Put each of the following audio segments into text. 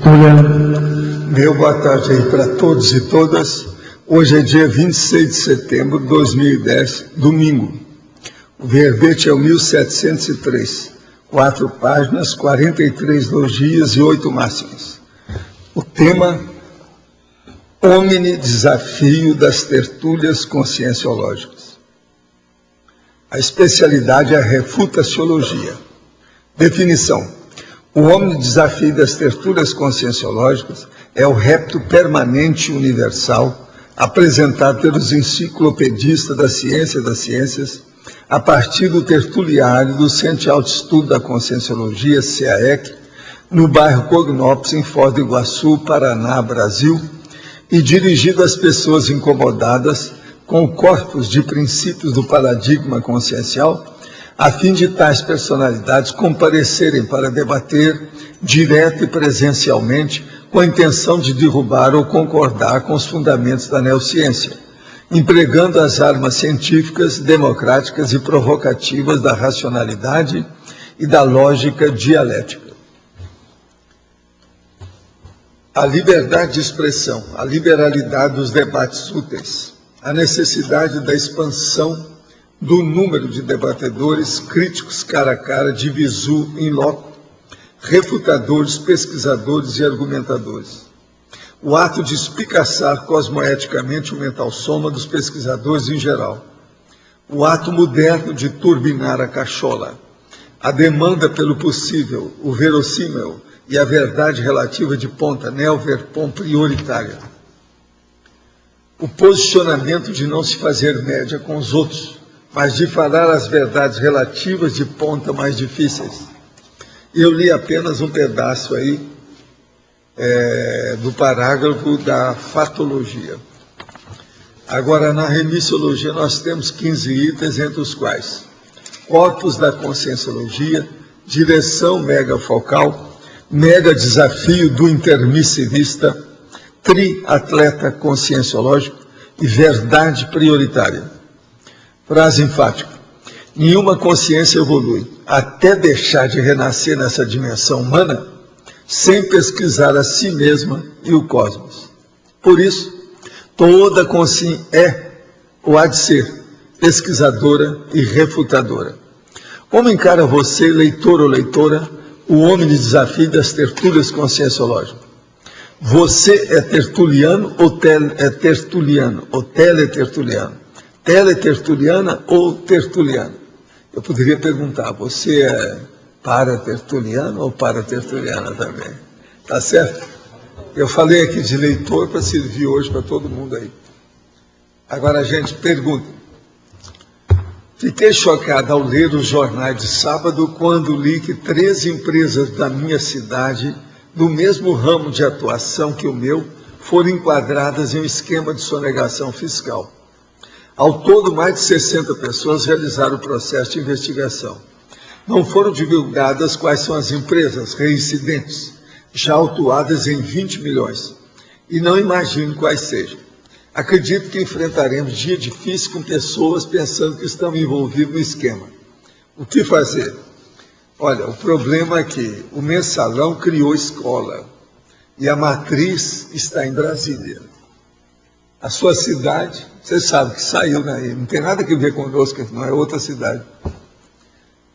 Getúlio. Meu boa tarde aí para todos e todas. Hoje é dia 26 de setembro de 2010, domingo. O verbete é o 1703, 4 páginas, 43 logias e 8 máximas. O tema, Omni Desafio das Tertúlias Conscienciológicas. A especialidade é a refutaciologia. Definição. O Omni Desafio das Tertúlias Conscienciológicas é o repto permanente universal apresentado pelos enciclopedistas da ciência das ciências a partir do tertuliário do Centro de Autoestudo da Conscienciologia, CAEC, no bairro Cognópolis, em Foz do Iguaçu, Paraná, Brasil, e dirigido às pessoas incomodadas com o corpus de princípios do paradigma consciencial, a fim de tais personalidades comparecerem para debater direto e presencialmente com a intenção de derrubar ou concordar com os fundamentos da neociência, empregando as armas científicas, democráticas e provocativas da racionalidade e da lógica dialética. A liberdade de expressão, a liberalidade dos debates úteis, a necessidade da expansão do número de debatedores, críticos cara a cara, de visu in loco, refutadores, pesquisadores e argumentadores. O ato de espicaçar cosmoeticamente o mental soma dos pesquisadores em geral. O ato moderno de turbinar a cachola. A demanda pelo possível, o verossímil e a verdade relativa de ponta, neo-verpom prioritária. O posicionamento de não se fazer média com os outros, mas de falar as verdades relativas de ponta mais difíceis. Eu li apenas um pedaço aí do parágrafo da fatologia. Agora, na remissiologia, nós temos 15 itens, entre os quais corpus da conscienciologia, direção megafocal, mega desafio do intermissivista, triatleta conscienciológico e verdade prioritária. Frase enfática. Nenhuma consciência evolui até deixar de renascer nessa dimensão humana sem pesquisar a si mesma e o cosmos. Por isso, toda consciência é ou há de ser pesquisadora e refutadora. Como encara você, leitor ou leitora, o homem de desafio das tertúlias conscienciológicas? Você é tertuliano ou teletertuliano? Teletertuliana ou tertuliano? Eu poderia perguntar, você é paratertuliano ou paratertuliana também? Tá certo? Eu falei aqui de leitor para servir hoje para todo mundo aí. Agora, gente, pergunta. Fiquei chocado ao ler os jornais de sábado quando li que 13 empresas da minha cidade, do mesmo ramo de atuação que o meu, foram enquadradas em um esquema de sonegação fiscal. Ao todo, mais de 60 pessoas realizaram o processo de investigação. Não foram divulgadas quais são as empresas reincidentes, já autuadas em 20 milhões, e não imagino quais sejam. Acredito que enfrentaremos dia difícil com pessoas pensando que estão envolvidas no esquema. O que fazer? Olha, o problema é que o Mensalão criou escola, e a matriz está em Brasília. A sua cidade, você sabe que saiu daí, não tem nada a ver conosco, não é outra cidade.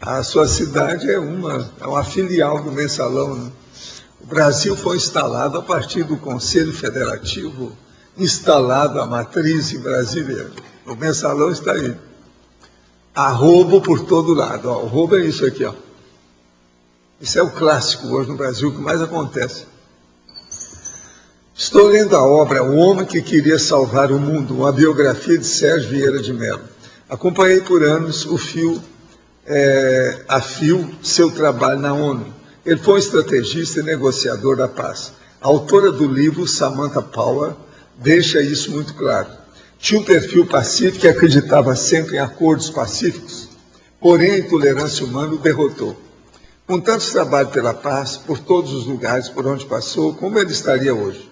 A sua cidade é uma filial do Mensalão, né? O Brasil foi instalado a partir do Conselho Federativo, instalado a matriz em Brasília. O Mensalão está aí. Há roubo por todo lado. Ó, o roubo é isso aqui. Ó. Isso é o clássico hoje no Brasil, o que mais acontece. Estou lendo a obra O Homem que Queria Salvar o Mundo, uma biografia de Sérgio Vieira de Mello. Acompanhei por anos a fio seu trabalho na ONU. Ele foi um estrategista e negociador da paz. A autora do livro, Samantha Power, deixa isso muito claro. Tinha um perfil pacífico e acreditava sempre em acordos pacíficos, porém a intolerância humana o derrotou. Com tantos trabalhos pela paz, por todos os lugares por onde passou, como ele estaria hoje?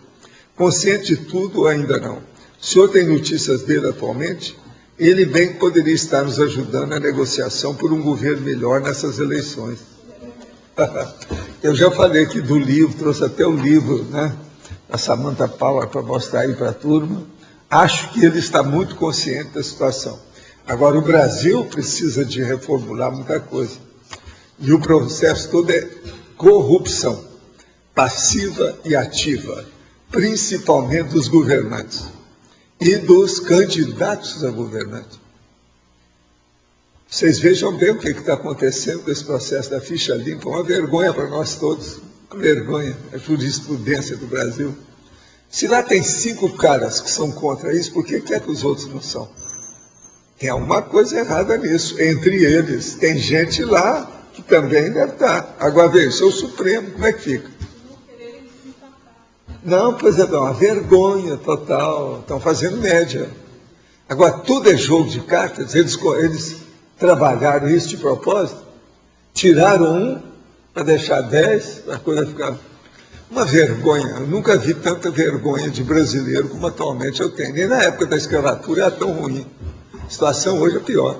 Consciente de tudo ou ainda não? O senhor tem notícias dele atualmente? Ele bem poderia estar nos ajudando na negociação por um governo melhor nessas eleições. Eu já falei aqui do livro, trouxe até o livro, né, da Samantha Power para mostrar aí para a turma. Acho que ele está muito consciente da situação. Agora, o Brasil precisa de reformular muita coisa. E o processo todo é corrupção, passiva e ativa, principalmente dos governantes e dos candidatos a governante. Vocês vejam bem o que está acontecendo nesse processo da ficha limpa, uma vergonha para nós todos, uma vergonha, a jurisprudência do Brasil. Se lá tem 5 caras que são contra isso, por que é que os outros não são? Tem alguma coisa errada nisso. Entre eles, tem gente lá que também deve estar. Agora, veja, sou o Supremo, como é que fica? Não, pois é, uma vergonha total. Estão fazendo média. Agora, tudo é jogo de cartas. Eles trabalharam isso de propósito. Tiraram um para deixar 10, a coisa ficar... Uma vergonha. Eu nunca vi tanta vergonha de brasileiro como atualmente eu tenho. Nem na época da escravatura era tão ruim. A situação hoje é pior.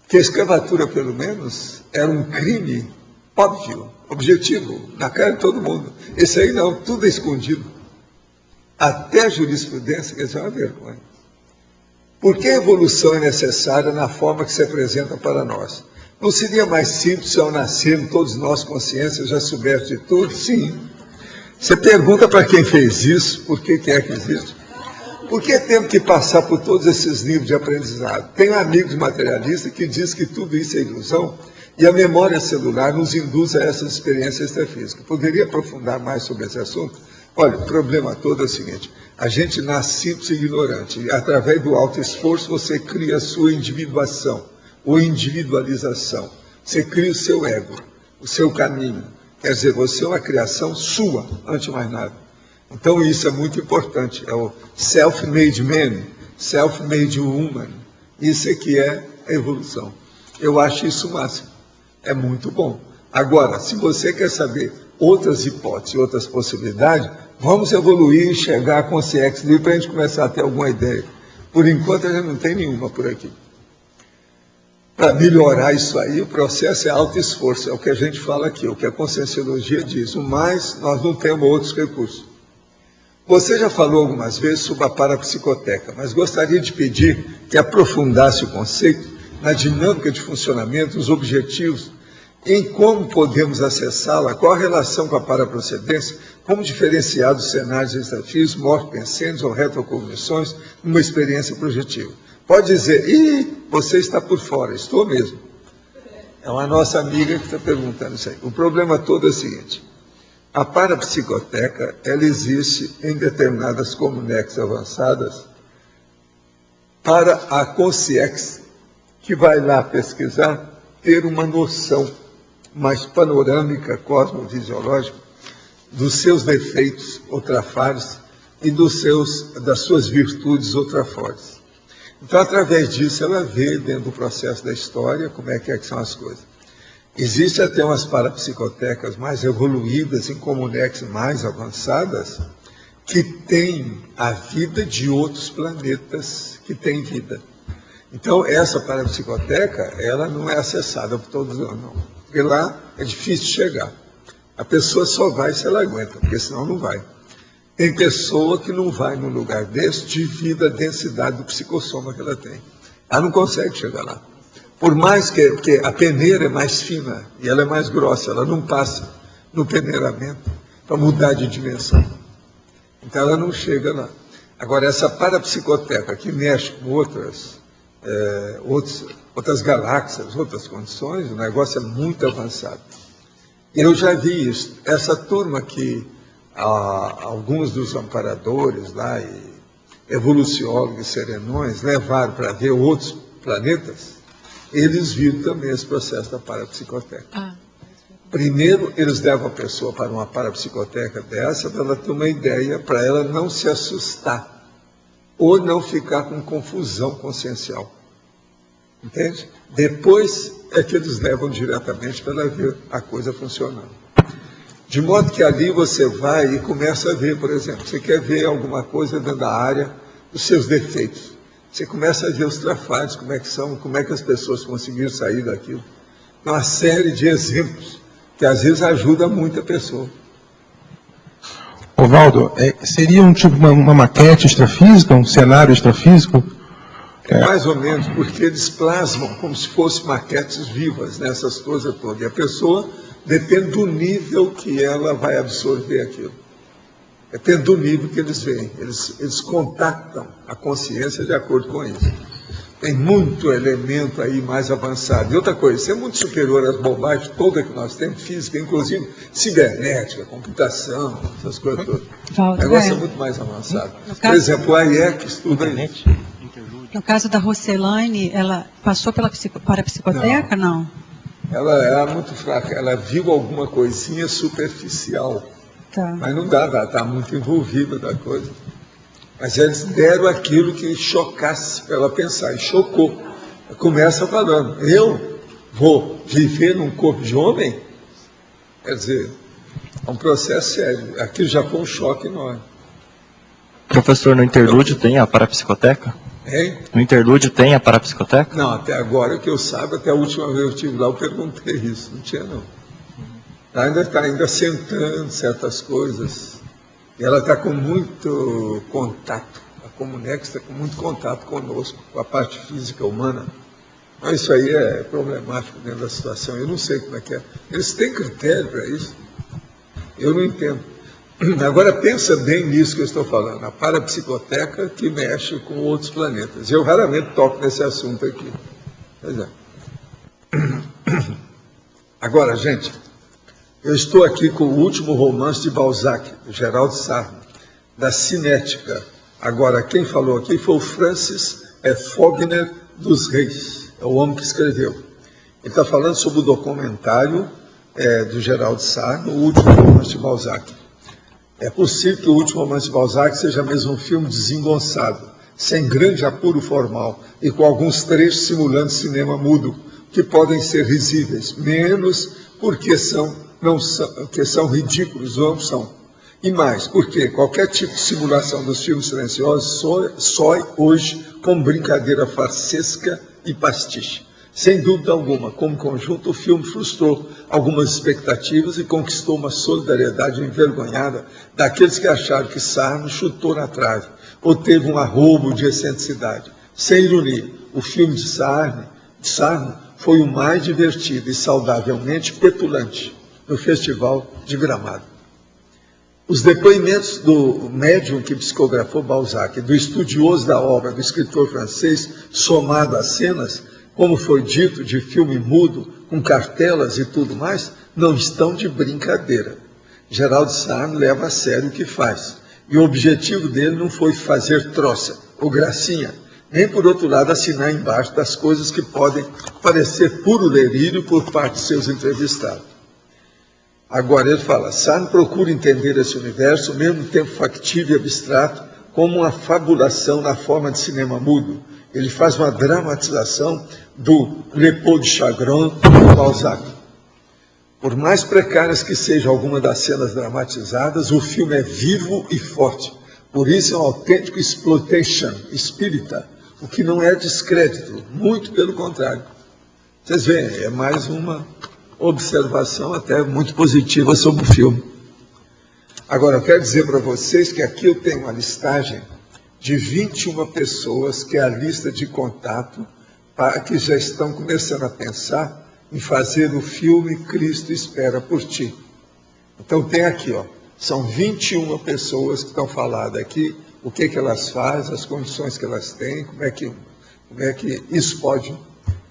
Porque a escravatura, pelo menos, era um crime óbvio, objetivo, na cara de todo mundo. Esse aí não, tudo é escondido. Até a jurisprudência, quer dizer, é uma vergonha. Por que a evolução é necessária na forma que se apresenta para nós? Não seria mais simples se ao nascermos todos nós, consciência, já soubéssemos de tudo? Sim. Você pergunta para quem fez isso, por que é que existe? Por que temos que passar por todos esses níveis de aprendizado? Tenho amigos materialistas que dizem que tudo isso é ilusão e a memória celular nos induz a essas experiências extrafísicas. Poderia aprofundar mais sobre esse assunto? Olha, o problema todo é o seguinte, a gente nasce simples e ignorante, e através do alto esforço você cria a sua individuação, ou individualização. Você cria o seu ego, o seu caminho. Quer dizer, você é uma criação sua, antes de mais nada. Então isso é muito importante, é o self-made man, self-made woman. Isso é que é a evolução. Eu acho isso o máximo. É muito bom. Agora, se você quer saber outras hipóteses, outras possibilidades, vamos evoluir e chegar a consciência livre para a gente começar a ter alguma ideia. Por enquanto, a gente não tem nenhuma por aqui. Para melhorar isso aí, o processo é alto esforço, é o que a gente fala aqui, o que a Conscienciologia diz. O mais, nós não temos outros recursos. Você já falou algumas vezes sobre a parapsicoteca, mas gostaria de pedir que aprofundasse o conceito na dinâmica de funcionamento, os objetivos, em como podemos acessá-la, qual a relação com a paraprocedência, como diferenciar dos cenários extrafísicos, morte-pensentes ou retrocognições numa experiência projetiva. Pode dizer, você está por fora, estou mesmo. É uma nossa amiga que está perguntando isso aí. O problema todo é o seguinte, a parapsicoteca, ela existe em determinadas comunidades avançadas para a consciência que vai lá pesquisar, ter uma noção mais panorâmica, cosmovisiológica, dos seus defeitos ultrafares e das suas virtudes ultrafores. Então, através disso, ela vê dentro do processo da história como é que são as coisas. Existem até umas parapsicotecas mais evoluídas, em comunidades mais avançadas, que têm a vida de outros planetas que têm vida. Então, essa parapsicoteca, ela não é acessada por todos nós, não. Porque lá é difícil chegar. A pessoa só vai se ela aguenta, porque senão não vai. Tem pessoa que não vai num lugar desse devido à densidade do psicossoma que ela tem. Ela não consegue chegar lá. Por mais que a peneira é mais fina e ela é mais grossa, ela não passa no peneiramento para mudar de dimensão. Então ela não chega lá. Agora, essa parapsicoteca que mexe com outras galáxias, outras condições, o negócio é muito avançado. Eu já vi isso. Essa turma que alguns dos amparadores lá, e evoluciólogos e serenões, levaram para ver outros planetas, eles viram também esse processo da parapsicoteca. Primeiro, eles levam a pessoa para uma parapsicoteca dessa, para ela ter uma ideia, para ela não se assustar, ou não ficar com confusão consciencial. Entende? Depois é que eles levam diretamente para ela ver a coisa funcionando. De modo que ali você vai e começa a ver, por exemplo, você quer ver alguma coisa dentro da área dos seus defeitos. Você começa a ver os trafares, como é que são, como é que as pessoas conseguiram sair daquilo. uma série de exemplos que às vezes ajuda muito a pessoa. Ovaldo, seria um tipo uma maquete extrafísica, um cenário extrafísico? Mais ou menos, porque eles plasmam como se fossem maquetes vivas, nessas coisas todas. E a pessoa depende do nível que ela vai absorver aquilo. Depende do nível que eles veem. Eles contactam a consciência de acordo com isso. Tem muito elemento aí mais avançado. E outra coisa, isso é muito superior às bobagens todas que nós temos, física, inclusive cibernética, computação, essas coisas todas. O negócio é muito mais avançado. Por exemplo, a IEC estuda isso. No caso da Rosselane, ela passou para a psicoteca, não? Ela era muito fraca, ela viu alguma coisinha superficial. Tá. Mas não dá, ela está muito envolvida da coisa. Mas eles deram aquilo que chocasse para ela pensar, e chocou. Ela começa falando, eu vou viver num corpo de homem? Quer dizer, é um processo sério. Aquilo já foi um choque enorme. Professor, no interlúdio tem a parapsicoteca? Hein? No interlúdio tem a parapsicoteca? Não, até agora que eu saiba, até a última vez que eu estive lá, eu perguntei isso. Não tinha, não. Ela ainda está sentando certas coisas. E ela está com muito contato. A Comunex está com muito contato conosco, com a parte física humana. Mas isso aí é problemático dentro da situação. Eu não sei como é que é. Eles têm critério para isso. Eu não entendo. Agora pensa bem nisso que eu estou falando, a parapsicoteca que mexe com outros planetas. Eu raramente toco nesse assunto aqui. Pois é. Agora, gente, eu estou aqui com o último romance de Balzac, do Geraldo Sarno, da cinética. Agora, quem falou aqui foi o Francis Faulkner dos Reis, é o homem que escreveu. Ele está falando sobre o documentário do Geraldo Sarno, o último romance de Balzac. É possível que o último romance de Balzac seja mesmo um filme desengonçado, sem grande apuro formal e com alguns trechos simulando cinema mudo, que podem ser risíveis, menos porque são ridículos, não são. E mais, porque qualquer tipo de simulação dos filmes silenciosos sói hoje com brincadeira farsesca e pastiche. Sem dúvida alguma, como conjunto, o filme frustrou algumas expectativas e conquistou uma solidariedade envergonhada daqueles que acharam que Sarno chutou na trave ou teve um arroubo de excentricidade. Sem ironia, o filme de Sarno foi o mais divertido e saudavelmente petulante no Festival de Gramado. Os depoimentos do médium que psicografou Balzac, do estudioso da obra do escritor francês, somado às cenas, como foi dito, de filme mudo, com cartelas e tudo mais, não estão de brincadeira. Geraldo Sarno leva a sério o que faz. E o objetivo dele não foi fazer troça ou gracinha, nem, por outro lado, assinar embaixo das coisas que podem parecer puro delírio por parte de seus entrevistados. Agora ele fala, Sarno procura entender esse universo, ao mesmo tempo factível e abstrato, como uma fabulação na forma de cinema mudo. Ele faz uma dramatização do Le Peau de Chagrin do Balzac. Por mais precárias que sejam algumas das cenas dramatizadas, o filme é vivo e forte. Por isso é um autêntico exploitation espírita, o que não é descrédito, muito pelo contrário. Vocês veem, é mais uma observação até muito positiva sobre o filme. Agora, eu quero dizer para vocês que aqui eu tenho uma listagem de 21 pessoas, que é a lista de contato, para que já estão começando a pensar em fazer o filme Cristo Espera por Ti. Então tem aqui, ó, são 21 pessoas que estão faladas aqui, o que elas fazem, as condições que elas têm, como é que isso pode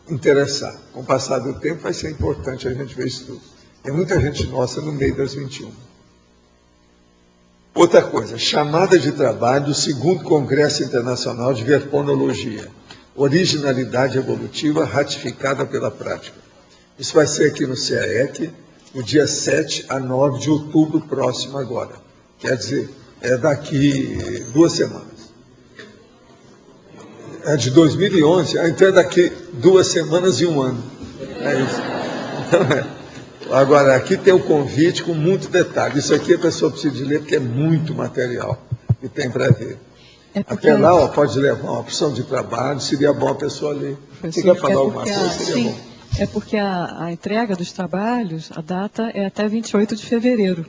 interessar. Com o passar do tempo vai ser importante a gente ver isso tudo. Tem muita gente nossa no meio das 21. Outra coisa, chamada de trabalho do 2º Congresso Internacional de Verponologia, originalidade evolutiva ratificada pela prática. Isso vai ser aqui no CAEC, no dia 7 a 9 de outubro próximo agora. Quer dizer, é daqui 2 semanas. É de 2011, então é daqui 2 semanas e 1 ano. É isso. Então, agora, aqui tem o convite com muito detalhe. Isso aqui a pessoa precisa de ler, porque é muito material que tem para ver. Até lá, ó, pode levar uma opção de trabalho, seria bom a pessoa ler. Você quer falar alguma coisa? Seria bom. É porque a entrega dos trabalhos, a data é até 28 de fevereiro.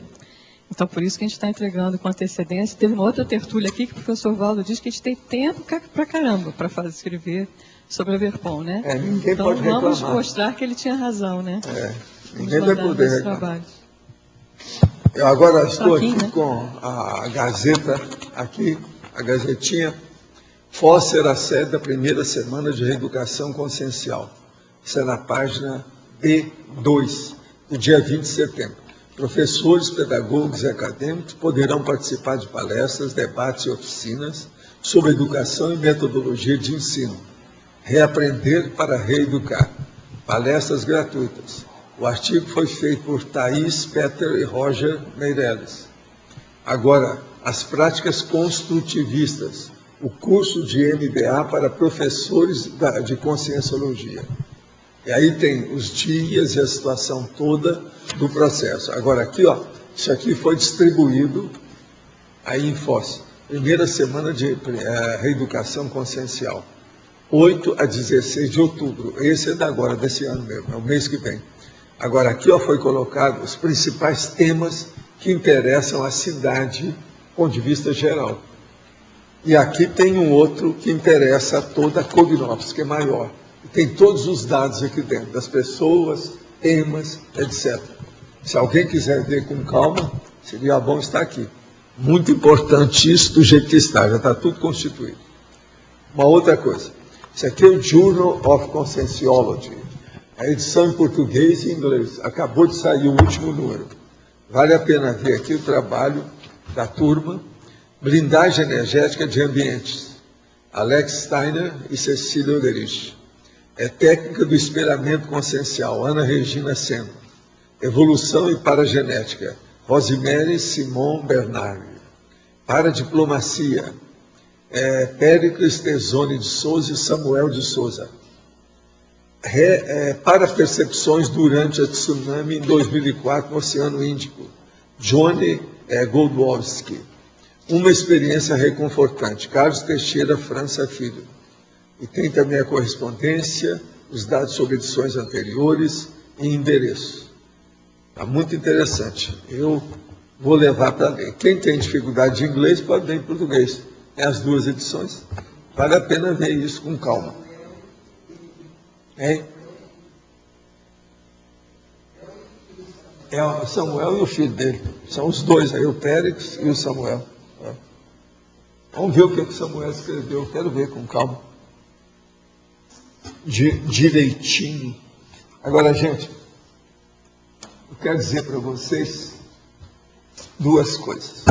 Então, por isso que a gente está entregando com antecedência. Teve uma outra tertúlia aqui que o professor Valdo disse que a gente tem tempo pra caramba para escrever sobre a Verpom, né? Ninguém então, pode reclamar. vamos mostrar que ele tinha razão, né? Ninguém vai poder reclamar. Trabalhos. Eu agora estou aqui, né? com a Gazeta, aqui, a Gazetinha. Foz será sede da primeira semana de reeducação consciencial. Isso é na página B2, do dia 20 de setembro. Professores, pedagogos e acadêmicos poderão participar de palestras, debates e oficinas sobre educação e metodologia de ensino. Reaprender para reeducar. Palestras gratuitas. O artigo foi feito por Thaís, Peter e Roger Meirelles. Agora, as práticas construtivistas. O curso de MBA para professores de conscienciologia. E aí tem os dias e a situação toda do processo. Agora aqui, ó, isso aqui foi distribuído aí em Foz. Primeira semana de reeducação consciencial. 8 a 16 de outubro. Esse é da agora, desse ano mesmo, é o mês que vem. Agora aqui, ó, foi colocado os principais temas que interessam a cidade do ponto de vista geral. E aqui tem um outro que interessa a toda a Cognópolis, que é maior. Tem todos os dados aqui dentro, das pessoas, temas, etc. Se alguém quiser ver com calma, seria bom estar aqui. Muito importante isso do jeito que está, já está tudo constituído. Uma outra coisa, isso aqui é o Journal of Conscienciology, a edição em português e inglês. Acabou de sair o último número. Vale a pena ver aqui o trabalho da turma, blindagem energética de ambientes, Alex Steiner e Cecília Oderich. É técnica do espelhamento consciencial, Ana Regina Senna. Evolução e paragenética, Rosemary Simon Bernard. Paradiplomacia, Péricles Tezzoni de Souza e Samuel de Souza. Para percepções durante a tsunami em 2004 no Oceano Índico, Johnny Goldwowski. Uma experiência reconfortante, Carlos Teixeira França Filho. E tem também a correspondência, os dados sobre edições anteriores e endereço. Está muito interessante. Eu vou levar para ler. Quem tem dificuldade de inglês pode ler em português. É as duas edições. Vale a pena ver isso com calma. É o Samuel e o filho dele. São os dois aí, o Périx e o Samuel. Vamos ver o que o Samuel escreveu. Eu quero ver com calma. Direitinho. Agora, gente, eu quero dizer para vocês duas coisas.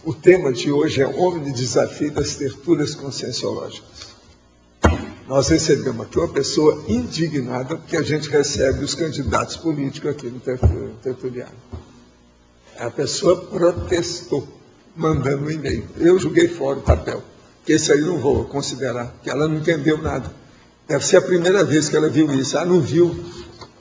O tema de hoje é o Homem de Desafio das Tertúlias Conscienciológicas. Nós recebemos aqui uma pessoa indignada porque a gente recebe os candidatos políticos aqui no tertuliano. A pessoa protestou, mandando um e-mail. Eu joguei fora o papel, que esse aí não vou considerar, que ela não entendeu nada. Deve ser a primeira vez que ela viu isso. Não viu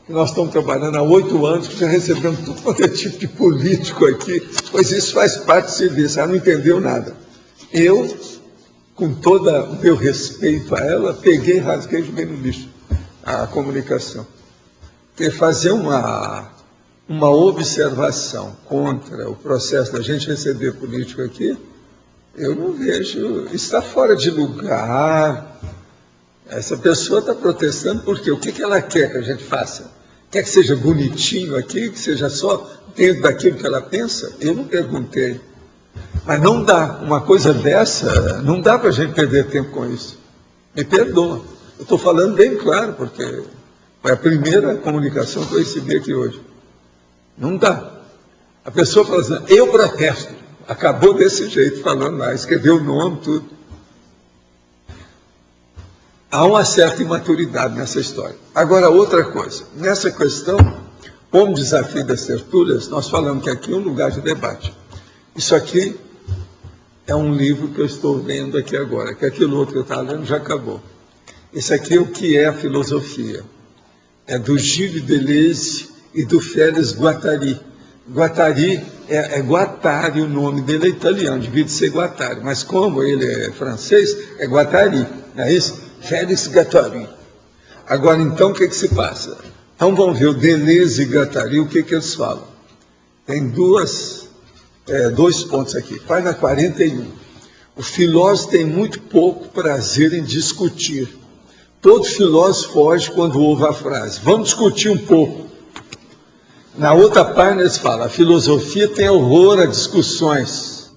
que nós estamos trabalhando há 8 anos, que já recebemos tudo quanto é tipo de político aqui, pois isso faz parte do serviço. Ela não entendeu nada. Eu, com todo o meu respeito a ela, peguei, rasguei e joguei no lixo a comunicação. Porque fazer uma observação contra o processo da gente receber político aqui, eu não vejo, está fora de lugar. Essa pessoa está protestando porque o que ela quer que a gente faça? Quer que seja bonitinho aqui, que seja só dentro daquilo que ela pensa? Eu não perguntei. Mas não dá, uma coisa dessa, não dá para a gente perder tempo com isso. Me perdoa. Eu estou falando bem claro, porque foi a primeira comunicação que eu recebi aqui hoje. Não dá. A pessoa fala assim, eu protesto. Acabou desse jeito, falando lá, escreveu o nome, tudo. Há uma certa imaturidade nessa história. Agora, outra coisa. Nessa questão, como desafio das tertúlias, nós falamos que aqui é um lugar de debate. Isso aqui é um livro que eu estou lendo aqui agora, que aquilo outro que eu estava lendo já acabou. Esse aqui é o que é a filosofia. É do Gilles Deleuze e do Félix Guattari. Guattari é Guattari, o nome dele é italiano, devia de ser Guattari, mas como ele é francês, é Guattari, não é isso? Félix Guattari. Agora, então, o que se passa? Então, vamos ver o Deleuze e Guattari, o que eles falam. Tem dois pontos aqui. Página 41. O filósofo tem muito pouco prazer em discutir. Todo filósofo foge quando ouve a frase: vamos discutir um pouco. Na outra página eles falam: a filosofia tem horror a discussões.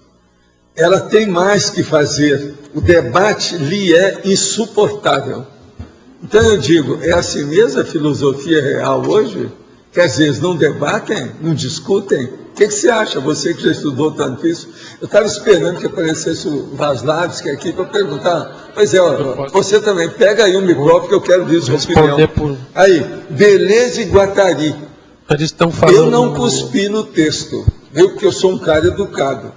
Ela tem mais que fazer. O debate lhe é insuportável. Então eu digo, é assim mesmo a filosofia real hoje? Quer dizer, eles não debatem, não discutem? O que você acha, você que já estudou tanto isso? Eu estava esperando que aparecesse o Vaslavski aqui para perguntar. Pois é, você também, pega aí o microfone que eu quero ver sua opinião. Aí, Deleuze e Guattari. Eles estão falando... Eu não cuspi no texto, viu? Porque eu sou um cara educado.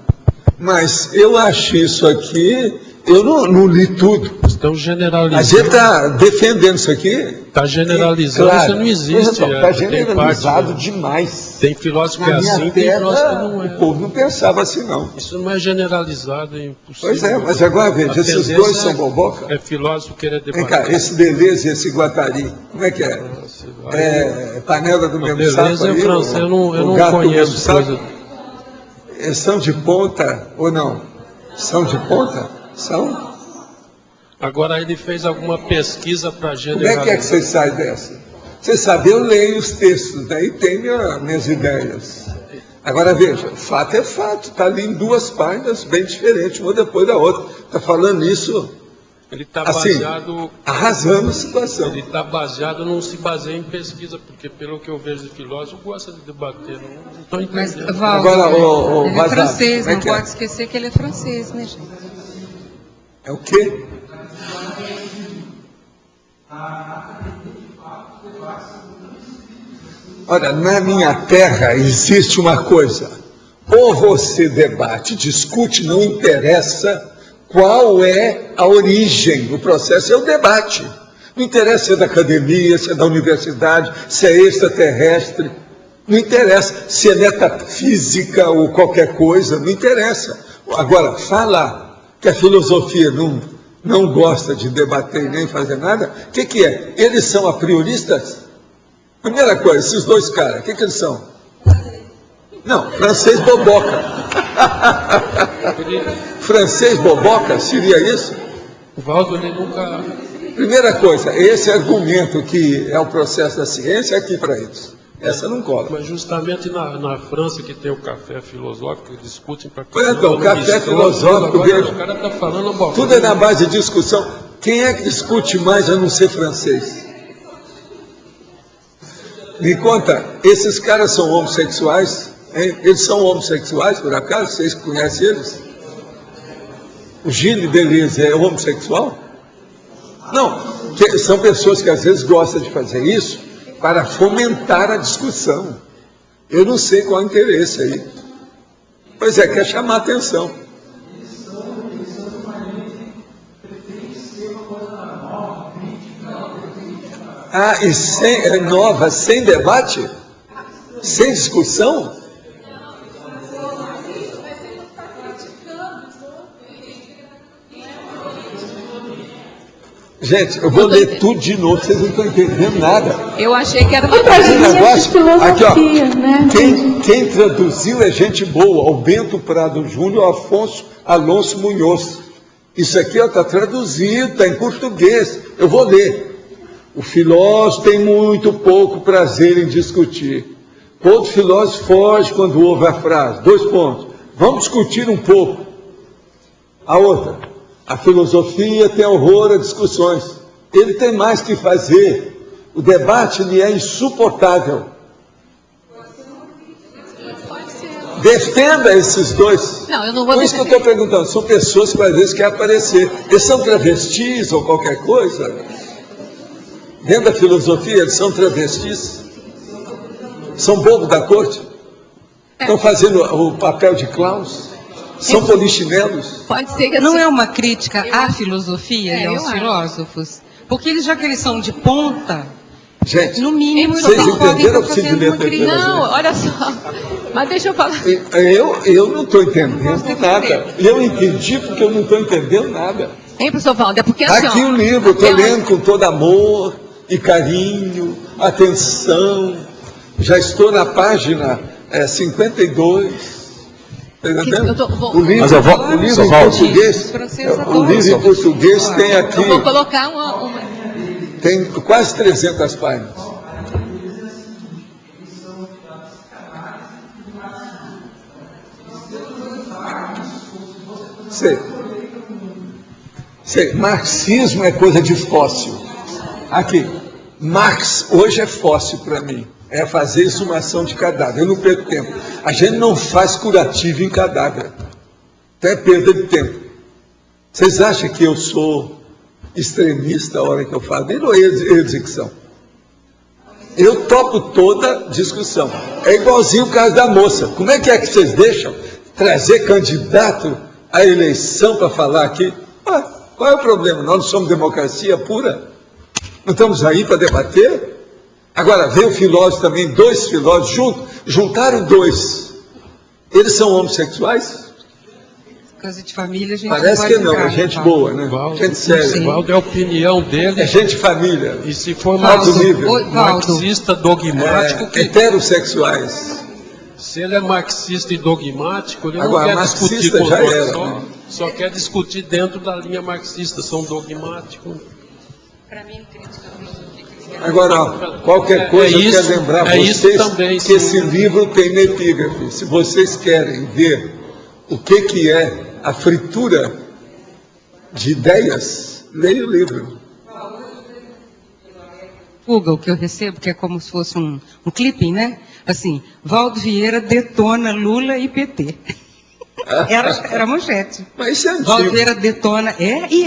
Mas eu achei isso aqui, eu não li tudo. Estão generalizando. A gente está defendendo isso aqui. Está generalizando, claro, isso não existe. Está generalizado parte, demais. Tem filósofo que é assim, tem filósofo que não é. O povo não pensava assim, não. Isso não é generalizado, é impossível. Pois é, mas agora veja, esses dois são boboca. É filósofo querer debater. Vem cá, esse Deleuze e esse Guattari, como é que é? É panela do mesmo saco Deleuze é francês, eu não conheço coisa. Eles são de ponta ou não? São de ponta? São? Agora ele fez alguma pesquisa para generalizar. Como é que você sai dessa? Você sabe, eu leio os textos, daí tem minhas ideias. Agora veja, fato é fato, está ali em duas páginas bem diferentes, uma depois da outra. Está falando isso, ele tá assim, baseado, arrasando a situação. Ele está baseado, não se baseia em pesquisa, porque pelo que eu vejo de filósofo, gosta de debater, não estou entendendo. Mas, Valdo, agora, ele é francês, não é? pode esquecer que ele é francês, né, gente? É o quê? Olha, na minha terra existe uma coisa: ou você debate, discute, não interessa qual é a origem do processo, é o debate. Não interessa se é da academia, se é da universidade, se é extraterrestre, não interessa se é metafísica ou qualquer coisa, não interessa. Agora, falar que a filosofia não gosta de debater nem fazer nada, o que é? Eles são a prioristas? Primeira coisa, esses dois caras, o que eles são? Não, francês boboca. Francês boboca, seria isso? O Valdo, ele nunca... Primeira coisa, esse argumento que é o processo da ciência é aqui para eles. Essa não cola. Mas justamente na França que tem o café filosófico, eles discutem para... Então, o café filosófico, agora, o cara está falando bom. Tudo é na base de discussão. Quem é que discute mais a não ser francês? Me conta, esses caras são homossexuais? Hein? Eles são homossexuais, por acaso? Vocês conhecem eles? O Gilles Deleuze é homossexual? Não, são pessoas que às vezes gostam de fazer isso para fomentar a discussão. Eu não sei qual é o interesse aí. Pois é, quer chamar a atenção. Ah, e é nova, sem debate? Sem discussão? Gente, eu vou ler tudo de novo, vocês não estão entendendo nada. Eu achei que era uma Esse negócio, aqui, ó, né? quem traduziu é gente boa, o Bento Prado Júnior, Afonso Alonso Munhoz. Isso aqui está traduzido, está em português. Eu vou ler. O filósofo tem muito pouco prazer em discutir. Todo filósofo foge quando ouve a frase. 2 pontos. Vamos discutir um pouco. A outra. A filosofia tem horror a discussões. Ele tem mais que fazer. O debate lhe é insuportável. Defenda esses dois. Não, eu não vou Por isso que eu estou perguntando. São pessoas que às vezes querem aparecer. Eles são travestis ou qualquer coisa? Dentro da filosofia, eles são travestis? São bobos da corte? Estão fazendo o papel de clowns? São polichinelos? Pode ser que Não é uma crítica à filosofia e eu aos acho. filósofos? Porque já que eles são de ponta, Gente, no mínimo, vocês não podem entenderam estar o que se fazendo devia uma ter crítica. feito? Não, olha só. Mas deixa eu falar. eu não estou entendendo nada. Eu entendi porque eu não estou entendendo nada. Hein, professor Valdo? É porque assim, Aqui ó, o livro, estou até lendo com todo amor, e carinho, atenção. Já estou na página 52. Tá entendendo? O livro, Mas eu vou- o livro só em volto. português, o livro em português tem aqui, Eu vou colocar uma... tem quase 300 páginas. Sei. Marxismo é coisa de fóssil. Aqui, Marx hoje é fóssil para mim. É fazer exumação de cadáver. Eu não perco tempo. A gente não faz curativo em cadáver. Então é perda de tempo. Vocês acham que eu sou extremista a hora que eu falo? Não é execução. Eu topo toda discussão. É igualzinho o caso da moça. Como é que vocês deixam trazer candidato à eleição para falar aqui? Qual é o problema? Nós não somos democracia pura? Não estamos aí para debater? Agora, veio o filósofo também, 2 filósofos, juntaram 2. Eles são homossexuais? Coisa de família, a gente Parece não que pode não, entrar, é gente tá? boa, né? Valdo, Gente séria. Valdo é a opinião dele. É gente família. E se for Alto nível. Oi, Valdo. marxista dogmático, que Heterossexuais. se ele é marxista e dogmático, ele Agora, não quer discutir marxista com os já outros, era, só, né? só quer discutir dentro da linha marxista, são dogmáticos. Para mim, crítica Agora, ó, qualquer coisa, eu quero lembrar isso vocês também, que sim. esse livro tem na epígrafe. Se vocês querem ver o que é a fritura de ideias, leia o livro. Google que eu recebo, que é como se fosse um clipping, né? Assim, Valdo Vieira detona Lula e PT. Era a manchete. Mas isso é Valdo antigo. Vieira detona,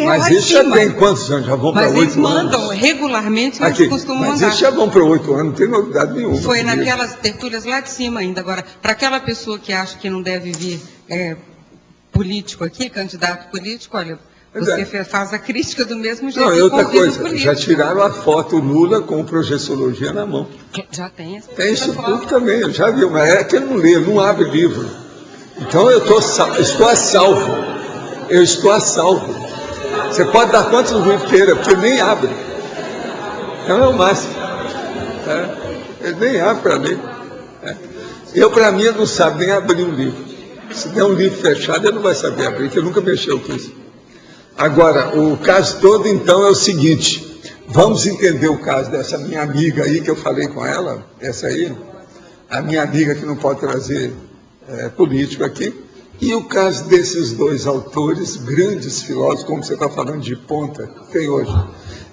Mas lá isso em já cima. tem quantos anos? Já vão para Mas 8 eles anos. mandam regularmente, eles Aqui, costumam mas mandar. isso já vão para 8 anos, não tem novidade nenhuma. Foi comigo. naquelas tertúlias lá de cima ainda. Agora, para aquela pessoa que acha que não deve vir político aqui, candidato político, olha, Pois você faz a crítica do mesmo jeito Não, que e outra convida o coisa, político. já tiraram a foto Lula com projeciologia na mão. Já tem essa Tem isso foto. tudo também, eu já vi, mas é que ele não lê, ele não abre livro. Então eu estou a salvo. Eu estou a salvo. Você pode dar quantos livros queira, porque nem abre. Então é o máximo. Ele nem abre para mim. Eu, para mim, ele não sabe nem abrir um livro. Se der um livro fechado, ele não vai saber abrir, porque ele nunca mexeu com isso. Agora, o caso todo, então, é o seguinte. Vamos entender o caso dessa minha amiga aí, que eu falei com ela, essa aí, a minha amiga que não pode trazer político aqui, e o caso desses 2 autores, grandes filósofos, como você está falando de ponta, que tem hoje.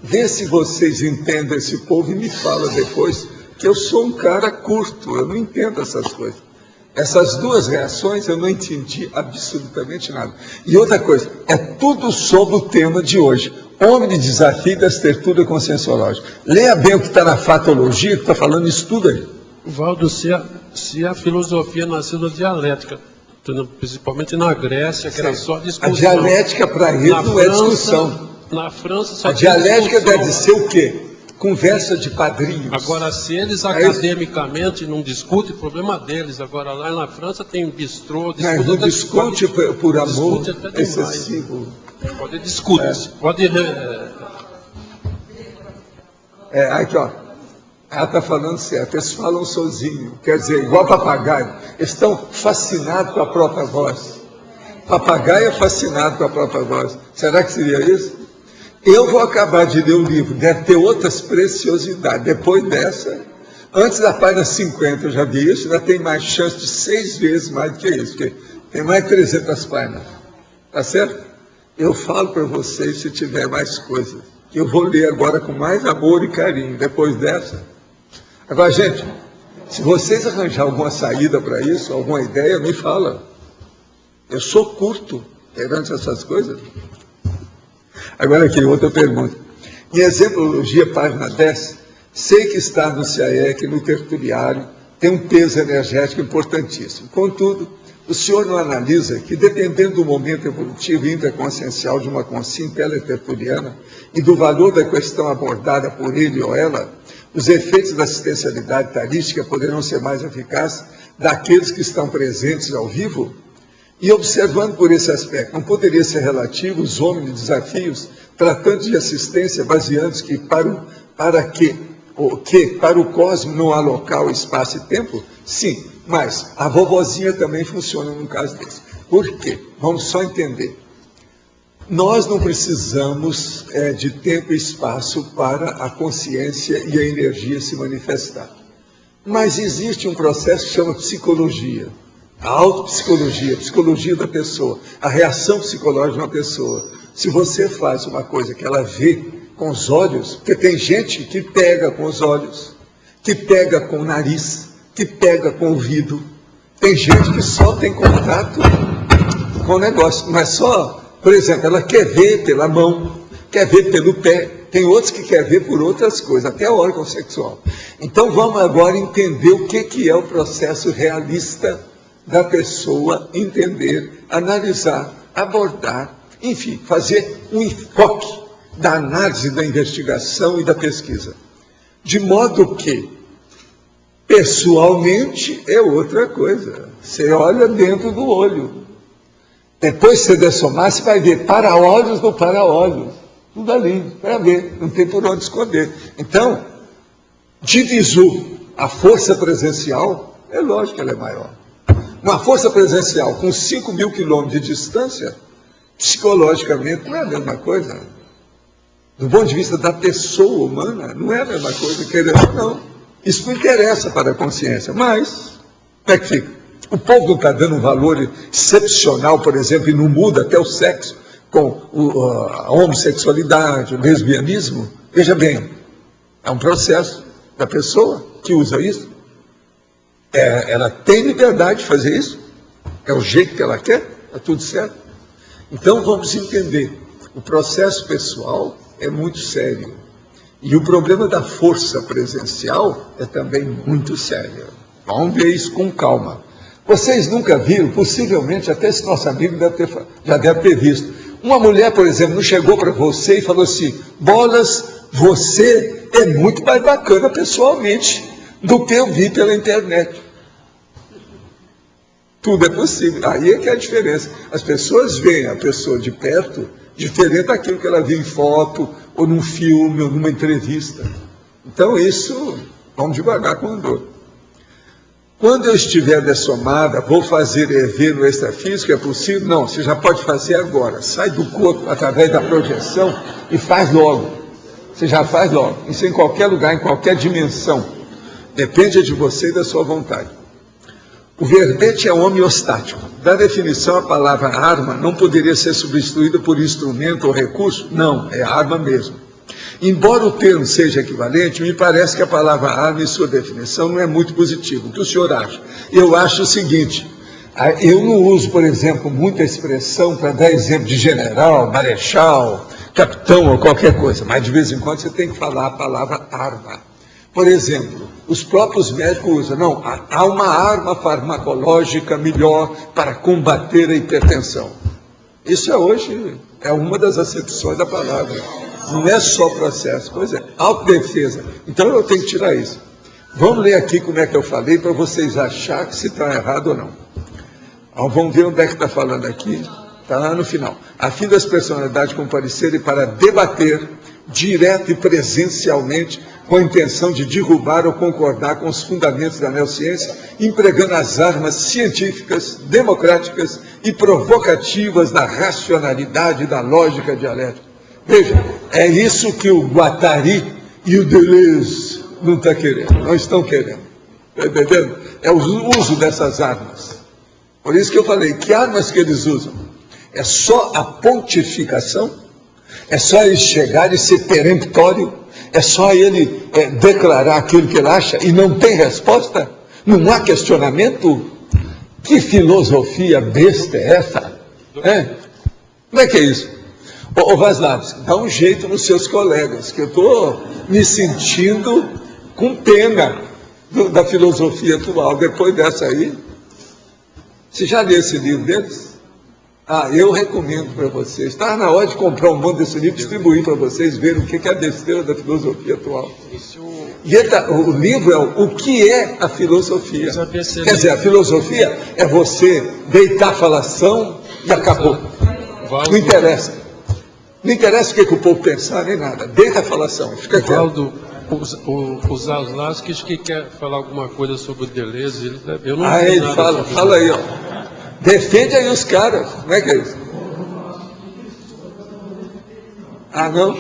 Vê se vocês entendem esse povo e me fala depois que eu sou um cara curto, eu não entendo essas coisas. Essas 2 reações eu não entendi absolutamente nada. E outra coisa, é tudo sobre o tema de hoje. Homem de desafio das tertúlias conscienciológicas. Leia bem o que está na fatologia, que está falando isso tudo aí. Valdo, se a filosofia nasceu da dialética, principalmente na Grécia, que era só A discussão. dialética para ele Na não é França- discussão. Na França só A tinha dialética discussão. deve ser o quê? Conversa de padrinhos. Agora, se eles Aí- academicamente não discutem, problema deles. Agora, lá na França tem bistrô, Mas não até- discute por amor discute até demais. excessivo. Pode discutir, pode... Aqui, ó. Ela está falando certo, eles falam sozinho, quer dizer, igual papagaio. Eles estão fascinados com a própria voz. Papagaio é fascinado com a própria voz. Será que seria isso? Eu vou acabar de ler o livro, deve ter outras preciosidades. Depois dessa, antes da página 50, eu já vi isso, ainda tem mais chance de 6 vezes mais do que isso, porque tem mais de 300 páginas. Tá certo? Eu falo para vocês se tiver mais coisas. Eu vou ler agora com mais amor e carinho, depois dessa. Agora, gente, se vocês arranjarem alguma saída para isso, alguma ideia, me fala. Eu sou curto perante essas coisas. Agora aqui, outra pergunta. Em Exemplologia, página 10, sei que estar no CAEC, no tertuliário, tem um peso energético importantíssimo. Contudo, o senhor não analisa que, dependendo do momento evolutivo e interconsciencial de uma consciência teletertuliana e do valor da questão abordada por ele ou ela, os efeitos da assistencialidade tarística poderão ser mais eficazes daqueles que estão presentes ao vivo? E observando por esse aspecto, não poderia ser relativo os homens de desafios, tratando de assistência, baseando-se que para para para o cosmos não há local, espaço e tempo? Sim, mas a vovozinha também funciona num caso desse. Por quê? Vamos só entender. Nós não precisamos de tempo e espaço para a consciência e a energia se manifestar. Mas existe um processo que chama psicologia. A autopsicologia, a psicologia da pessoa, a reação psicológica de uma pessoa. Se você faz uma coisa que ela vê com os olhos, porque tem gente que pega com os olhos, que pega com o nariz, que pega com o ouvido. Tem gente que só tem contato com o negócio, mas só, por exemplo, ela quer ver pela mão, quer ver pelo pé, tem outros que quer ver por outras coisas, até o órgão sexual. Então vamos agora entender o que é o processo realista da pessoa entender, analisar, abordar, enfim, fazer um enfoque da análise, da investigação e da pesquisa. De modo que, pessoalmente, é outra coisa. Você olha dentro do olho. Depois que você dessomar, você vai ver para-olhos no para-olhos. Tudo ali, para ver, não tem por onde esconder. Então, divisou a força presencial, é lógico que ela é maior. Uma força presencial com 5.000 quilômetros de distância, psicologicamente, não é a mesma coisa. Do ponto de vista da pessoa humana, não é a mesma coisa, querendo ou não. Isso não interessa para a consciência, mas, como é que fica? O povo não está dando um valor excepcional, por exemplo, e não muda até o sexo, com a homossexualidade, o lesbianismo. Veja bem, é um processo da pessoa que usa isso. Ela tem liberdade de fazer isso, é o jeito que ela quer, é tudo certo. Então vamos entender, o processo pessoal é muito sério. E o problema da força presencial é também muito sério. Vamos ver isso com calma. Vocês nunca viram, possivelmente até esse nosso amigo já deve ter visto. Uma mulher, por exemplo, não chegou para você e falou assim: Bolas, você é muito mais bacana pessoalmente do que eu vi pela internet. Tudo é possível. Aí é que é a diferença. As pessoas veem a pessoa de perto diferente daquilo que ela viu em foto, ou num filme, ou numa entrevista. Então isso, vamos devagar com o andor. Quando eu estiver dessomada, vou fazer EV no extrafísico, é possível? Não, você já pode fazer agora. Sai do corpo através da projeção e faz logo. Você já faz logo. Isso em qualquer lugar, em qualquer dimensão. Depende de você e da sua vontade. O verbete é homeostático. Da definição, a palavra arma não poderia ser substituída por instrumento ou recurso? Não, é arma mesmo. Embora o termo seja equivalente, me parece que a palavra arma, em sua definição, não é muito positiva. O que o senhor acha? Eu acho o seguinte: eu não uso, por exemplo, muita expressão para dar exemplo de general, marechal, capitão ou qualquer coisa, mas de vez em quando você tem que falar a palavra arma. Por exemplo, os próprios médicos usam, não, há uma arma farmacológica melhor para combater a hipertensão. Isso hoje é uma das acepções da palavra. Não é só processo, pois é, autodefesa. Então eu tenho que tirar isso. Vamos ler aqui como é que eu falei para vocês acharem se está errado ou não. Então, vamos ver onde é que está falando aqui. Está lá no final. A fim das personalidades comparecerem para debater direto e presencialmente com a intenção de derrubar ou concordar com os fundamentos da neociência, empregando as armas científicas, democráticas e provocativas da racionalidade e da lógica dialética. Veja, é isso que o Guattari e o Deleuze não estão querendo, não estão querendo. Está entendendo? É o uso dessas armas. Por isso que eu falei, que armas que eles usam? É só a pontificação? É só ele chegar e ser peremptório? É só ele declarar aquilo que ele acha e não tem resposta? Não há questionamento? Que filosofia besta é essa? Como é que é isso? Ô Vaslavski, dá um jeito nos seus colegas, que eu estou me sentindo com pena da filosofia atual. Depois dessa aí, você já leu esse livro deles? Eu recomendo para vocês. Está na hora de comprar um monte desse livro e distribuir para vocês verem o que é a besteira da filosofia atual. E o livro é o que é a filosofia. Quer dizer, a filosofia é você deitar a falação e acabou. Não interessa. Não interessa o que o povo pensar, nem nada. Deixa a falação, fica quieto. Valdo, o Zaslavskis que quer falar alguma coisa sobre o Deleuze, eu não vi Ele nada fala, sobre fala aí, isso. ó. Defende aí os caras. Como é que é isso? Ah, não?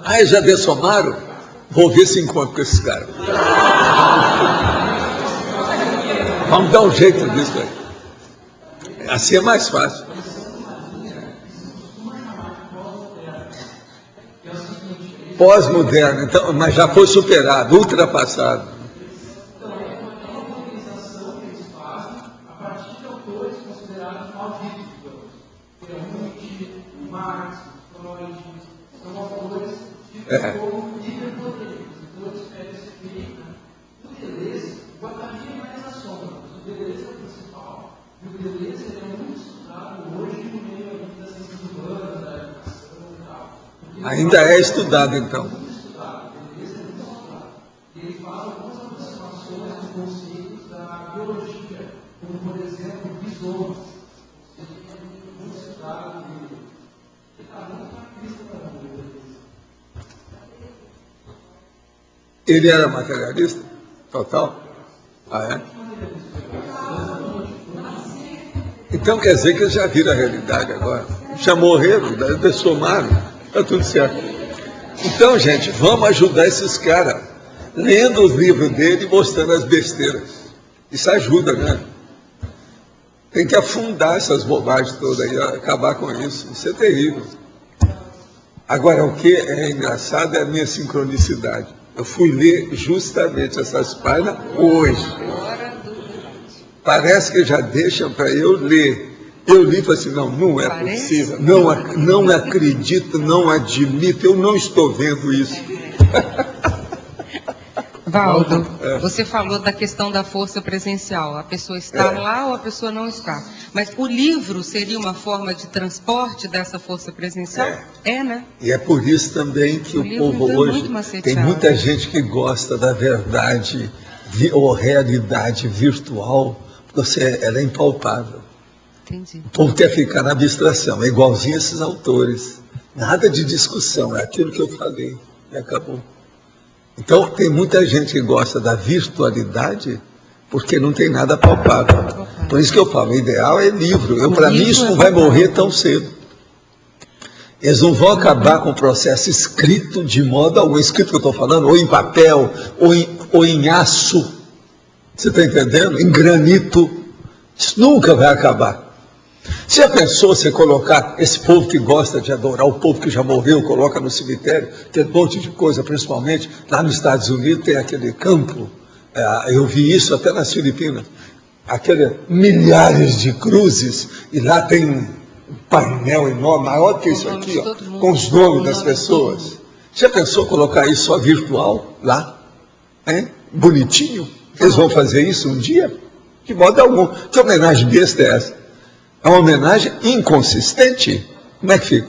Ah, já dessomaram? Vou ver se encontro com esses caras. Vamos dar um jeito disso aí. Assim é mais fácil. Pós-moderno, então, mas já foi superado, ultrapassado. É. Ainda é estudado, então. Ele era materialista? Total? Ah, é? Então quer dizer que eles já viram a realidade agora. Já morreram, dessomaram, está tudo certo. Então, gente, vamos ajudar esses caras, lendo os livros dele e mostrando as besteiras. Isso ajuda, né? Tem que afundar essas bobagens todas aí, acabar com isso. Isso é terrível. Agora, o que é engraçado é a minha sincronicidade. Eu fui ler justamente essas páginas hoje. Parece que já deixam para eu ler. Eu li e falei assim, não é possível. Não acredito, não admito, eu não estou vendo isso. Valdo, você falou da questão da força presencial. A pessoa está lá ou a pessoa não está. Mas o livro seria uma forma de transporte dessa força presencial? É, né? E é por isso também que o povo hoje tem muita gente que gosta da verdade ou realidade virtual, porque ela é impalpável. Entendi. O povo quer ficar na abstração, é igualzinho a esses autores. Nada de discussão, é aquilo que eu falei e acabou. Então, tem muita gente que gosta da virtualidade porque não tem nada palpável. Por isso que eu falo, o ideal é livro. Para mim, isso não vai morrer tão cedo. Eles não vão acabar com o processo escrito de modo algum. Escrito que eu estou falando, ou em papel, ou em aço. Você está entendendo? Em granito. Isso nunca vai acabar. Você já pensou você colocar esse povo que gosta de adorar, o povo que já morreu, coloca no cemitério, tem um monte de coisa, principalmente lá nos Estados Unidos tem aquele campo, eu vi isso até nas Filipinas, milhares de cruzes, e lá tem um painel enorme, maior que isso aqui, ó, com os nomes das pessoas. Já pensou colocar isso só virtual lá? Hein? Bonitinho? Eles vão fazer isso um dia? De modo algum. Que homenagem besta é essa? É uma homenagem inconsistente? Como é que fica?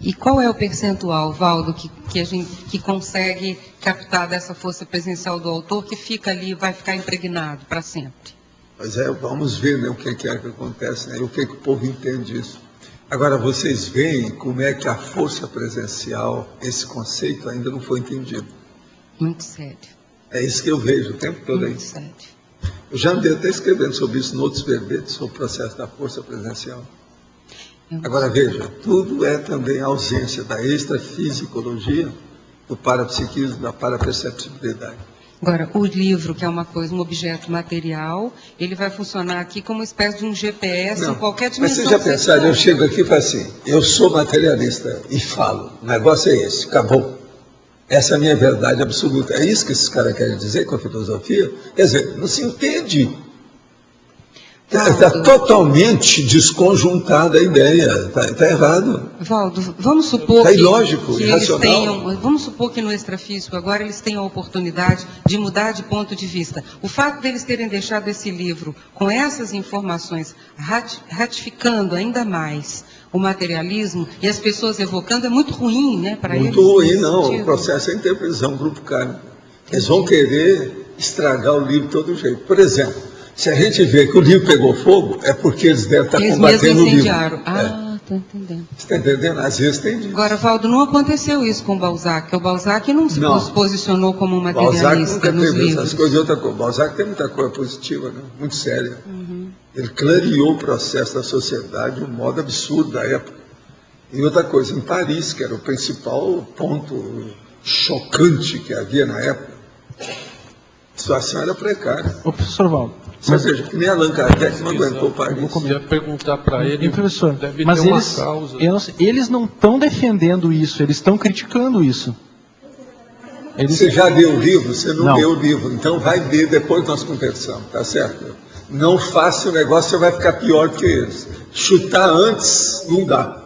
E qual é o percentual, Valdo, que consegue captar dessa força presencial do autor, que fica ali e vai ficar impregnado para sempre? Pois é, vamos ver, né, o que é que acontece, né, o que o povo entende disso. Agora, vocês veem como é que a força presencial, esse conceito ainda não foi entendido. Muito sério. É isso que eu vejo o tempo todo aí. Muito sério. Eu já andei até escrevendo sobre isso em outros verbetes, sobre o processo da força presencial. Agora veja, tudo é também a ausência da extrafisicologia, do parapsiquismo, da paraperceptibilidade. Agora, o livro, que é uma coisa, um objeto material, ele vai funcionar aqui como uma espécie de um GPS em qualquer dimensão. Mas vocês já pensaram, eu chego aqui e falo assim, eu sou materialista e falo, o negócio é esse, acabou. Essa é a minha verdade absoluta. É isso que esses caras querem dizer com a filosofia? Quer dizer, não se entende. Está totalmente desconjuntada a ideia. Está errado. Valdo, vamos supor tá ilógico, que irracional. eles tenham, vamos supor que no extrafísico agora eles tenham a oportunidade de mudar de ponto de vista. O fato deles terem deixado esse livro com essas informações, ratificando ainda mais o materialismo, e as pessoas evocando, é muito ruim, né, para eles. Muito ruim, não. sentido. O processo é interprisão, grupo Kármico. Eles vão querer estragar o livro de todo jeito. Por exemplo, se a gente vê que o livro pegou fogo, é porque eles devem estar Eles combatendo mesmos o livro. incendiaram. Ah, estou entendendo. Você está entendendo? Às vezes tem disso. Agora, Valdo, não aconteceu isso com o Balzac. O Balzac não se posicionou como um Balzac materialista nunca nos teve livros. essas coisas. Outra coisa, Balzac tem muita coisa positiva, né? Muito séria. Ele clareou o processo da sociedade de um modo absurdo da época. E outra coisa, em Paris, que era o principal ponto chocante que havia na época, a situação era precária. Ô, professor Valdo. Ou seja, que nem Allan Kardec não aguentou Paris. Eu ia perguntar para ele, Professor, deve mas ter uma eles, causa. eles não estão defendendo isso, eles estão criticando isso. Você já leu o livro? Você não Não. leu o livro. Então vai ler, depois nós conversamos, tá certo? Não faça o negócio, você vai ficar pior que eles. Chutar antes não dá.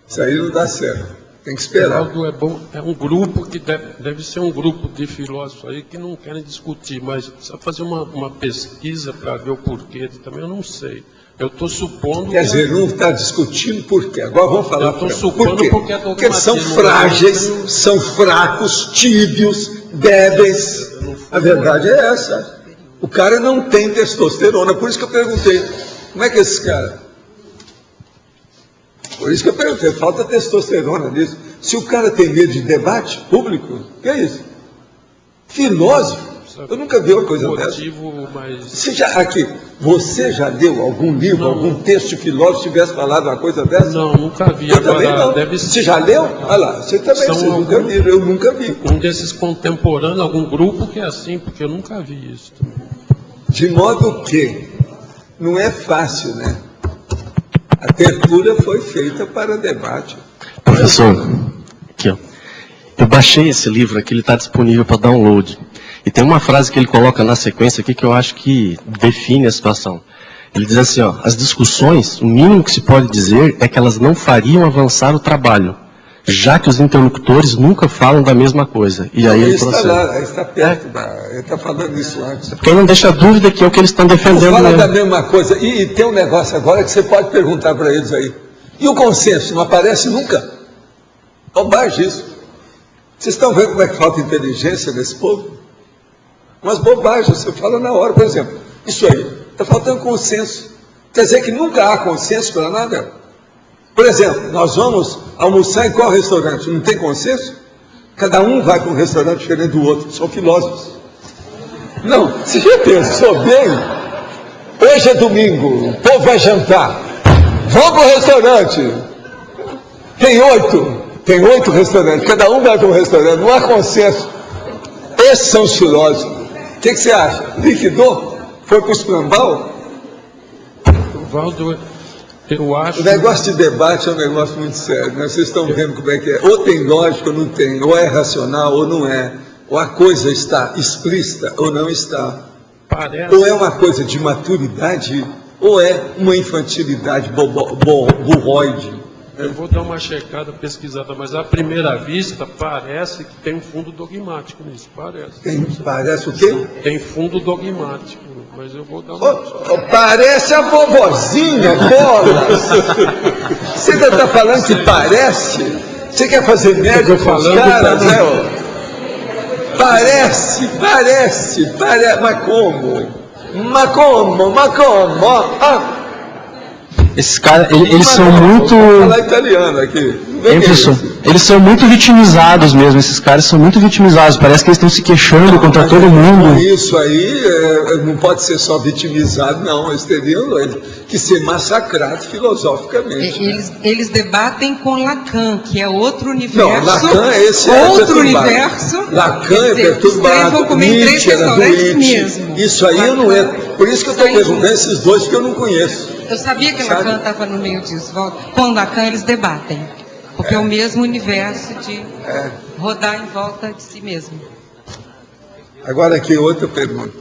Isso aí não dá certo. Tem que esperar. Valdo, é bom, é um grupo que deve ser um grupo de filósofos aí que não querem discutir, mas precisa fazer uma pesquisa para ver o porquê também, eu não sei. Eu estou supondo... Quer dizer, não está discutindo por quê. Agora vamos falar Eu estou por quê. supondo Por quê? porque é Porque eles são dogmatismo. frágeis, são fracos, tíbios, débeis. A verdade é essa. O cara não tem testosterona. Por isso que eu perguntei, como é que é esse cara? Por isso que eu perguntei, falta testosterona nisso. Se o cara tem medo de debate público, o que é isso? Filósofo? Eu nunca vi uma coisa dessa. Motivo, mas... Você já leu algum livro, algum texto de filósofo que tivesse falado uma coisa dessa? Não, nunca vi. Eu também não. Deve Você já leu? Olha lá, você também, São você nunca algum- viu, eu nunca vi. Um desses contemporâneos, algum grupo que é assim, porque eu nunca vi isso. De modo que não é fácil, né? A abertura foi feita para debate. Professor, aqui ó. Eu baixei esse livro aqui, ele está disponível para download. E tem uma frase que ele coloca na sequência aqui que eu acho que define a situação. Ele diz assim, ó, as discussões, o mínimo que se pode dizer é que elas não fariam avançar o trabalho, já que os interlocutores nunca falam da mesma coisa. E aí ele está procede. lá, está perto, ele está falando isso antes. Porque não deixa dúvida que é o que eles estão defendendo Fala da mesmo. mesma coisa. E tem um negócio agora que você pode perguntar para eles aí. E o consenso não aparece nunca? Bobagem isso. Vocês estão vendo como é que falta inteligência nesse povo? Umas bobagens, você fala na hora, por exemplo. Isso aí, está faltando consenso. Quer dizer que nunca há consenso para nada? Por exemplo, nós vamos almoçar em qual restaurante? Não tem consenso? Cada um vai para um restaurante diferente do outro. São filósofos. Não, você já pensou bem? Hoje é domingo, o povo vai jantar. Vamos para o restaurante. Tem 8 restaurantes. Cada um vai para um restaurante. Não há consenso. Esses são os filósofos. O que você acha? Liquidou? Foi para o escambau? Valdo, eu acho... O negócio de debate é um negócio muito sério, né? Vocês estão vendo como é que é. Ou tem lógica ou não tem. Ou é racional ou não é. Ou a coisa está explícita ou não está. Parece... Ou é uma coisa de maturidade ou é uma infantilidade burroide. Eu vou dar uma checada, pesquisada, mas à primeira vista parece que tem um fundo dogmático nisso, parece. Parece o quê? Tem fundo dogmático, mas eu vou dar uma... Parece a vovozinha, bolas. Você ainda está falando que parece? Você quer fazer média com os caras, né? Parece. Mas como? Ah. Esses caras, eles são muito... Vou falar italiano aqui. Hein, professor? Eles são muito vitimizados mesmo, esses caras são muito vitimizados, parece que eles estão se queixando contra todo mundo. Isso aí não pode ser só vitimizado, não, eles teriam que ser massacrados filosoficamente. Eles debatem com Lacan, que é outro universo. Não, Lacan esse outro é universo. Lacan é perturbado, Vão comer em 3 Nietzsche era restaurantes doente. mesmo. Isso aí eu não entro. Por isso que eu estou perguntando esses dois que eu não conheço. Eu sabia que Lacan estava no meio disso. Com Lacan eles debatem. Porque é o mesmo universo de rodar em volta de si mesmo. Agora aqui outra pergunta.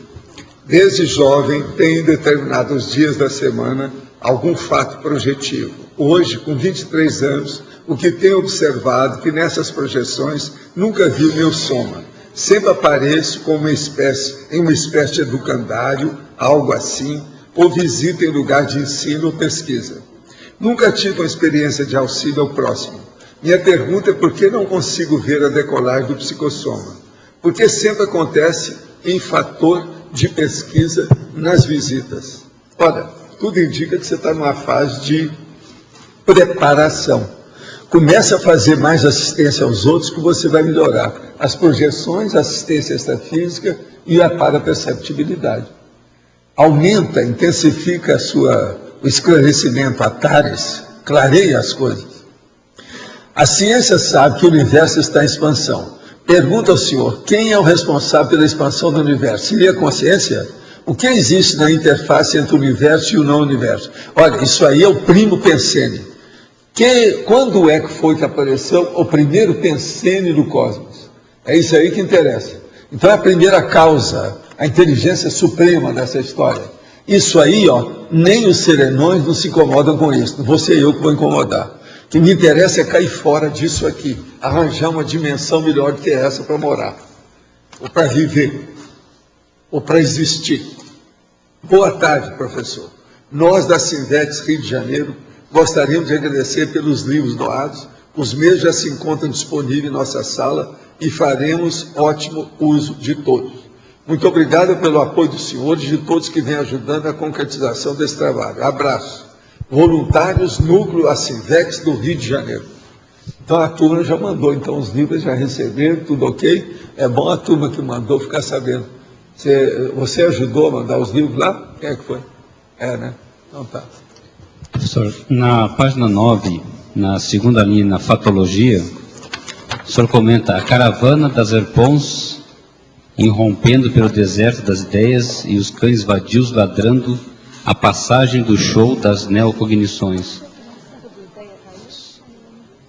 Desde jovem tem em determinados dias da semana algum fato projetivo. Hoje, com 23 anos, o que tenho observado que nessas projeções nunca vi o meu soma. Sempre apareço como em uma espécie de educandário, algo assim, ou visita em lugar de ensino ou pesquisa. Nunca tive uma experiência de auxílio ao próximo. Minha pergunta é por que não consigo ver a decolagem do psicossoma? Porque sempre acontece em fator de pesquisa nas visitas. Olha, tudo indica que você está numa fase de preparação. Comece a fazer mais assistência aos outros que você vai melhorar as projeções, a assistência extrafísica e a paraperceptibilidade. Aumenta, intensifica o esclarecimento, a tares, clareia as coisas. A ciência sabe que o universo está em expansão. Pergunta ao senhor, quem é o responsável pela expansão do universo? Seria a consciência? O que existe na interface entre o universo e o não universo? Olha, isso aí é o primo pensene. Quando é que foi que apareceu o primeiro pensene do cosmos? É isso aí que interessa. Então é a primeira causa, a inteligência suprema dessa história. Isso aí, ó, nem os serenões não se incomodam com isso. Não vou ser eu que vou incomodar. O que me interessa é cair fora disso aqui, arranjar uma dimensão melhor do que essa para morar, ou para viver, ou para existir. Boa tarde, professor. Nós da Sinvetes Rio de Janeiro gostaríamos de agradecer pelos livros doados. Os mesmos já se encontram disponíveis em nossa sala e faremos ótimo uso de todos. Muito obrigado pelo apoio dos senhores e de todos que vêm ajudando a concretização desse trabalho. Abraço. Voluntários Núcleo Asinvex do Rio de Janeiro. Então a turma já mandou, então os livros já receberam, tudo ok? É bom a turma que mandou ficar sabendo. Você ajudou a mandar os livros lá? Quem é que foi? É, né? Então tá. Professor, na página 9, na segunda linha, na fatologia, o senhor comenta a caravana das Herpons irrompendo pelo deserto das ideias e os cães vadios ladrando a passagem do show das neocognições.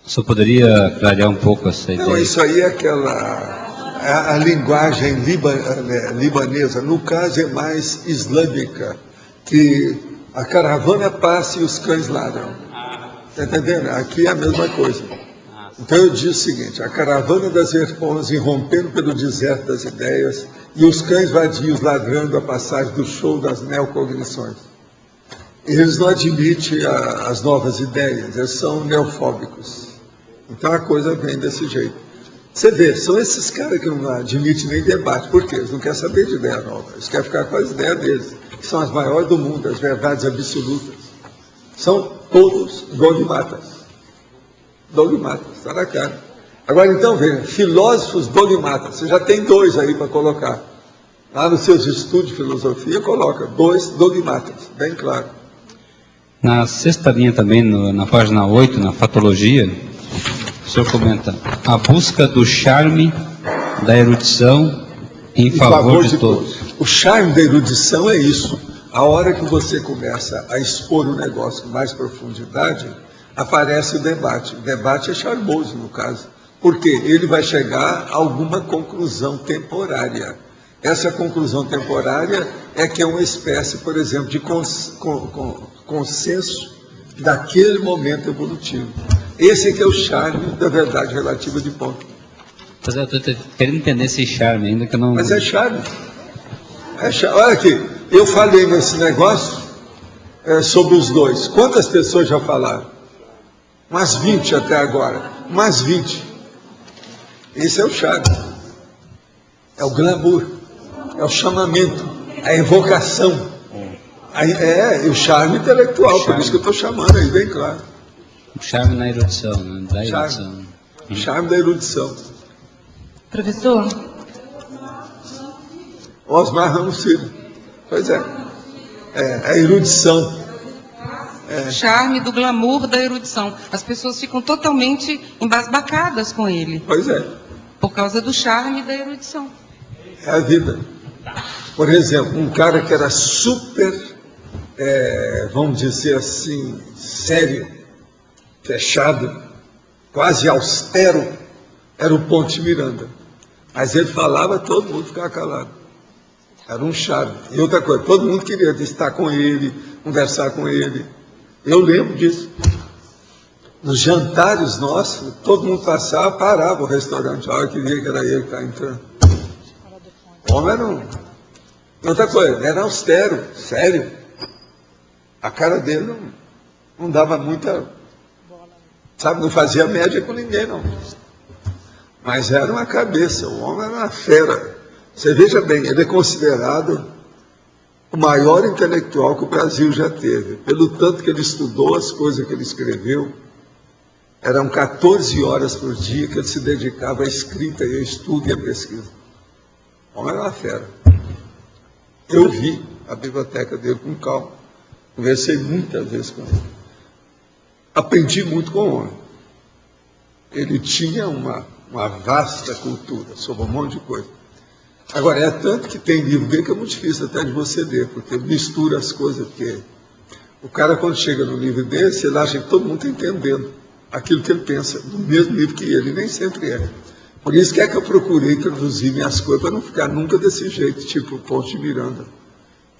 O senhor poderia clarear um pouco essa ideia? Não, isso aí é a linguagem libanesa, no caso é mais islâmica, que a caravana passa e os cães ladram. Está entendendo? Aqui é a mesma coisa. Então eu disse o seguinte, a caravana das Herpons irrompendo pelo deserto das ideias e os cães vadios ladrando a passagem do show das neocognições. Eles não admitem as novas ideias, eles são neofóbicos. Então a coisa vem desse jeito. Você vê, são esses caras que não admitem nem debate. Por quê? Eles não querem saber de ideia nova. Eles querem ficar com as ideias deles, que são as maiores do mundo, as verdades absolutas. São todos dogmatas. Dogmatas, está na cara. Agora então, veja, filósofos dogmatas. Você já tem dois aí para colocar. Lá nos seus estudos de filosofia, coloca 2 dogmatas, bem claro. Na sexta linha também, na página 8, na fatologia, o senhor comenta a busca do charme da erudição em favor de todos. O charme da erudição é isso. A hora que você começa a expor o negócio com mais profundidade, aparece o debate. O debate é charmoso, no caso, porque ele vai chegar a alguma conclusão temporária. Essa conclusão temporária é que é uma espécie, por exemplo, de consenso daquele momento evolutivo. Esse é que é o charme da verdade relativa de ponto. Mas eu estou querendo entender esse charme ainda que eu não... Mas é charme. É charme. Olha aqui, eu falei nesse negócio sobre os dois. Quantas pessoas já falaram? Umas 20 até agora. Umas 20. Esse é o charme. É o glamour. É o chamamento. A evocação. O charme intelectual. Por isso que eu estou chamando aí, bem claro. O charme na erudição, né? Da erudição. O charme da erudição. Professor? Osmar Ramos Filho. Pois é. A erudição. Charme do glamour da erudição. As pessoas ficam totalmente embasbacadas com ele. Pois é. Por causa do charme da erudição. É a vida. Por exemplo, um cara que era super, vamos dizer assim, sério, fechado, quase austero, era o Ponte Miranda. Mas ele falava, todo mundo ficava calado. Era um charme. E outra coisa, todo mundo queria estar com ele, conversar com ele. Eu lembro disso. Nos jantares nossos, todo mundo passava, parava o restaurante. A hora que via que era ele que estava entrando. O homem era um... Outra coisa, era austero, sério. A cara dele não dava muita, sabe, não fazia média com ninguém, não. Mas era uma cabeça, o homem era uma fera. Você veja bem, ele é considerado o maior intelectual que o Brasil já teve. Pelo tanto que ele estudou, as coisas que ele escreveu, eram 14 horas por dia que ele se dedicava à escrita e ao estudo e à pesquisa. O homem era uma fera. Eu vi a biblioteca dele com calma. Conversei muitas vezes com ele. Aprendi muito com o homem. Ele tinha uma vasta cultura sobre um monte de coisa. Agora, é tanto que tem livro dele que é muito difícil até de você ler, porque mistura as coisas, porque o cara, quando chega no livro desse, ele acha que todo mundo está entendendo aquilo que ele pensa, no mesmo livro que ele, nem sempre é. Por isso que eu procurei traduzir minhas coisas, para não ficar nunca desse jeito, tipo o Ponte de Miranda.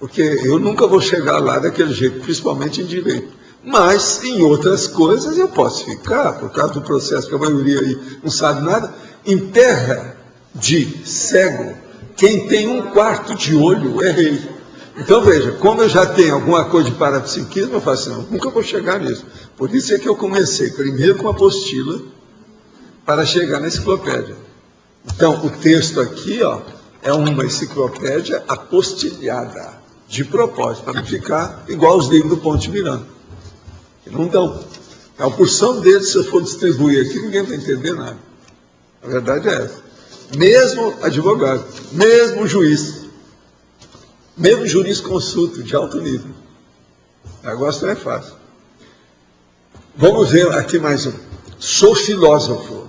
Porque eu nunca vou chegar lá daquele jeito, principalmente em direito. Mas, em outras coisas, eu posso ficar, por causa do processo que a maioria aí não sabe nada. Em terra de cego, quem tem 1/4 de olho é rei. Então, veja, como eu já tenho alguma coisa de parapsiquismo, eu falo assim, não, nunca vou chegar nisso. Por isso é que eu comecei primeiro com a apostila, para chegar na enciclopédia. Então, o texto aqui, ó, é uma enciclopédia apostilhada, de propósito, para não ficar igual os livros do Ponte de Miranda. Que não dão. A porção deles, se eu for distribuir aqui, ninguém vai entender nada. A verdade é essa. Mesmo advogado, mesmo juiz, mesmo jurisconsulto de alto nível. O negócio não é fácil. Vamos ver aqui mais um. Sou filósofo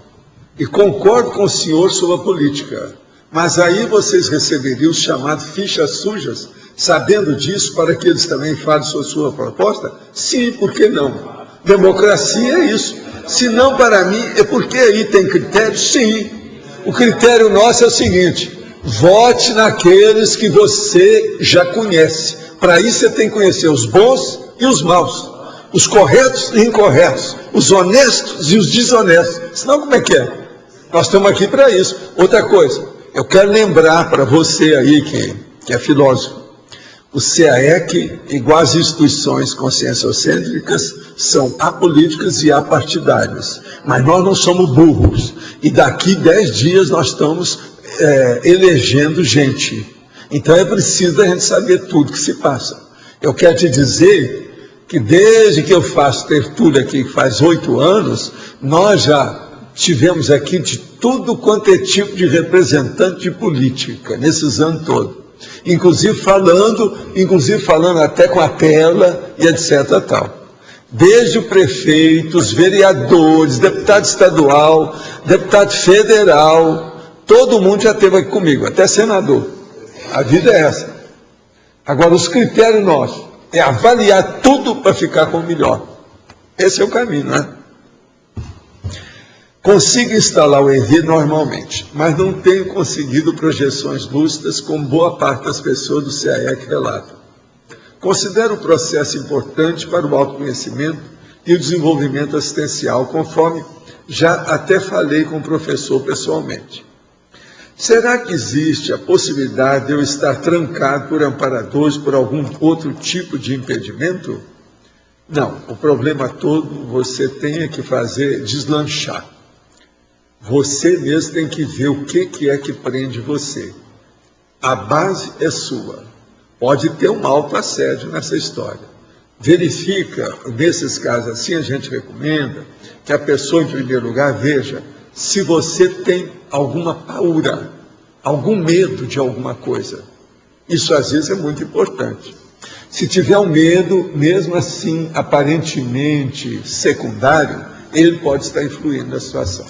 e concordo com o senhor sobre a política, mas aí vocês receberiam os chamados fichas sujas, sabendo disso, para que eles também falem sobre sua proposta? Sim, por que não? Democracia é isso. Se não para mim, é porque aí tem critério? Sim. O critério nosso é o seguinte: vote naqueles que você já conhece. Para isso você tem que conhecer os bons e os maus, os corretos e incorretos, os honestos e os desonestos. Senão como é que é? Nós estamos aqui para isso. Outra coisa, eu quero lembrar para você aí que é filósofo, o CAEC, igual as instituições conscienciocêntricas, são apolíticas e apartidárias. Mas nós não somos burros. E daqui 10 dias nós estamos elegendo gente. Então é preciso a gente saber tudo que se passa. Eu quero te dizer que desde que eu faço tertúlia aqui, que faz 8 anos, nós já tivemos aqui de tudo quanto é tipo de representante de política, nesses anos todos. Inclusive falando até com a tela e etc. tal. Desde o prefeito, os vereadores, deputado estadual, deputado federal, todo mundo já esteve aqui comigo, até senador. A vida é essa. Agora, os critérios nossos é avaliar tudo para ficar com o melhor. Esse é o caminho, não é? Consigo instalar o EV normalmente, mas não tenho conseguido projeções lúcidas como boa parte das pessoas do CAEC relatam. Considero o processo importante para o autoconhecimento e o desenvolvimento assistencial, conforme já até falei com o professor pessoalmente. Será que existe a possibilidade de eu estar trancado por amparadores por algum outro tipo de impedimento? Não, o problema todo você tem que fazer deslanchar. Você mesmo tem que ver o que é que prende você. A base é sua. Pode ter um autoassédio nessa história. Verifica, nesses casos assim, a gente recomenda que a pessoa, em primeiro lugar, veja se você tem alguma paura, algum medo de alguma coisa. Isso, às vezes, é muito importante. Se tiver um medo, mesmo assim, aparentemente secundário, ele pode estar influindo na situação.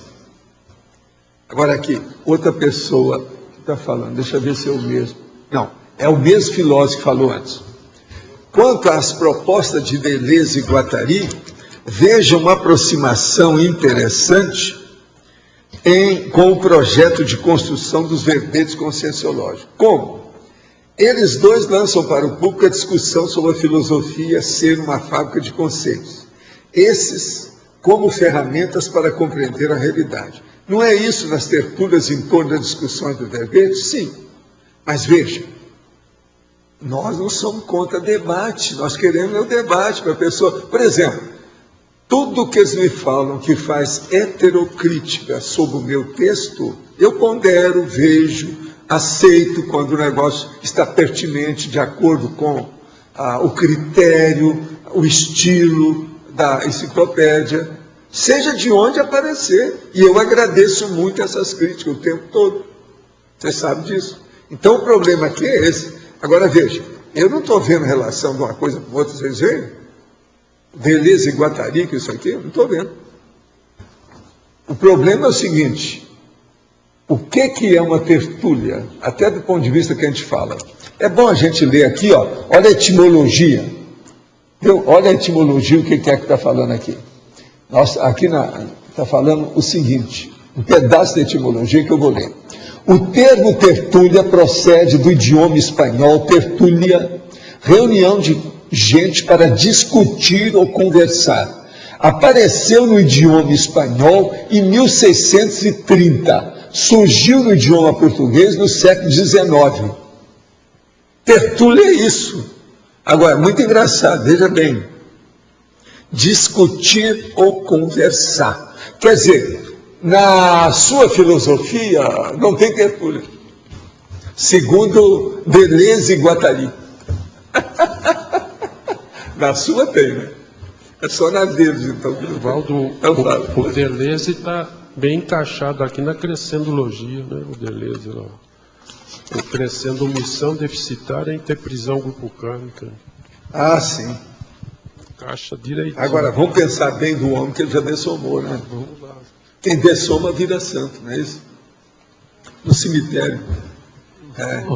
Agora aqui, outra pessoa que está falando, deixa eu ver se é o mesmo. Não, é o mesmo filósofo que falou antes. Quanto às propostas de Deleuze e Guattari, veja uma aproximação interessante com o projeto de construção dos verbetes conscienciológicos. Como? Eles dois lançam para o público a discussão sobre a filosofia ser uma fábrica de conceitos. Esses como ferramentas para compreender a realidade. Não é isso nas tertúlias em torno das discussões do verbete? Sim. Mas veja, nós não somos contra debate, nós queremos o debate para a pessoa. Por exemplo, Tudo que eles me falam que faz heterocrítica sobre o meu texto, eu pondero, vejo, aceito quando o negócio está pertinente, de acordo com o critério, o estilo da enciclopédia, seja de onde aparecer. E eu agradeço muito essas críticas o tempo todo. Você sabe disso. Então o problema aqui é esse. Agora veja, eu não estou vendo relação de uma coisa com outra, vocês veem? Deleuze e Guattari, que isso aqui, eu não estou vendo. O problema é o seguinte: o que é uma tertúlia? Até do ponto de vista que a gente fala. É bom a gente ler aqui, ó, olha a etimologia. Viu? Olha a etimologia, o que é que está falando aqui. Nossa, aqui está falando o seguinte, um pedaço da etimologia que eu vou ler. O termo tertúlia procede do idioma espanhol tertúlia, reunião de gente para discutir ou conversar. Apareceu no idioma espanhol em 1630, surgiu no idioma português no século XIX. Tertúlia é isso. Agora, muito engraçado, veja bem. Discutir ou conversar. Quer dizer, na sua filosofia não tem tertúlia. Segundo Deleuze e Guattari. Na sua tem, né? É só na deles, então. Valdo, o Deleuze está bem encaixado aqui na crescendologia, né? O Deleuze lá. O crescendo omissão deficitária em ter prisão grupo kármica. Ah, sim. Encaixa direitinho. Agora, vamos pensar bem do homem que ele já dessomou, né? Vamos lá. Quem dessoma vira santo, não é isso? No cemitério,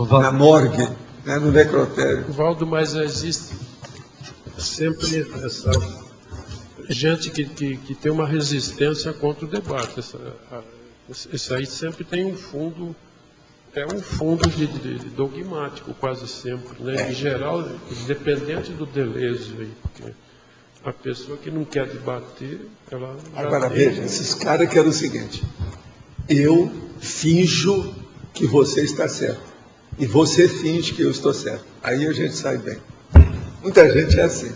na morgue, né? No necrotério. Valdo, mas existe sempre essa gente que tem uma resistência contra o debate. Isso aí sempre tem um fundo, de dogmático, quase sempre, né? Em geral, independente do Deleuze aí, porque a pessoa que não quer debater, ela... Agora veja, esses caras querem o seguinte: eu finjo que você está certo, e você finge que eu estou certo. Aí a gente sai bem. Muita gente é assim.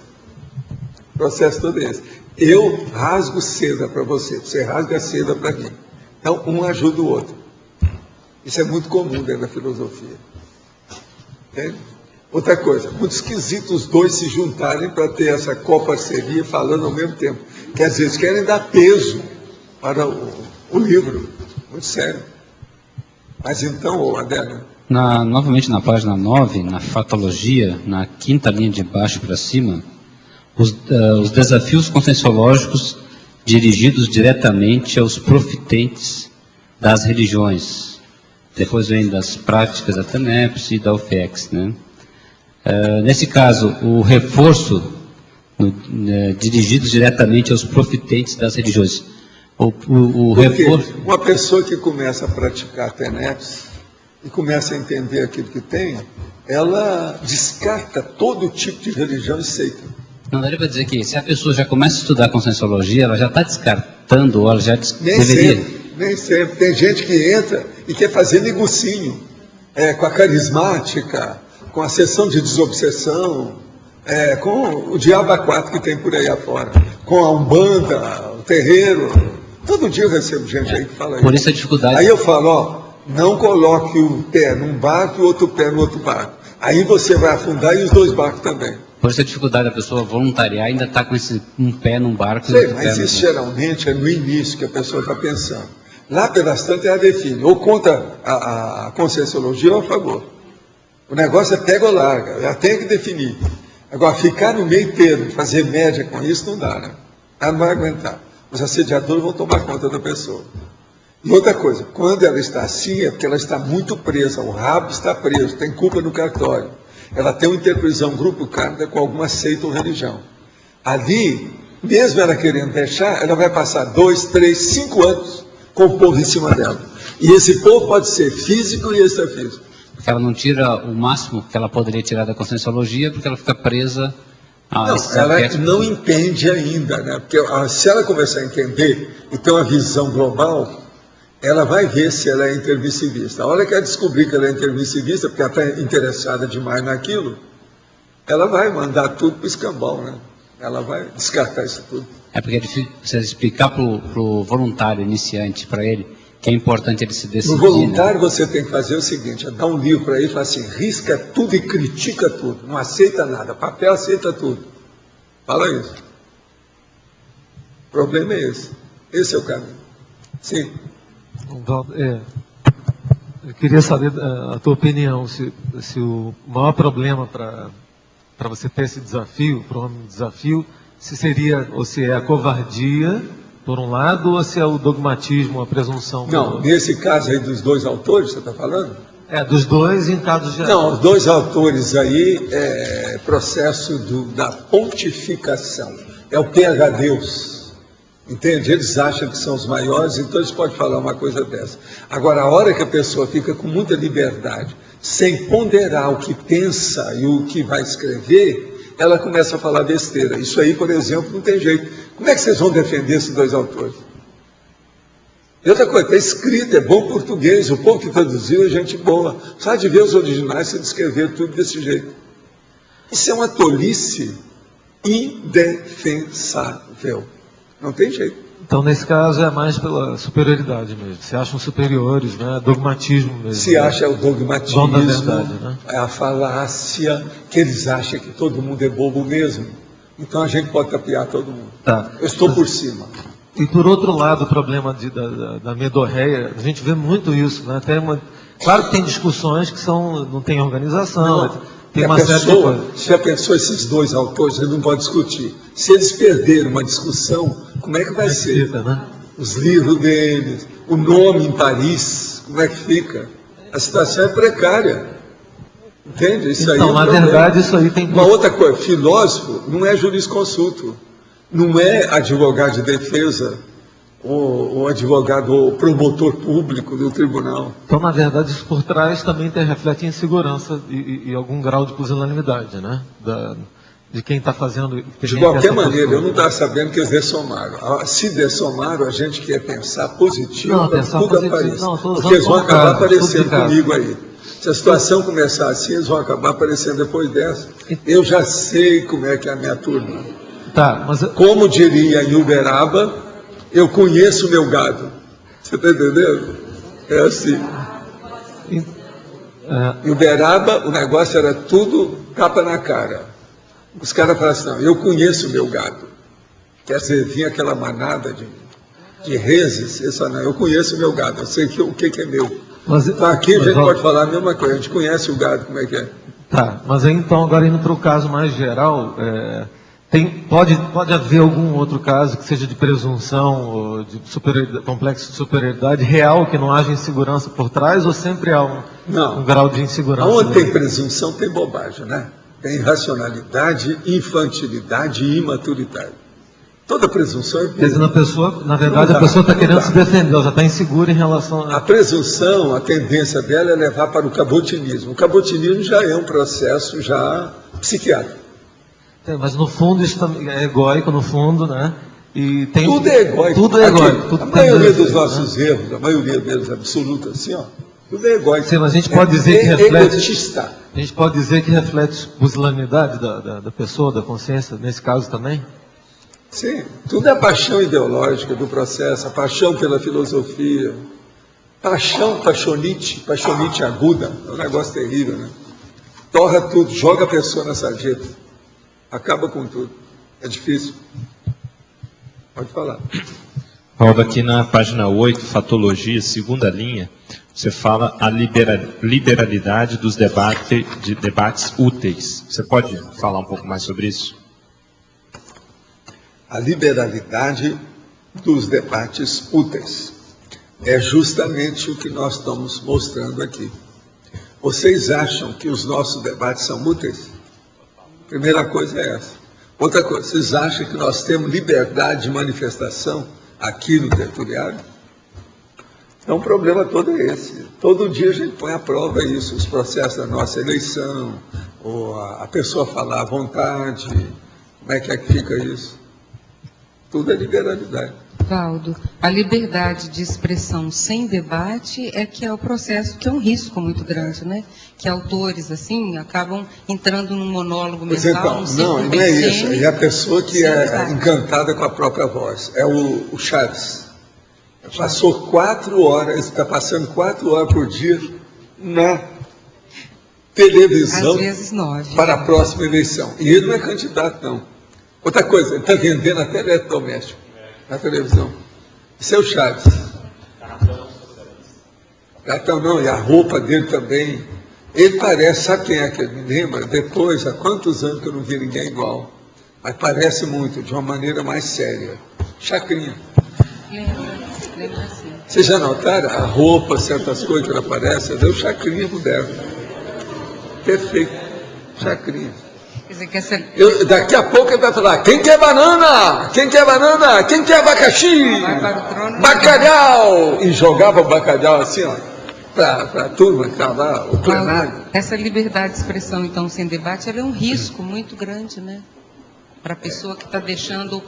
O processo todo é esse. Eu rasgo seda para você, você rasga seda para mim. Então, um ajuda o outro. Isso é muito comum dentro da filosofia. Entende? Outra coisa, muito esquisito os dois se juntarem para ter essa coparceria falando ao mesmo tempo. Quer dizer, eles querem dar peso para o livro. Muito sério. Mas então, Adélio... Novamente na página 9, na fatologia, na quinta linha de baixo para cima, os desafios conscienciológicos dirigidos diretamente aos profitentes das religiões. Depois vem das práticas da TENEPS e da UFEX, né? Nesse caso, o reforço dirigidos diretamente aos profitentes das religiões. O reforço... Uma pessoa que começa a praticar TENEPS e começa a entender aquilo que tem, ela descarta todo tipo de religião e seita. Não daria para dizer que se a pessoa já começa a estudar conscienciologia, ela já está descartando, ou ela já deveria... Nem sempre. Tem gente que entra e quer fazer negocinho com a carismática, com a sessão de desobsessão, com o diabo a quatro que tem por aí afora, com a Umbanda, o terreiro. Todo dia eu recebo gente aí que fala isso. Por isso a dificuldade... Aí eu falo, não coloque um pé num barco e outro pé no outro barco. Aí você vai afundar e os dois barcos também. Por isso a dificuldade da pessoa voluntariar ainda está com um pé num barco. Sei, mas isso geralmente é no início que a pessoa está pensando. Lá pelas tantas ela define, ou contra a conscienciologia ou a favor. O negócio é pega ou larga, ela tem que definir. Agora, ficar no meio termo, fazer média com isso, não dá, né? Ela não vai aguentar. Os assediadores vão tomar conta da pessoa. E outra coisa, quando ela está assim, é porque ela está muito presa, o rabo está preso, tem culpa no cartório. Ela tem uma interprisão grupo kármica com alguma seita ou religião. Ali, mesmo ela querendo deixar, ela vai passar 2, 3, 5 anos com o povo em cima dela. E esse povo pode ser físico e extrafísico. Porque ela não tira o máximo que ela poderia tirar da conscienciologia, porque ela fica presa a esses arquétipos. Ela não entende ainda, né? Porque se ela começar a entender e ter uma visão global, ela vai ver se ela é intermissivista. A hora que ela descobrir que ela é intermissivista, porque ela está interessada demais naquilo, ela vai mandar tudo para o escambau, né? Ela vai descartar isso tudo. É porque é difícil você explicar para o voluntário iniciante, para ele, que é importante ele se decidir. No voluntário, você tem que fazer o seguinte, é dar um livro para ele e falar assim, risca tudo e critica tudo, não aceita nada, papel aceita tudo. Fala isso. O problema é esse. Esse é o caminho. Sim. Eu queria saber a tua opinião, se o maior problema para você ter esse desafio, para o homem desafio, se seria, ou se é a covardia, por um lado, ou se é o dogmatismo, a presunção? Não, nesse caso aí dos dois autores, você está falando? Dos dois em caso geral. Não, os dois autores aí é processo da pontificação. É o PhDeus. Entende? Eles acham que são os maiores, então eles podem falar uma coisa dessa. Agora, a hora que a pessoa fica com muita liberdade, sem ponderar o que pensa e o que vai escrever, ela começa a falar besteira. Isso aí, por exemplo, não tem jeito. Como é que vocês vão defender esses dois autores? E outra coisa, está escrito, é bom português, o povo que traduziu é gente boa. Só de ver os originais, você descrever tudo desse jeito. Isso é uma tolice indefensável. Não tem jeito. Então, nesse caso, é mais pela superioridade mesmo. Se acham superiores, né? Dogmatismo mesmo. Se acha o dogmatismo, da verdade, né? É a falácia, que eles acham que todo mundo é bobo mesmo. Então, a gente pode tapear todo mundo. Tá. Eu estou por cima. E, por outro lado, o problema da medorreia, a gente vê muito isso, né? Claro que tem discussões que não tem organização. Não. Se a pessoa, esses dois autores, ele não pode discutir. Se eles perderem uma discussão, como é que vai ser? Fica, né? Os livros deles, o nome em Paris, como é que fica? A situação é precária. Entende? Isso então, aí na verdade, isso aí tem... Uma outra coisa, filósofo não é jurisconsulto, não é advogado de defesa, ou advogado ou promotor público do tribunal. Então, na verdade, isso por trás também reflete insegurança e algum grau de pusilanimidade, né? De quem está fazendo... De qualquer maneira, eu não estava sabendo que eles dessomaram. Se dessomaram, a gente quer pensar positivo para tudo aparecer. Porque eles vão acabar aparecendo comigo aí. Se a situação começar assim, eles vão acabar aparecendo depois dessa. Eu já sei como é que é a minha turma. Tá, mas... Como diria em Uberaba, eu conheço o meu gado. Você está entendendo? É assim. Em Uberaba, o negócio era tudo tapa na cara. Os caras falaram assim, não, eu conheço o meu gado. Quer dizer, vinha aquela manada de reses, eles falaram, não, eu conheço o meu gado, eu sei o que é meu. Então, aqui a gente pode falar a mesma coisa, a gente conhece o gado, como é que é. Tá, mas aí então, agora indo para o caso mais geral, pode haver algum outro caso que seja de presunção, ou de complexo de superioridade real, que não haja insegurança por trás, ou sempre há um grau de insegurança? Onde tem presunção, tem bobagem, né? Tem irracionalidade, infantilidade e imaturidade. Toda presunção é boa. Quer dizer, na verdade, a pessoa está querendo se defender, ela já está insegura em relação a presunção, a tendência dela é levar para o cabotinismo. O cabotinismo já é um processo já psiquiátrico. Mas no fundo isso também é egóico, no fundo, né? E tem... Tudo é egóico. Tudo é egóico. A maioria dos nossos erros, a maioria deles absoluta, assim, ó, tudo é egóico. Sim, mas a gente pode dizer que reflete... A gente pode dizer que reflete pusilanimidade da pessoa, da consciência, nesse caso também? Sim, tudo é paixão ideológica do processo, a paixão pela filosofia, paixonite aguda, é um negócio terrível, né? Torra tudo, joga a pessoa na sarjeta, acaba com tudo, é difícil. Pode falar. Paulo, aqui na página 8, Fatologia, segunda linha, você fala a liberalidade dos debates úteis. Você pode falar um pouco mais sobre isso? A liberalidade dos debates úteis. É justamente o que nós estamos mostrando aqui. Vocês acham que os nossos debates são úteis? Primeira coisa é essa. Outra coisa, vocês acham que nós temos liberdade de manifestação aqui no territoriário? Então o problema todo é esse. Todo dia a gente põe à prova isso, os processos da nossa eleição, ou a pessoa falar à vontade, como é que fica isso? Tudo é liberalidade. Valdo, a liberdade de expressão sem debate é que é o processo, que é um risco muito grande, né? Que autores, assim, acabam entrando num monólogo Pois mental, então, não é isso. E a pessoa que é encantada com a própria voz. É o Chaves. Passou 4 horas, está passando 4 horas por dia na televisão às vezes 9, para a próxima eleição. E ele não é candidato, não. Outra coisa, ele está vendendo até eletrodoméstico na televisão. Isso é o Chaves. Gatão não, e a roupa dele também. Ele parece, sabe quem é que ele me lembra? Depois, há quantos anos que eu não vi ninguém igual. Mas parece muito, de uma maneira mais séria. Chacrinha. Lembra assim. Vocês já notaram? A roupa, certas coisas que ele aparece, deu Chacrinha moderno. Perfeito. Chacrinha. Quer dizer, que essa... Daqui a pouco ele vai falar, quem quer banana? Quem quer banana? Quem quer abacaxi? Vai para o trono, bacalhau! E jogava o bacalhau assim, ó, para a turma que estava lá, o plenário. Essa liberdade de expressão, então, sem debate, ela é um risco muito grande, né? Para a pessoa que está deixando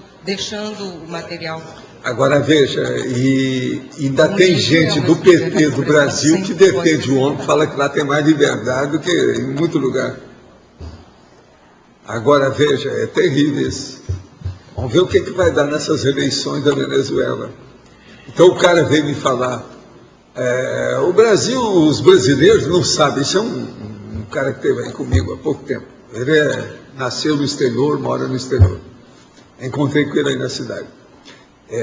o material. Agora veja, e ainda tem gente do PT do Brasil que defende o homem, fala que lá tem mais liberdade do que em muito lugar. Agora veja, é terrível isso. Vamos ver o que vai dar nessas eleições da Venezuela. Então o cara veio me falar, o Brasil, os brasileiros não sabem, isso é um cara que esteve aí comigo há pouco tempo. Ele nasceu no exterior, mora no exterior. Encontrei com ele aí na cidade.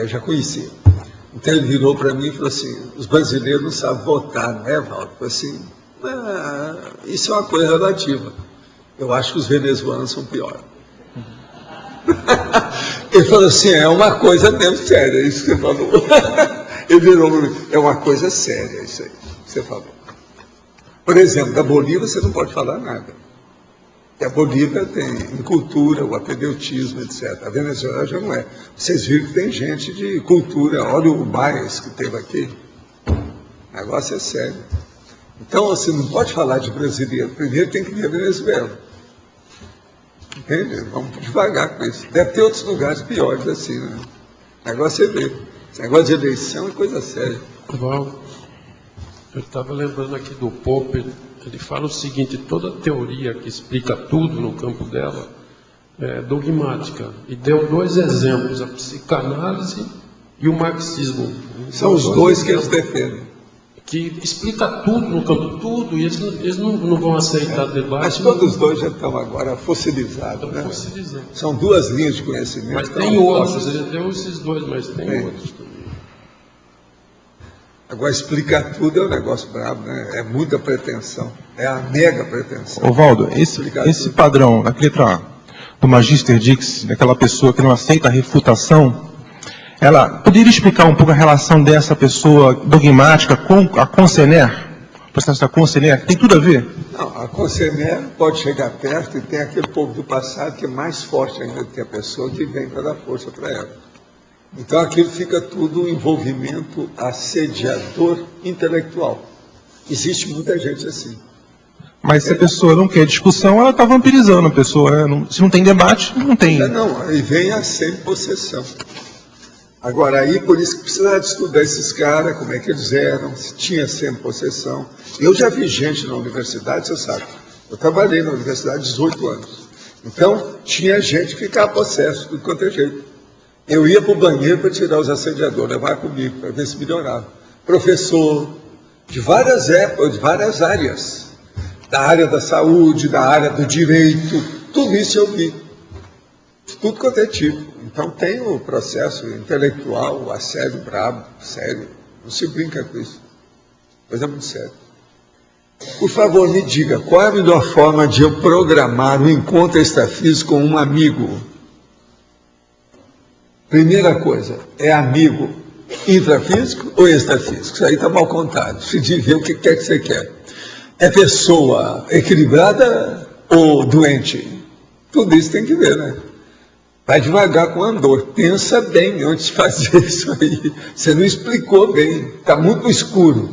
Já conhecia. Então ele virou para mim e falou assim, os brasileiros não sabem votar, né, Valdo? Eu falei assim, isso é uma coisa relativa. Eu acho que os venezuelanos são piores. Ele falou assim, é uma coisa mesmo séria, isso que você falou. Ele virou para mim, é uma coisa séria isso aí que você falou. Por exemplo, da Bolívia você não pode falar nada. E a Bolívia tem em cultura, o apedeutismo, etc. A Venezuela já não é. Vocês viram que tem gente de cultura, olha o Baez que teve aqui. O negócio é sério. Então você não pode falar de brasileiro, primeiro tem que ver a Venezuela. Entende? Vamos devagar com isso. Deve ter outros lugares piores assim, né? O negócio é ver. Esse negócio de eleição é coisa séria. Val, eu estava lembrando aqui do Popper. Ele fala o seguinte, toda teoria que explica tudo no campo dela é dogmática. E deu 2 exemplos, a psicanálise e o marxismo. São os dois que eles defendem. Que explica tudo no campo, tudo, e eles não vão aceitar debate. Mas todos os dois já estão agora fossilizados, né? São 2 linhas de conhecimento. Mas tem outros, ele deu esses 2, mas tem outros também. Agora, explicar tudo é um negócio brabo, né? É muita pretensão. É a mega pretensão. Valdo, esse padrão, na letra do Magister Dix, daquela pessoa que não aceita a refutação, ela poderia explicar um pouco a relação dessa pessoa dogmática com a Concener? O processo da Concener, tem tudo a ver? Não, a Concener pode chegar perto e tem aquele povo do passado que é mais forte ainda do que a pessoa que vem para dar força para ela. Então aquilo fica tudo um envolvimento assediador intelectual. Existe muita gente assim. Mas se a pessoa não quer discussão, ela está vampirizando a pessoa. Né? Se não tem debate, não tem. Não, aí vem a sem-possessão. Agora aí, por isso que precisa de estudar esses caras, como é que eles eram, se tinha sem-possessão. Eu já vi gente na universidade, você sabe. Eu trabalhei na universidade 18 anos. Então, tinha gente que ficava possesso, de tudo quanto é jeito. Eu ia para o banheiro para tirar os assediadores, levar comigo, para ver se melhorava. Professor, de várias épocas, de várias áreas. Da área da saúde, da área do direito, tudo isso eu vi. De tudo quanto é tipo. Então tem o processo intelectual, o assédio brabo, sério. Não se brinca com isso. Coisa muito séria. Por favor, me diga, qual é a melhor forma de eu programar um encontro extrafísico com um amigo? Primeira coisa, é amigo intrafísico ou extrafísico? Isso aí está mal contado. Se de ver o que quer que você quer. É pessoa equilibrada ou doente? Tudo isso tem que ver, né? Vai devagar com o andor. Pensa bem antes de fazer isso aí. Você não explicou bem. Está muito escuro.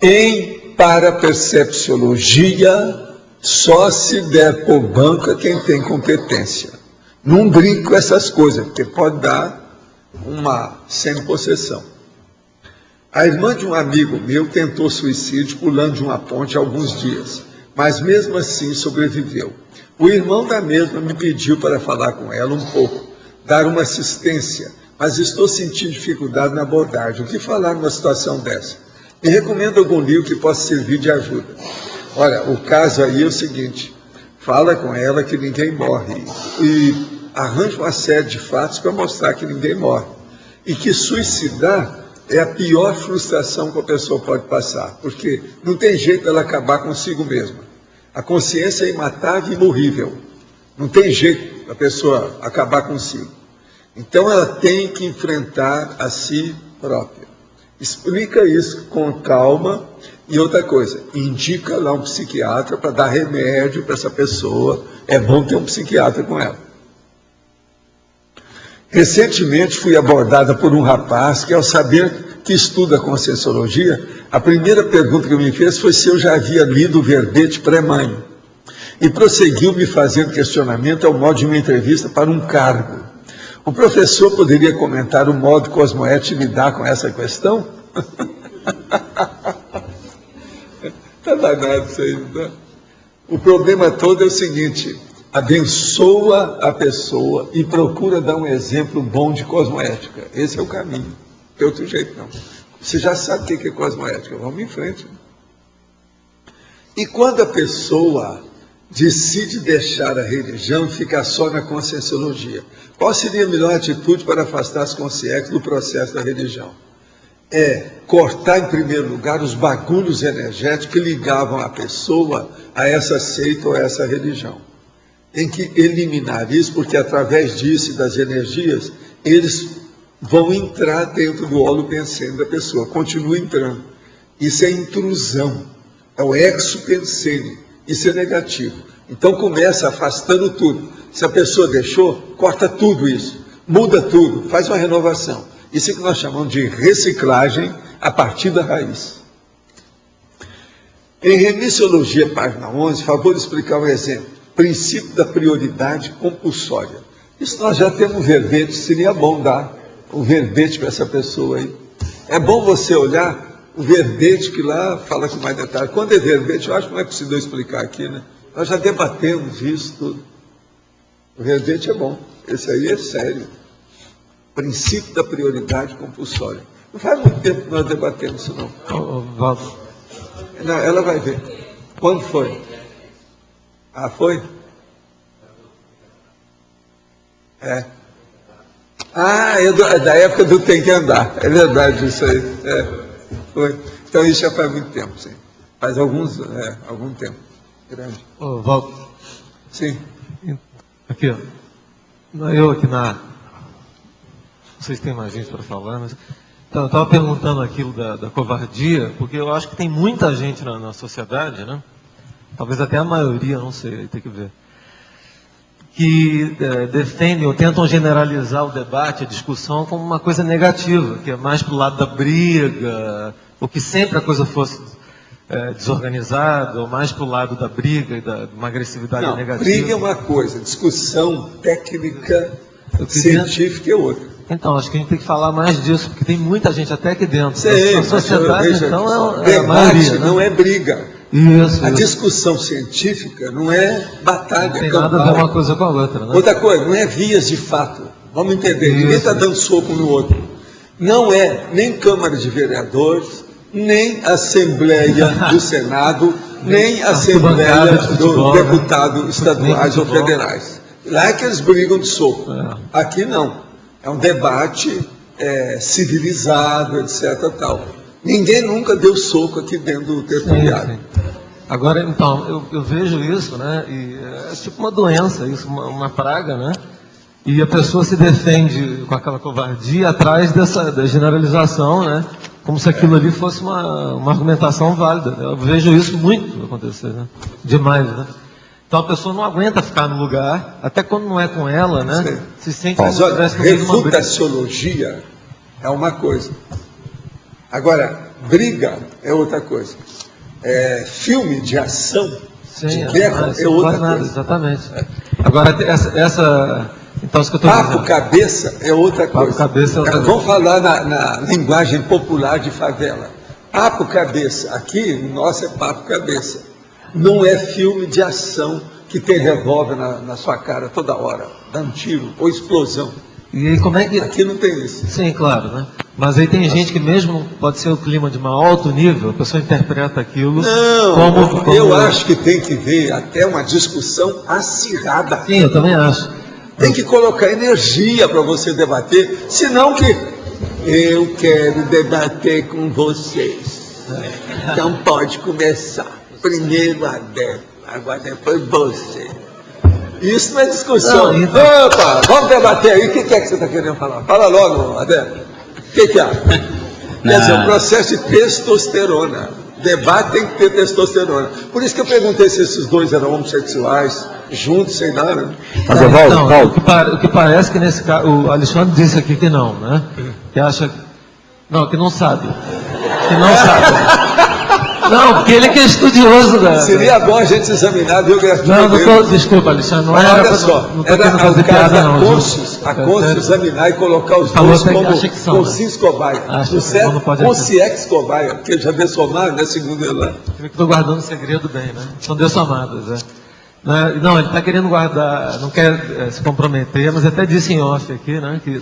Em parapercepciologia, só se der por banca quem tem competência. Não brinque com essas coisas, porque pode dar uma semi-possessão. A irmã de um amigo meu tentou suicídio pulando de uma ponte há alguns dias, mas mesmo assim sobreviveu. O irmão da mesma me pediu para falar com ela um pouco, dar uma assistência, mas estou sentindo dificuldade na abordagem. O que falar numa situação dessa? Me recomenda algum livro que possa servir de ajuda. Olha, o caso aí é o seguinte, fala com ela que ninguém morre e arranja uma série de fatos para mostrar que ninguém morre. E que suicidar é a pior frustração que a pessoa pode passar, porque não tem jeito dela acabar consigo mesma. A consciência é imatável e imorrível. Não tem jeito da pessoa acabar consigo. Então ela tem que enfrentar a si própria. Explica isso com calma e outra coisa, indica lá um psiquiatra para dar remédio para essa pessoa. É bom ter um psiquiatra com ela. Recentemente fui abordada por um rapaz que, ao saber que estuda Conscienciologia, a primeira pergunta que me fez foi se eu já havia lido o verbete pré-mãe. E prosseguiu me fazendo questionamento ao modo de uma entrevista para um cargo. O professor poderia comentar o modo Cosmoete lidar com essa questão? Está danado isso aí, não é? O problema todo é o seguinte, abençoa a pessoa e procura dar um exemplo bom de cosmoética. Esse é o caminho. Não tem outro jeito, não. Você já sabe o que é cosmoética. Vamos em frente. E quando a pessoa decide deixar a religião e ficar só na conscienciologia, qual seria a melhor atitude para afastar as consciências do processo da religião? É cortar, em primeiro lugar, os bagulhos energéticos que ligavam a pessoa a essa seita ou a essa religião. Tem que eliminar isso, porque através disso e das energias, eles vão entrar dentro do holopensene da pessoa, continua entrando. Isso é intrusão, é o exopensene, isso é negativo. Então começa afastando tudo. Se a pessoa deixou, corta tudo isso, muda tudo, faz uma renovação. Isso é que nós chamamos de reciclagem a partir da raiz. Em Remissiologia, página 11, favor explicar um exemplo. Princípio da prioridade compulsória. Isso nós já temos um verbete, seria bom dar um verbete para essa pessoa aí. É bom você olhar o verbete que lá fala com mais detalhe. Quando é verbete, eu acho que não é possível explicar aqui, né? Nós já debatemos isso tudo. O verbete é bom, esse aí é sério. Princípio da prioridade compulsória. Não faz muito tempo que nós debatemos isso, não. Não, ela vai ver. Quando foi? Ah, foi? É. Ah, é da época do Tem que Andar. É verdade isso aí. É, foi. Então isso já faz muito tempo, sim. Faz algum tempo. Grande. Ô, Walter. Sim. Aqui, ó. Eu aqui na... Vocês têm mais gente para falar, mas... Então, eu estava perguntando aquilo da covardia, porque eu acho que tem muita gente na sociedade, né? Talvez até a maioria, não sei, tem que ver, que defendem ou tentam generalizar o debate, a discussão, como uma coisa negativa, que é mais para o lado da briga, ou que sempre a coisa fosse desorganizada, ou mais para o lado da briga e de uma agressividade negativa. Briga é uma coisa, discussão técnica, científica é outra. Então, acho que a gente tem que falar mais disso, porque tem muita gente até aqui dentro. Sim, a sociedade, então, é a debate, maioria, né? não é briga. Isso, a discussão científica não é batalha. Não tem nada a ver uma coisa com a outra, né? Outra coisa, não é vias de fato. Vamos entender, ninguém está dando soco no outro. Não é nem Câmara de Vereadores, nem Assembleia do Senado, nem Assembleia do Deputado estaduais ou federais. Lá é que eles brigam de soco. Aqui não. É um debate civilizado, etc. Tal. Ninguém nunca deu soco aqui dentro do tertuliário. Agora, então, eu vejo isso, né? E é tipo uma doença, isso, uma praga, né? E a pessoa se defende com aquela covardia atrás da generalização, né? Como se aquilo ali fosse uma argumentação válida. Eu vejo isso muito acontecer, né? Demais, né? Então a pessoa não aguenta ficar no lugar, até quando não é com ela, né? Sim. Se sente Mas como se olha, estivesse no meio de uma briga. refutaciologia é uma coisa. Agora, briga é outra coisa. Filme de ação, Sim, de guerra, é outra coisa. Exatamente. Agora, essa Então, isso que eu estou Papo dizendo. cabeça é outra coisa. Papo cabeça é outra coisa. Vamos falar na linguagem popular de favela. Papo cabeça, aqui o nosso é papo cabeça. Não é filme de ação que tem revólver na sua cara toda hora, dando tiro ou explosão. E como é que... Aqui não tem isso. Sim, claro, né? Mas aí tem gente que mesmo pode ser o clima de maior alto nível, a pessoa interpreta aquilo como... Eu acho que tem que ver até uma discussão acirrada. Sim, eu também acho. Tem que colocar energia para você debater, senão que eu quero debater com vocês. Então pode começar. Primeiro Adélio, agora depois você. Isso não é discussão. Não, então... Opa, vamos debater aí. O que é que você está querendo falar? Fala logo, Adélio. O que é? Quer dizer, o processo de testosterona. Debate tem que ter testosterona. Por isso que eu perguntei se esses dois eram homossexuais, juntos, sem nada. Né? Mas, Evaldo, o que parece que nesse caso, o Alexandre disse aqui que não, né? Que acha... Não, que não sabe. Que não sabe. Não, porque ele que é estudioso da... Seria bom a gente examinar a biografia Não, dele. desculpa, Alexandre, não Mas era... olha só, não tô era querendo fazer o caso piada, não. a Côncio examinar e colocar os Falou dois até que como acha que são, consciência cobaia. Acha No que certo, não pode consciência cobaia, porque já vê somar, né, segundo ele lá. Eu estou guardando o segredo bem, né? São Deus amados, né? Não, ele está querendo guardar, não quer se comprometer, mas até disse em off aqui, né? Que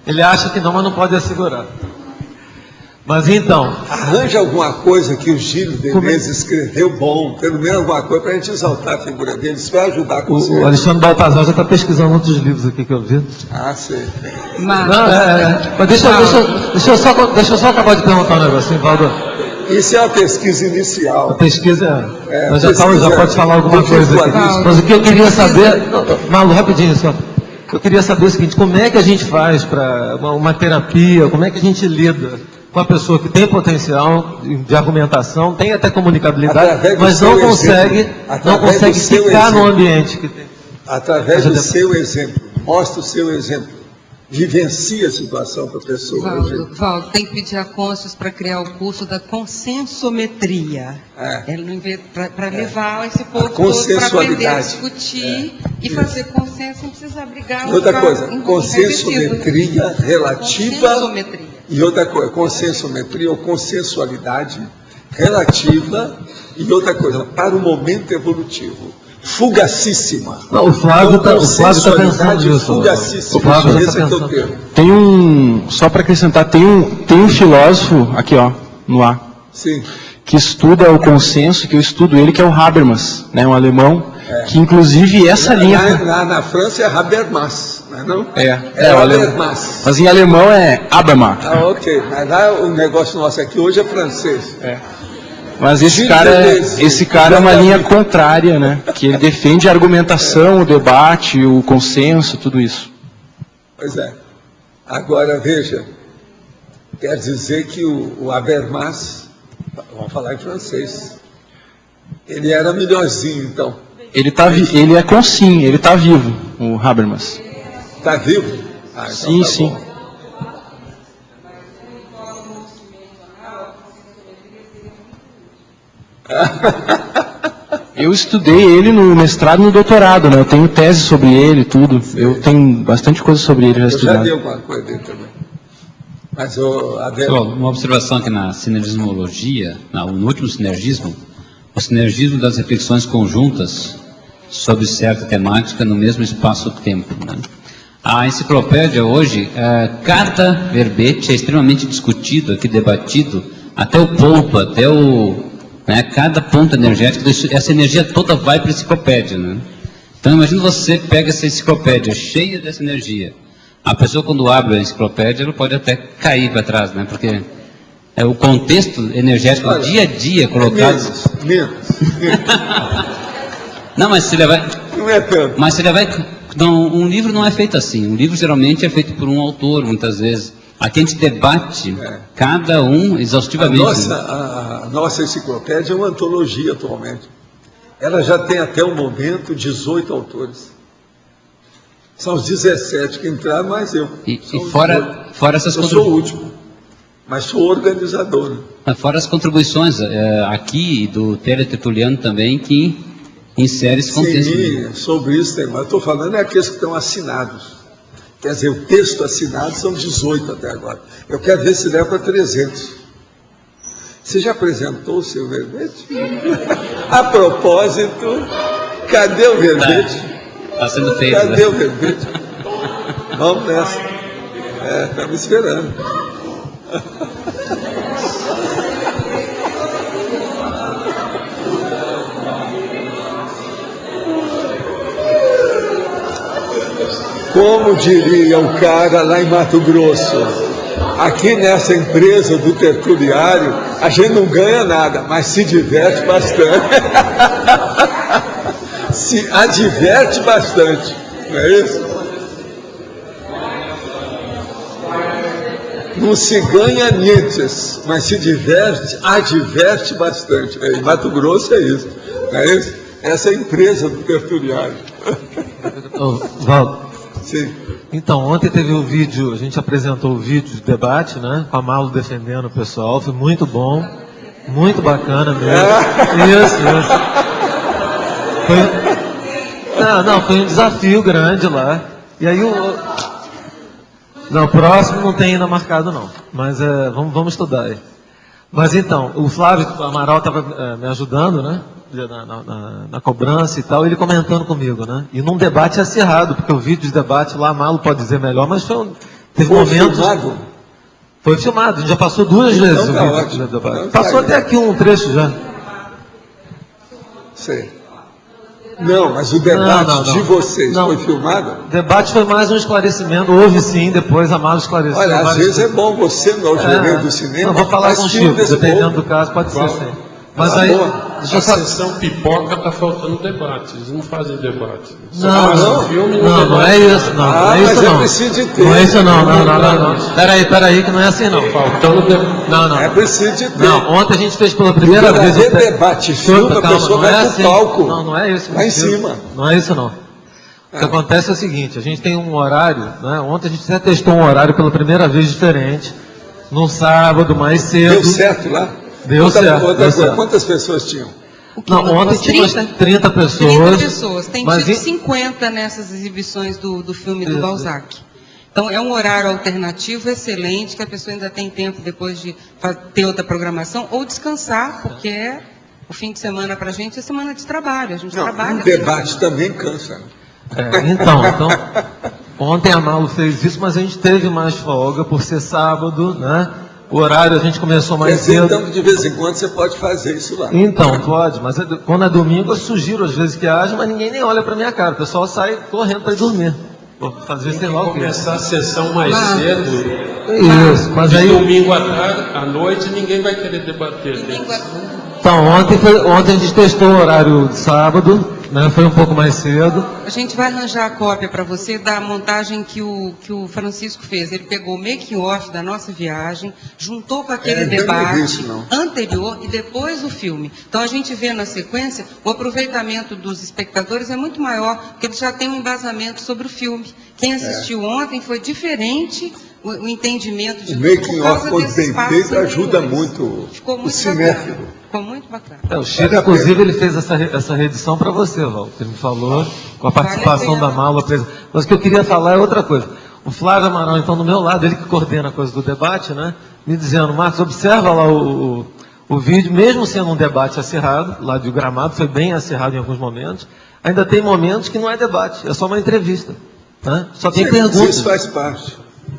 ele acha que não, mas não pode assegurar. Mas então... Arranja alguma coisa que o Gílio Deleuze escreveu bom, pelo menos alguma coisa para a gente exaltar a figura dele, isso vai ajudar com o Alexandre Baltazar já está pesquisando outros livros aqui que eu vi. Ah, sei. Mas deixa eu só acabar de perguntar um negocinho, Valdo. Isso é uma pesquisa inicial. A pesquisa nós já pode falar alguma coisa aqui. Mas o que eu queria saber... Malu, rapidinho só. Eu queria saber o seguinte, como é que a gente faz para uma terapia, como é que a gente lida com a pessoa que tem potencial de argumentação, tem até comunicabilidade, mas não consegue ficar no ambiente que tem. Através do seu exemplo. Mostra o seu exemplo. Vivencia a situação para a pessoa. Valdo, tem que pedir a Côncio para criar o curso da consensometria. Para levar esse povo todo para aprender a discutir e fazer consenso, não precisa brigar. Outra coisa, consensometria relativa. E outra coisa, consensometria ou consensualidade relativa. E outra coisa, para o momento evolutivo. Fugacíssima. Não, o Flávio está pensando nisso. Fugacíssima. O Flávio Esse é o termo. Tem só para acrescentar, tem um filósofo, aqui ó, no ar, sim, que estuda o consenso, que eu estudo ele, que é o Habermas, né, um alemão, que inclusive essa linha... Na França é Habermas, não é? É o Habermas. Mas em alemão é Habermas. Ah, ok. Mas lá o negócio nosso aqui hoje é francês. Mas esse cara é uma linha contrária, né? Que ele defende a argumentação, o debate, o consenso, tudo isso. Pois é. Agora, veja, quer dizer que o Habermas, vamos falar em francês, ele era melhorzinho, então. Ele é consim, ele está vivo, o Habermas. Está vivo? Ah, então sim, tá sim. Bom. Eu estudei ele no mestrado e no doutorado, né? Eu tenho tese sobre ele, tudo. Eu tenho bastante coisa sobre ele já estudado. Eu já li alguma coisa dele também. Mas uma observação aqui na sinergismologia, no último sinergismo, o sinergismo das reflexões conjuntas sobre certa temática no mesmo espaço-tempo. Né? A enciclopédia hoje, cada verbete é extremamente discutido, aqui debatido, até o ponto, até o... cada ponto energético, essa energia toda vai para a enciclopédia. Né? Então, imagina você pega essa enciclopédia cheia dessa energia. A pessoa, quando abre a enciclopédia, ela pode até cair para trás, né? Porque é o contexto energético do dia a dia colocado... Menos. Não, mas se levar... Não é tanto. Mas se levar... Não, um livro não é feito assim. Um livro, geralmente, é feito por um autor, muitas vezes. Aqui a gente debate, cada um exaustivamente. A nossa enciclopédia é uma antologia atualmente. Ela já tem até o momento 18 autores. São os 17 que entraram, mas eu. E fora essas eu sou o último, mas sou organizador. Fora as contribuições aqui do Tertuliano também, que insere esse contexto. Sim, sobre isso tem, mas estou falando aqueles que estão assinados. Quer dizer, o texto assinado são 18 até agora. Eu quero ver se leva para 300. Você já apresentou o seu verbete? A propósito, cadê o verbete? Está sendo feito. Cadê o verbete? Vamos nessa. Estamos esperando. Como diria o cara lá em Mato Grosso, aqui nessa empresa do tertuliário, a gente não ganha nada, mas se diverte bastante. Se adverte bastante, não é isso? Não se ganha nientes, mas se diverte, adverte bastante. Em Mato Grosso é isso, não é isso? Essa é a empresa do tertuliário. Valdo. Sim. Então, ontem teve o vídeo, a gente apresentou o vídeo de debate, né? Com a Malu defendendo o pessoal, foi muito bom, muito bacana mesmo. Isso. Foi um desafio grande lá. E aí o próximo não tem ainda marcado não, mas vamos estudar aí. Mas então, o Flávio Amaral estava me ajudando, né? Na cobrança e tal, ele comentando comigo, né? E num debate acirrado, porque o vídeo de debate lá, a Malu pode dizer melhor, mas teve momentos... Filmado? Foi filmado, a gente já passou 2 vezes o vídeo de debate. Passou até aqui um trecho já. Sei. Não, mas o debate de vocês foi filmado? O debate foi mais um esclarecimento, houve sim, depois a Malu esclareceu. Olha, às vezes é bom você, não é o gerente do cinema, não, vou falar com o Chico, dependendo do caso, pode ser sim. Mas aí, deixa eu falar. A sessão pipoca está faltando debate. Eles não fazem debate. Não é isso, não. Não é isso, não. Preciso de ter. Não é isso, não. Peraí, que não é assim, não. Faltando debate. Não. É preciso de ter. Não, ontem a gente fez pela primeira vez. Debate, filme, a pessoa vai pro palco. Não é isso. Lá em cima. Não é isso, não. O que acontece é o seguinte, a gente tem um horário, né? Ontem a gente até testou um horário pela primeira vez diferente, num sábado mais cedo. Deu certo lá? Deu certo. Quantas pessoas tinham? Não, ontem tinha umas 30 pessoas. 30 pessoas. Tem tido 50 nessas exibições do filme do Balzac. Então, é um horário alternativo excelente, que a pessoa ainda tem tempo depois de ter outra programação, ou descansar, porque o fim de semana para a gente é semana de trabalho. A gente trabalha. Um debate também cansa. Então, ontem a Malu fez isso, mas a gente teve mais folga por ser sábado, né? O horário a gente começou mais cedo. Então, de vez em quando você pode fazer isso lá. Então, pode, mas quando é domingo eu sugiro às vezes que haja, mas ninguém nem olha para minha cara. O pessoal sai correndo para ir dormir. Vou fazer sei lá o quê. Começar a sessão mais cedo. Isso, mas aí... Domingo à noite ninguém vai querer debater. Então, ontem a gente testou o horário de sábado, né? Foi um pouco mais cedo. A gente vai arranjar a cópia para você da montagem que o Francisco fez. Ele pegou o making-off da nossa viagem, juntou com aquele debate anterior e depois o filme. Então a gente vê na sequência, o aproveitamento dos espectadores é muito maior, porque eles já têm um embasamento sobre o filme. Quem assistiu ontem foi diferente o entendimento de tudo. O making-off, quando bem feito, ajuda muito o cinéfilo. Ficou muito bacana. O Chico, inclusive, ele fez essa reedição para você, Val. Ele me falou, com a participação da Malu. Mas o que eu queria falar é outra coisa. O Flávio Amaral, então, do meu lado, ele que coordena a coisa do debate, né? Me dizendo, Marcos, observa lá o vídeo, mesmo sendo um debate acirrado, lá de Gramado, foi bem acirrado em alguns momentos, ainda tem momentos que não é debate, é só uma entrevista. Né? Só tem perguntas. Isso faz parte.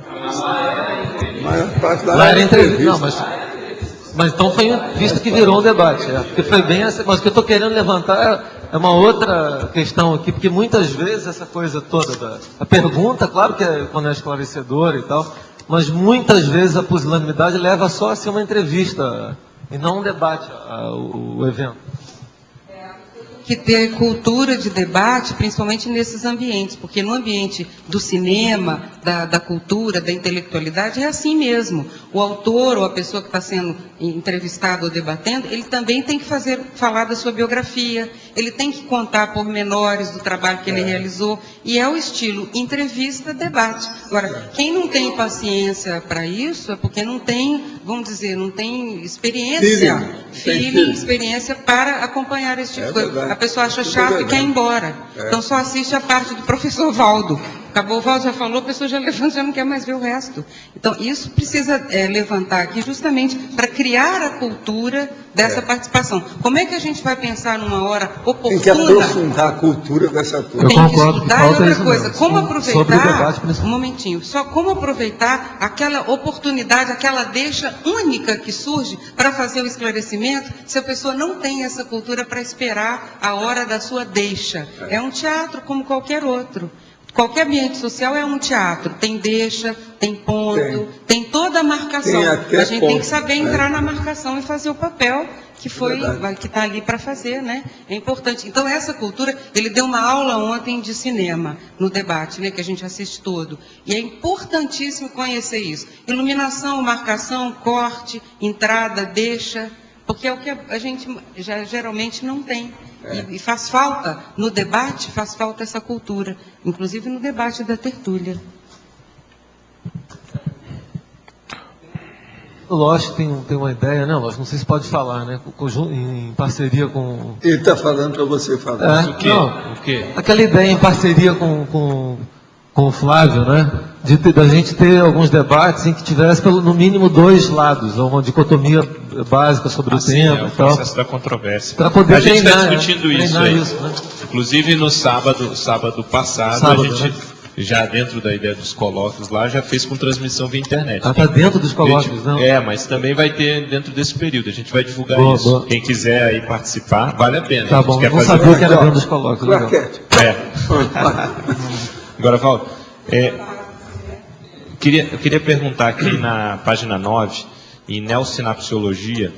A maior parte lá era entrevista. Não, mas então foi visto que virou um debate. Porque foi bem assim, mas o que eu estou querendo levantar é uma outra questão aqui, porque muitas vezes essa coisa toda, a pergunta, claro que quando é esclarecedora e tal, mas muitas vezes a pusilanimidade leva só a ser uma entrevista e não um debate, o evento. Que ter cultura de debate, principalmente nesses ambientes, porque no ambiente do cinema, da cultura, da intelectualidade, é assim mesmo. O autor ou a pessoa que está sendo entrevistada ou debatendo, ele também tem que falar da sua biografia, ele tem que contar pormenores do trabalho que ele realizou, e é o estilo entrevista-debate. Agora, quem não tem paciência para isso é porque não tem, vamos dizer, não tem experiência, experiência para acompanhar esse tipo de coisa. A pessoa acha chato e quer ir embora. Então só assiste a parte do professor Valdo, por acabou, o Valdo já falou, a pessoa já levanta, já não quer mais ver o resto. Então, isso precisa levantar aqui justamente para criar a cultura dessa participação. Como é que a gente vai pensar numa hora oportuna? Tem que aprofundar a cultura dessa turma. Tem que estudar. E outra coisa, como aproveitar, debate, um momentinho, só como aproveitar aquela oportunidade, aquela deixa única que surge para fazer o esclarecimento, se a pessoa não tem essa cultura para esperar a hora da sua deixa. É um teatro como qualquer outro. Qualquer ambiente social é um teatro. Tem deixa, tem ponto, tem toda a marcação. A gente tem que saber entrar na marcação e fazer o papel que está ali para fazer, né? É importante. Então, essa cultura, ele deu uma aula ontem de cinema, no debate, né, que a gente assiste todo. E é importantíssimo conhecer isso. Iluminação, marcação, corte, entrada, deixa, porque é o que a gente já geralmente não tem. E faz falta, no debate, faz falta essa cultura, inclusive no debate da tertúlia. O Loche tem uma ideia, né, Loche? Não sei se pode falar, né? Em parceria com... Ele está falando para você falar. O quê? Não, o quê? Aquela ideia em parceria com o Flávio, né? Da gente ter alguns debates em que tivesse no mínimo dois lados, uma dicotomia básica sobre o tema o processo da controvérsia. Para poder a gente está treinar, discutindo isso aí. Né? Inclusive no sábado passado, a gente, né? Já dentro da ideia dos colóquios lá, já fez com transmissão via internet. Está dentro dos colóquios, não? Mas também vai ter dentro desse período. A gente vai divulgar isso. Boa. Quem quiser aí participar, vale a pena. Tá bom, não sabia que era dentro dos colóquios. Agora, Valdo, eu queria perguntar aqui na página 9, em neossinapsiologia,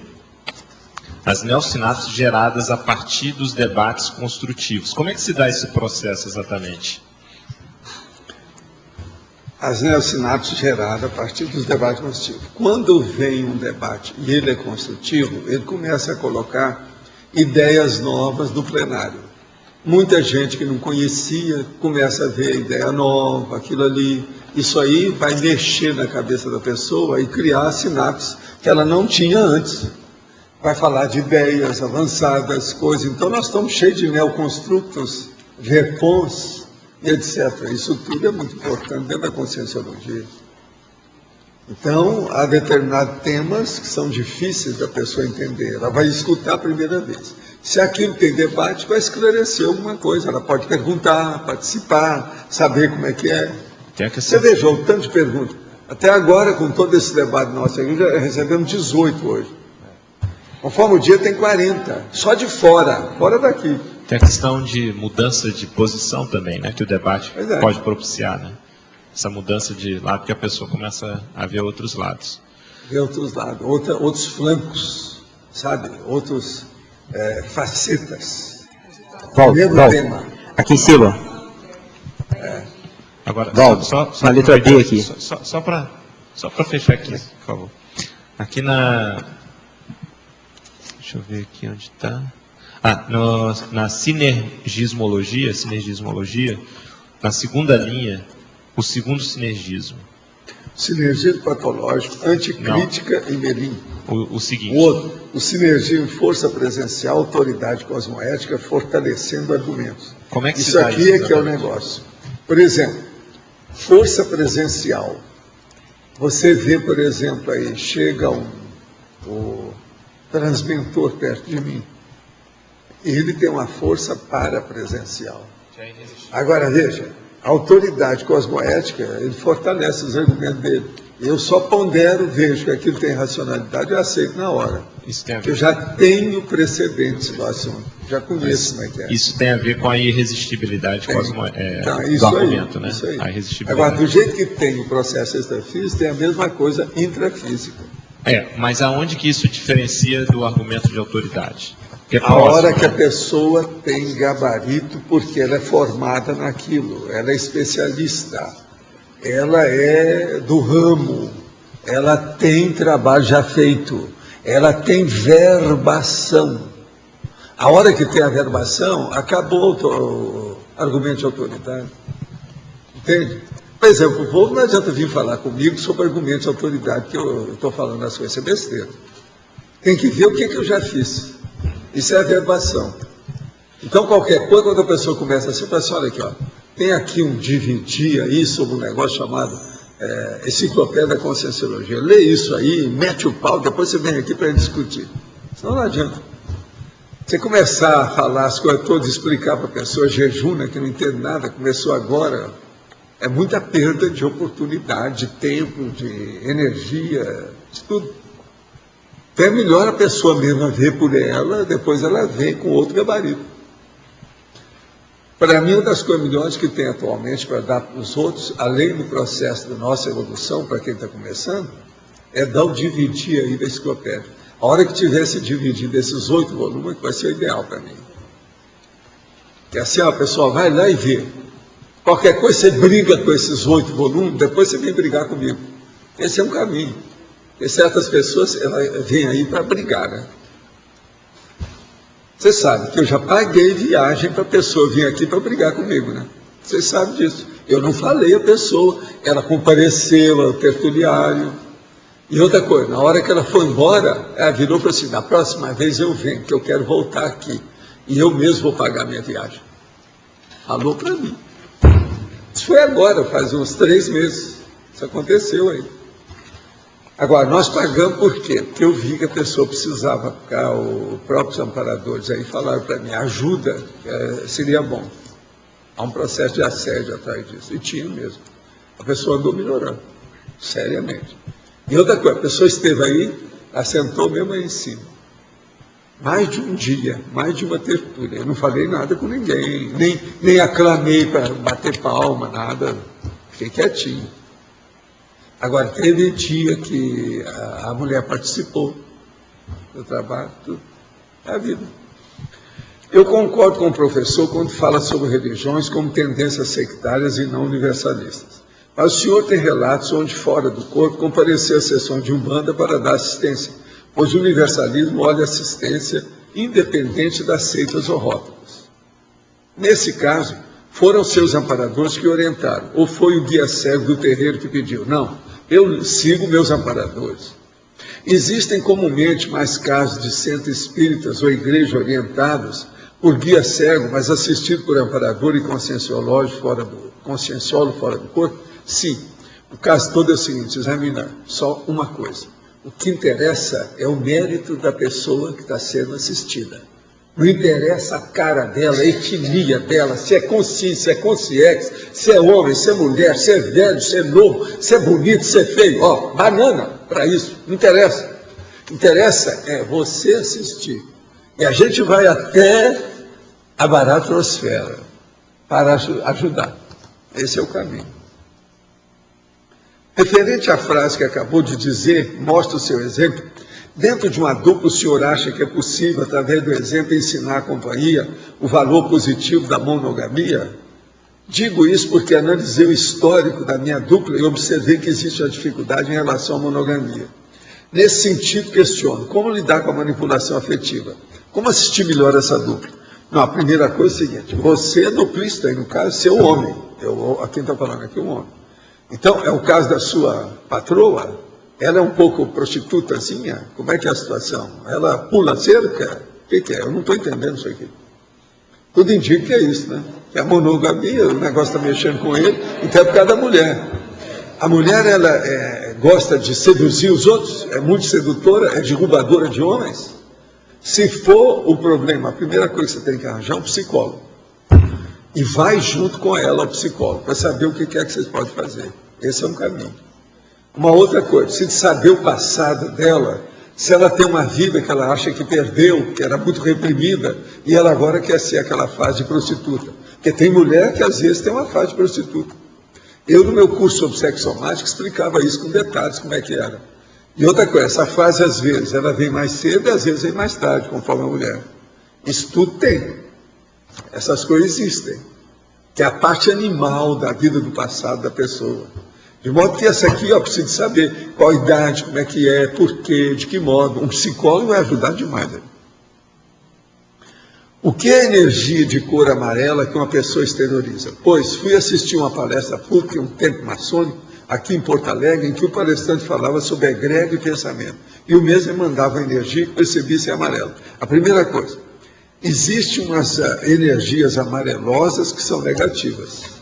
as neossinapses geradas a partir dos debates construtivos. Como é que se dá esse processo exatamente? As neossinapses geradas a partir dos debates construtivos. Quando vem um debate e ele é construtivo, ele começa a colocar ideias novas do plenário. Muita gente que não conhecia começa a ver a ideia nova, aquilo ali. Isso aí vai mexer na cabeça da pessoa e criar sinapses que ela não tinha antes. Vai falar de ideias avançadas, coisas. Então, nós estamos cheios de neoconstructos, verpons e etc. Isso tudo é muito importante dentro da conscienciologia. Então, há determinados temas que são difíceis da pessoa entender. Ela vai escutar a primeira vez. Se aquilo tem debate, vai esclarecer alguma coisa. Ela pode perguntar, participar, saber como é que é. Você veja o tanto de perguntas. Até agora, com todo esse debate nosso aqui, já recebemos 18 hoje. Conforme o dia, tem 40. Só de fora daqui. Tem a questão de mudança de posição também, né? Que o debate pode propiciar, né? Essa mudança de lado, porque a pessoa começa a ver outros lados. Ver outros lados, outros flancos, sabe? Outros facetas. Tema. Aqui em cima. Agora, só na letra B aqui. Só para fechar aqui, por favor. Aqui deixa eu ver aqui onde está. Na sinergismologia, na segunda linha, o segundo sinergismo. Sinergismo patológico, anticrítica e melim. O seguinte. O sinergismo, força presencial, autoridade cosmoética, fortalecendo argumentos. Como é que isso aqui é que é o negócio. Por exemplo, força presencial. Você vê, por exemplo, aí, chega o transmentor perto de mim. Ele tem uma força parapresencial. Agora, veja, a autoridade cosmoética, ele fortalece os argumentos dele. Eu só pondero, vejo que aquilo tem racionalidade, eu aceito na hora. Eu já tenho precedentes do assunto, já conheço como é que é. Isso tem a ver com a irresistibilidade do argumento, né? Isso aí. A irresistibilidade. Agora, do jeito que tem o processo extrafísico, tem a mesma coisa intrafísica. Mas aonde que isso diferencia do argumento de autoridade? A hora que a pessoa tem gabarito, porque ela é formada naquilo, ela é especialista, ela é do ramo, ela tem trabalho já feito, ela tem verbação. A hora que tem a verbação, acabou o argumento de autoridade. Entende? Por exemplo, o povo não adianta vir falar comigo sobre argumentos de autoridade, que eu estou falando as coisas, isso é besteira. Tem que ver o que eu já fiz. Isso é a verbação. Então, qualquer coisa, quando a pessoa começa assim, fala assim, olha aqui, ó, tem aqui um DVD aí sobre um negócio chamado Enciclopédia da Conscienciologia. Lê isso aí, mete o pau, depois você vem aqui para discutir. Senão não adianta. Você começar a falar as coisas todas, explicar para a pessoa, jejuna, que não entende nada, começou agora, é muita perda de oportunidade, de tempo, de energia, de tudo. Então é melhor a pessoa mesma ver por ela, depois ela vem com outro gabarito. Para mim, uma das coisas melhores que tem atualmente para dar para os outros, além do processo da nossa evolução, para quem está começando, é dar o dividir aí da enciclopédia. A hora que tivesse dividido esses 8 volumes, vai ser o ideal para mim. Que assim, ó, pessoal, vai lá e vê. Qualquer coisa, você briga com esses 8 volumes, depois você vem brigar comigo. Esse é um caminho. Porque certas pessoas, elas vêm aí para brigar, né? Você sabe que eu já paguei viagem para a pessoa vir aqui para brigar comigo, né? Vocês sabem disso. Eu não falei a pessoa, ela compareceu ao tertuliário. E outra coisa, na hora que ela foi embora, ela virou para assim, da próxima vez eu venho, que eu quero voltar aqui. E eu mesmo vou pagar minha viagem. Falou para mim. Isso foi agora, faz uns 3 meses. Isso aconteceu aí. Agora, nós pagamos por quê? Porque eu vi que a pessoa precisava ficar, os próprios amparadores aí falaram para mim, ajuda seria bom. Há um processo de assédio atrás disso. E tinha mesmo. A pessoa andou melhorando, seriamente. E outra coisa, a pessoa esteve aí, assentou mesmo aí em cima. Mais de um dia, mais de uma tertúlia. Eu não falei nada com ninguém, nem aclamei para bater palma, nada. Fiquei quietinho. Agora, teve dia que a mulher participou do trabalho, tudo. É a vida. Eu concordo com o professor quando fala sobre religiões como tendências sectárias e não universalistas. Mas o senhor tem relatos onde, fora do corpo, compareceu à sessão de Umbanda para dar assistência, pois o universalismo olha assistência independente das seitas ou rótulos. Nesse caso, foram seus amparadores que orientaram, ou foi o guia cego do terreiro que pediu? Não, eu sigo meus amparadores. Existem comumente mais casos de centros espíritas ou igrejas orientados por guia cego, mas assistido por amparador e conscienciólogo fora do corpo? Sim. O caso todo é o seguinte, examinar só uma coisa. O que interessa é o mérito da pessoa que está sendo assistida. Não interessa a cara dela, a etnia dela, se é consciência, se é consciência, se é homem, se é mulher, se é velho, se é novo, se é bonito, se é feio. Ó, banana para isso, não interessa. Interessa é você assistir. E a gente vai até a baratrosfera para ajudar. Esse é o caminho. Referente à frase que acabou de dizer, mostra o seu exemplo. Dentro de uma dupla, o senhor acha que é possível, através do exemplo, ensinar à companhia o valor positivo da monogamia? Digo isso porque analisei o histórico da minha dupla e observei que existe uma dificuldade em relação à monogamia. Nesse sentido, questiono, como lidar com a manipulação afetiva? Como assistir melhor essa dupla? Não, a primeira coisa é o seguinte, você é duplista, aí no caso, você é um homem. Quem está falando aqui é um homem. Então, é o caso da sua patroa, ela é um pouco prostitutazinha, como é que é a situação? Ela pula cerca? O que é? Eu não estou entendendo isso aqui. Tudo indica que é isso, né? Que a monogamia, o negócio está mexendo com ele, então é por causa da mulher. A mulher, ela gosta de seduzir os outros, é muito sedutora, é derrubadora de homens. Se for o problema, a primeira coisa que você tem que arranjar é um psicólogo. E vai junto com ela ao psicólogo, para saber o que é que vocês podem fazer. Esse é um caminho. Uma outra coisa, se saber o passado dela, se ela tem uma vida que ela acha que perdeu, que era muito reprimida, e ela agora quer ser aquela fase de prostituta. Porque tem mulher que às vezes tem uma fase de prostituta. Eu, no meu curso sobre sexomática, explicava isso com detalhes, como é que era. E outra coisa, essa fase às vezes, ela vem mais cedo e às vezes vem mais tarde, conforme a mulher. Isso tudo tem. Essas coisas existem, que é a parte animal da vida do passado da pessoa. De modo que essa aqui, precisa saber qual a idade, como é que é, por quê, de que modo. Um psicólogo vai ajudar demais. Né? O que é energia de cor amarela que uma pessoa exterioriza? Pois fui assistir uma palestra pública, um templo maçônico, aqui em Porto Alegre, em que o palestrante falava sobre egrégora e pensamento. E o mesmo mandava a energia que percebi ser amarela. A primeira coisa, existem umas energias amarelosas que são negativas.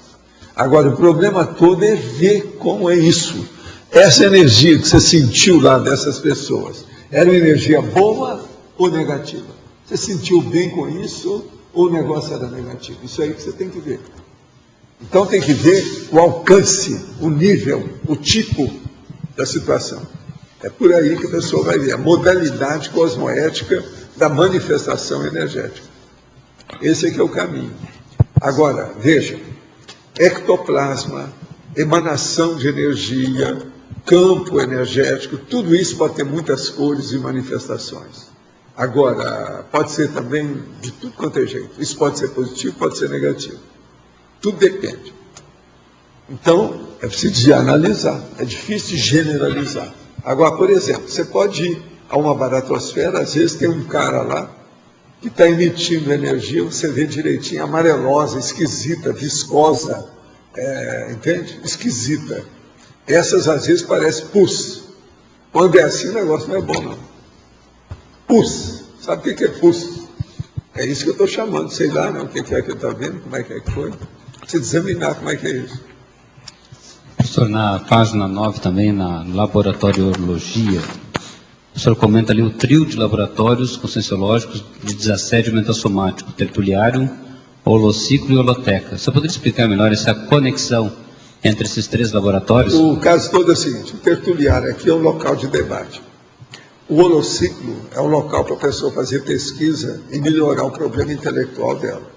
Agora, o problema todo é ver como é isso. Essa energia que você sentiu lá dessas pessoas, era uma energia boa ou negativa? Você sentiu bem com isso ou o negócio era negativo? Isso aí que você tem que ver. Então tem que ver o alcance, o nível, o tipo da situação. É por aí que a pessoa vai ver a modalidade cosmoética da manifestação energética. Esse é que é o caminho. Agora, veja, ectoplasma, emanação de energia, campo energético, tudo isso pode ter muitas cores e manifestações. Agora, pode ser também de tudo quanto é jeito. Isso pode ser positivo, pode ser negativo. Tudo depende. Então, é preciso analisar, é difícil generalizar. Agora, por exemplo, você pode ir a uma baratosfera, às vezes tem um cara lá que está emitindo energia, você vê direitinho, amarelosa, esquisita, viscosa, entende? Esquisita. Essas, às vezes, parecem pus. Quando é assim, o negócio não é bom, não. Pus. Sabe o que é pus? É isso que eu estou chamando, sei lá, né? O que é que ele está vendo, como é que foi. Precisa examinar como é que é isso. Professor, na página 9 também, na laboratoriologia, o senhor comenta ali o trio de laboratórios conscienciológicos de desassédio mentassomático, tertuliário, holociclo e holoteca. Você poderia explicar melhor essa conexão entre esses três laboratórios? O caso todo é o seguinte, o tertuliário aqui é um local de debate. O holociclo é um local para a pessoa fazer pesquisa e melhorar o problema intelectual dela.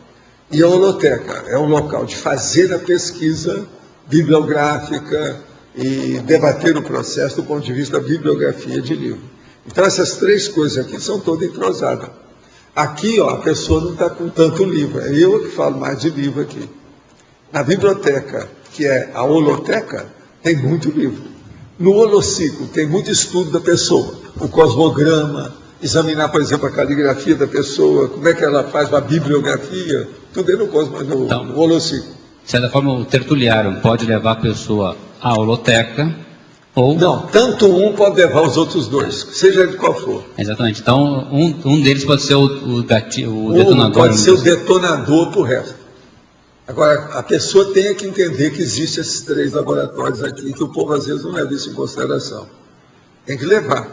E a holoteca é um local de fazer a pesquisa bibliográfica e debater o processo do ponto de vista da bibliografia de livro. Então, essas três coisas aqui são todas entrosadas. Aqui, ó, a pessoa não está com tanto livro, é eu que falo mais de livro aqui. Na biblioteca, que é a holoteca, tem muito livro. No holociclo, tem muito estudo da pessoa, o cosmograma, examinar, por exemplo, a caligrafia da pessoa, como é que ela faz uma bibliografia, tudo é no no holociclo. De certa forma, o tertuliário pode levar a pessoa à holoteca, ou... Não, tanto um pode levar os outros dois, seja de qual for. Exatamente. Então, um deles pode ser o detonador. Pode ser o detonador para o resto. Agora, a pessoa tem que entender que existem esses três laboratórios aqui, que o povo às vezes não leva isso em consideração. Tem que levar.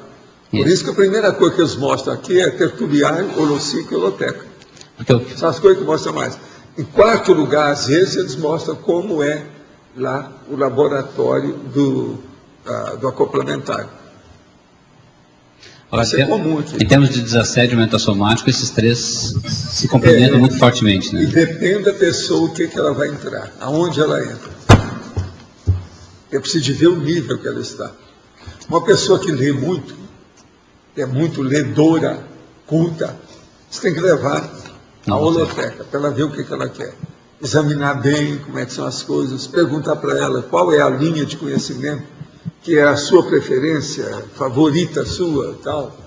Por isso que a primeira coisa que eles mostram aqui é tertuliário, holociclo e holoteca. Então, são as coisas que mostram mais. Em quarto lugar, às vezes, eles mostram como é lá o laboratório do acoplamentário. Agora, isso é comum aqui. Em termos de desassédio mentassomático, esses três se complementam muito fortemente, né? E depende da pessoa o que ela vai entrar, aonde ela entra. É preciso de ver o nível que ela está. Uma pessoa que lê muito, que é muito ledora, culta, você tem que levar a holoteca para ela ver o que ela quer. Examinar bem como é que são as coisas, perguntar para ela qual é a linha de conhecimento que é a sua preferência, favorita sua, tal,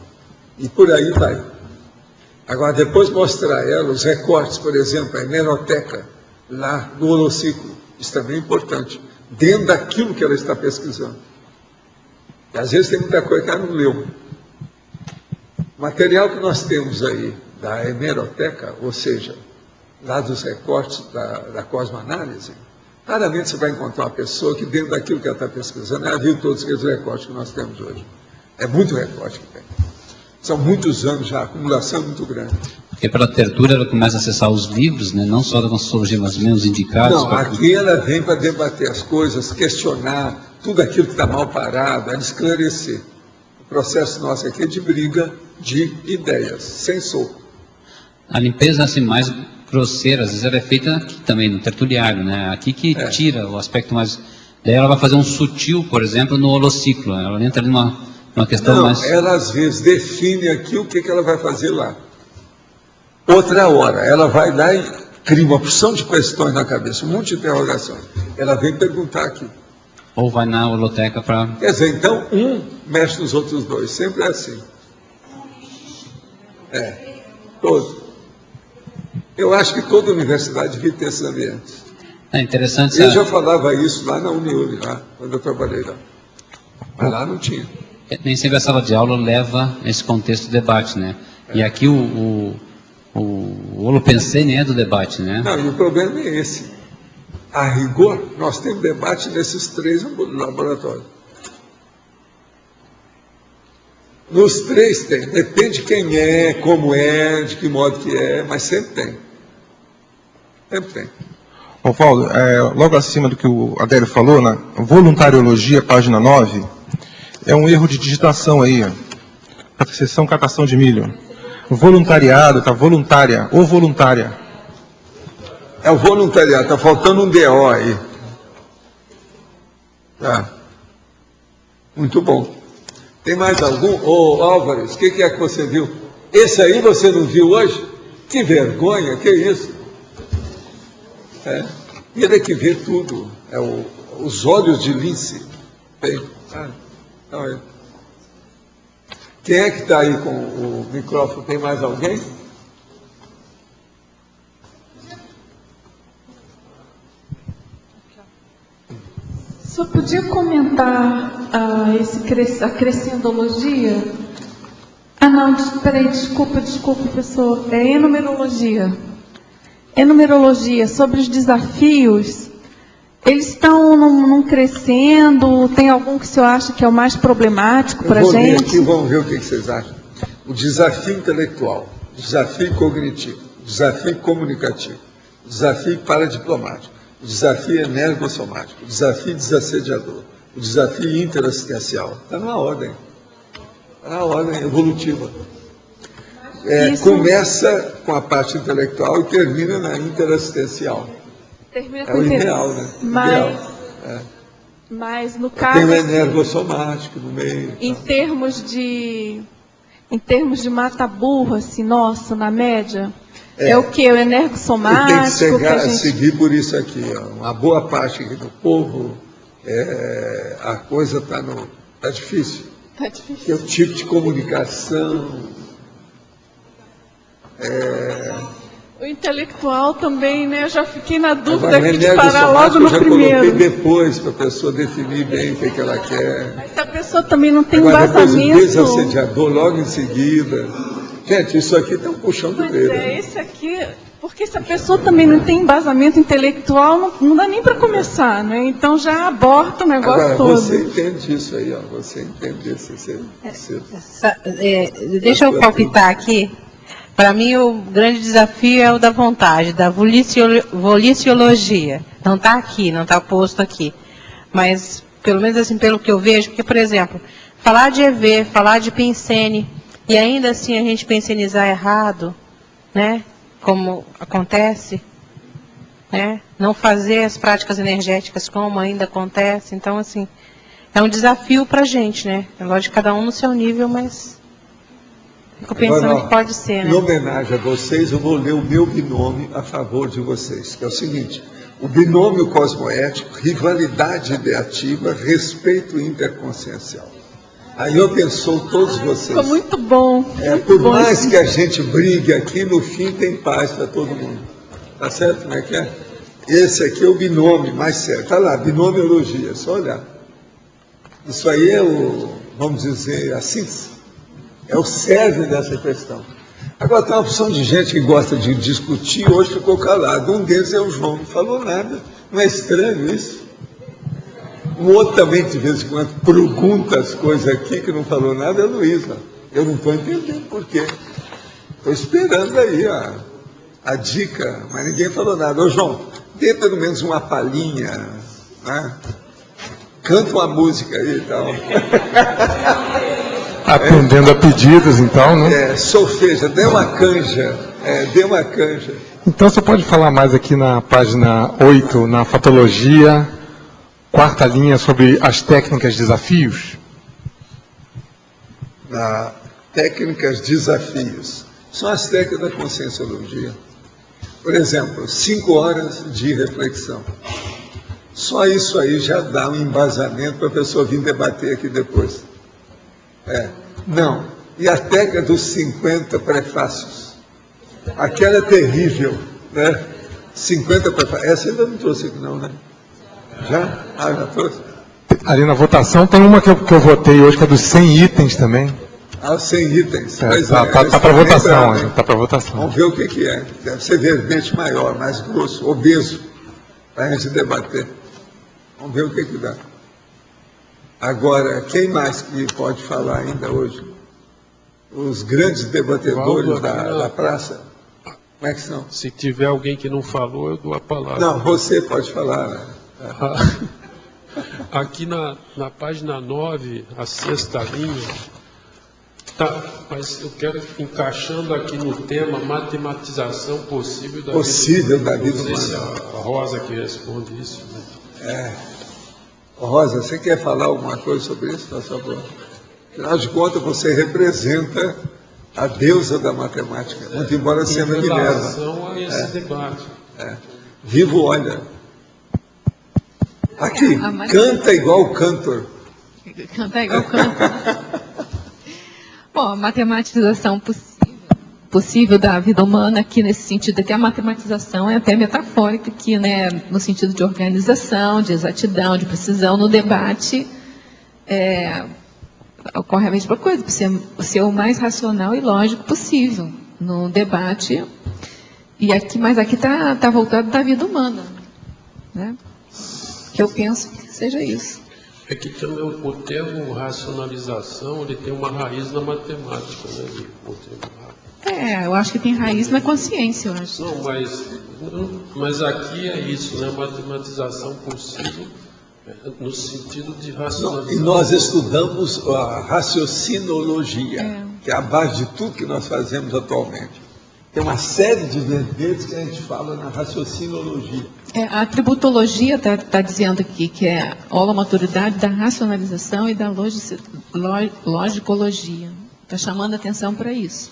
e por aí vai. Agora, depois mostrar a ela os recortes, por exemplo, a hemeroteca, lá no holociclo, isso também é importante, dentro daquilo que ela está pesquisando. E às vezes tem muita coisa que ela não leu. O material que nós temos aí da hemeroteca, ou seja, lá dos recortes da cosmoanálise, raramente você vai encontrar uma pessoa que dentro daquilo que ela está pesquisando, ela viu todos aqueles recortes que nós temos hoje. É muito recorte que tem. São muitos anos já, a acumulação é muito grande. Porque pela tertúlia ela começa a acessar os livros, né? Não só da Conscienciologia, mas menos indicados. Não, aqui ela vem para debater as coisas, questionar tudo aquilo que está mal parado, ela esclarecer. O processo nosso aqui é de briga de ideias, sem soco. A limpeza assim, mais grosseira, às vezes ela é feita aqui também, no tertuliário, né? Aqui que tira o aspecto mais... Daí ela vai fazer um sutil, por exemplo, no holociclo. Ela entra ali numa questão mais... Ela às vezes define aqui o que ela vai fazer lá. Outra hora, ela vai lá e cria uma porção de questões na cabeça, um monte de interrogações. Ela vem perguntar aqui. Ou vai na holoteca para... Quer dizer, então, um mexe nos outros dois. Sempre é assim. Todo. Eu acho que toda universidade devia ter esses ambientes. É interessante. Eu já falava isso lá na Uniune, lá, quando eu trabalhei lá. Mas lá não tinha. Nem sempre a sala de aula leva esse contexto de debate, né? E aqui o holopensene é do debate, né? Não, e o problema é esse. A rigor, nós temos debate nesses 3 laboratórios. Nos 3 tem. Depende de quem é, como é, de que modo que é, mas sempre tem. Sempre tem. Ô, Paulo, logo acima do que o Adélio falou, na voluntariologia, página 9, é um erro de digitação aí, ó. Seção catação de milho. Voluntariado, está voluntária, ou voluntária. É o voluntariado, está faltando um DO aí. Tá. Muito bom. Tem mais algum? Ô, Álvares, o que é que você viu? Esse aí você não viu hoje? Que vergonha, que isso? Ele é que vê tudo. É os olhos de lince. Quem é que está aí com o microfone? Tem mais alguém? Só podia comentar a crescendologia? Não, peraí, desculpa, professor. É enumerologia. Enumerologia, sobre os desafios, eles estão num crescendo, tem algum que o senhor acha que é o mais problemático para a gente? Aqui, vamos ver o que vocês acham. O desafio intelectual, o desafio cognitivo, o desafio comunicativo, o desafio paradiplomático, o desafio energossomático, o desafio desassediador, o desafio interassistencial. Está na ordem. Está na ordem evolutiva. Começa com a parte intelectual e termina na interassistencial. Termina o ideal, né? Mas no caso... Tem o energossomático no meio. Em termos de mata-burro, assim, nossa, na média... É o que? O energossomático? Tem que seguir por isso aqui. Ó. Uma boa parte aqui do povo, a coisa está difícil. Está difícil. Porque o tipo de comunicação... O intelectual também, né? Eu já fiquei na dúvida aqui de parar logo no primeiro. Eu já coloquei depois, para a pessoa definir bem o que ela quer. Mas se a pessoa também não tem embasamento... Depois o desassediador, logo em seguida... Gente, isso aqui está um puxão de orelha. Esse aqui, porque se a pessoa também não tem embasamento intelectual, não dá nem para começar, né? Então já aborta o negócio todo. Você entende isso aí, ó. Você entende esse. Deixa eu palpitar aqui. Para mim, o grande desafio é o da vontade, da voliciologia. Não está aqui, não está posto aqui. Mas, pelo menos assim, pelo que eu vejo, porque, por exemplo, falar de EV, falar de Pensene, e ainda assim a gente pensenizar errado, né? Como acontece, né? Não fazer as práticas energéticas como ainda acontece. Então, assim, é um desafio para a gente, né? É lógico, cada um no seu nível, mas fico pensando que pode ser, né? Em homenagem a vocês, eu vou ler o meu binômio a favor de vocês, que é o seguinte: o binômio cosmoético, rivalidade ideativa, respeito interconsciencial. Aí eu penso todos vocês. Ficou muito bom. Por mais que a gente brigue aqui, no fim tem paz para todo mundo. Tá certo? Como é que é? Esse aqui é o binômio mais certo. Está lá, binomiologia, só olhar. Isso aí é vamos dizer, a síntese. É o cerne dessa questão. Agora tem uma opção de gente que gosta de discutir, hoje ficou calado. Um deles é o João, não falou nada. Não é estranho isso? Um outro também, de vez em quando, pergunta as coisas aqui, que não falou nada, é a Luísa. Eu não estou entendendo por quê. Estou esperando aí a dica, mas ninguém falou nada. Ô, João, dê pelo menos uma palhinha, né? Canta uma música aí e tal. Atendendo a pedidos, então, né? Solfeja, dê uma canja. Dê uma canja. Então, você pode falar mais aqui na página 8, na fatologia, 4ª linha, sobre as técnicas desafios? Técnicas desafios. São as técnicas da conscienciologia. Por exemplo, 5 horas de reflexão. Só isso aí já dá um embasamento para a pessoa vir debater aqui depois. Não. E a técnica dos 50 prefácios. Aquela é terrível, né? 50 prefácios. Essa ainda não trouxe aqui não, né? Já? Já trouxe? Ali na votação tem uma que eu votei hoje, que é dos 100 itens também. 100 itens. Está para votação, está para votação. Vamos ver o que é. Deve ser verbete maior, mais grosso, obeso. para a gente debater. Vamos ver o que dá. Agora, quem mais que pode falar ainda hoje? Os grandes debatedores da praça? Como é que são? Se tiver alguém que não falou, eu dou a palavra. Não, você pode falar. Aqui na página 9, a 6ª linha, tá, mas eu quero encaixando aqui no tema matematização possível da vida humana. Não sei se a Rosa que responde isso. Né? Rosa, você quer falar alguma coisa sobre isso, por favor? Afinal de contas, você representa a deusa da matemática, muito embora sendo Minerva. Em relação a esse debate. Vivo, olha. Aqui, canta igual o cantor. Canta igual o cantor. Bom, a matematização possível da vida humana aqui nesse sentido, até a matematização é até metafórica aqui, né, no sentido de organização, de exatidão, de precisão no debate, ocorre a mesma coisa, ser o mais racional e lógico possível no debate, e aqui, mas aqui está voltado da vida humana, né, que eu penso que seja isso. É que também o termo racionalização, ele tem uma raiz na matemática, né, eu acho que tem raiz na consciência, eu acho. Não, mas aqui é isso, né? Matematização possível no sentido de racionalização. E nós estudamos a raciocinologia, que é a base de tudo que nós fazemos atualmente. Tem uma série de verbetes que a gente fala na raciocinologia. A tributologia está dizendo aqui que é a holomaturidade da racionalização e da logicologia. Está chamando a atenção para isso.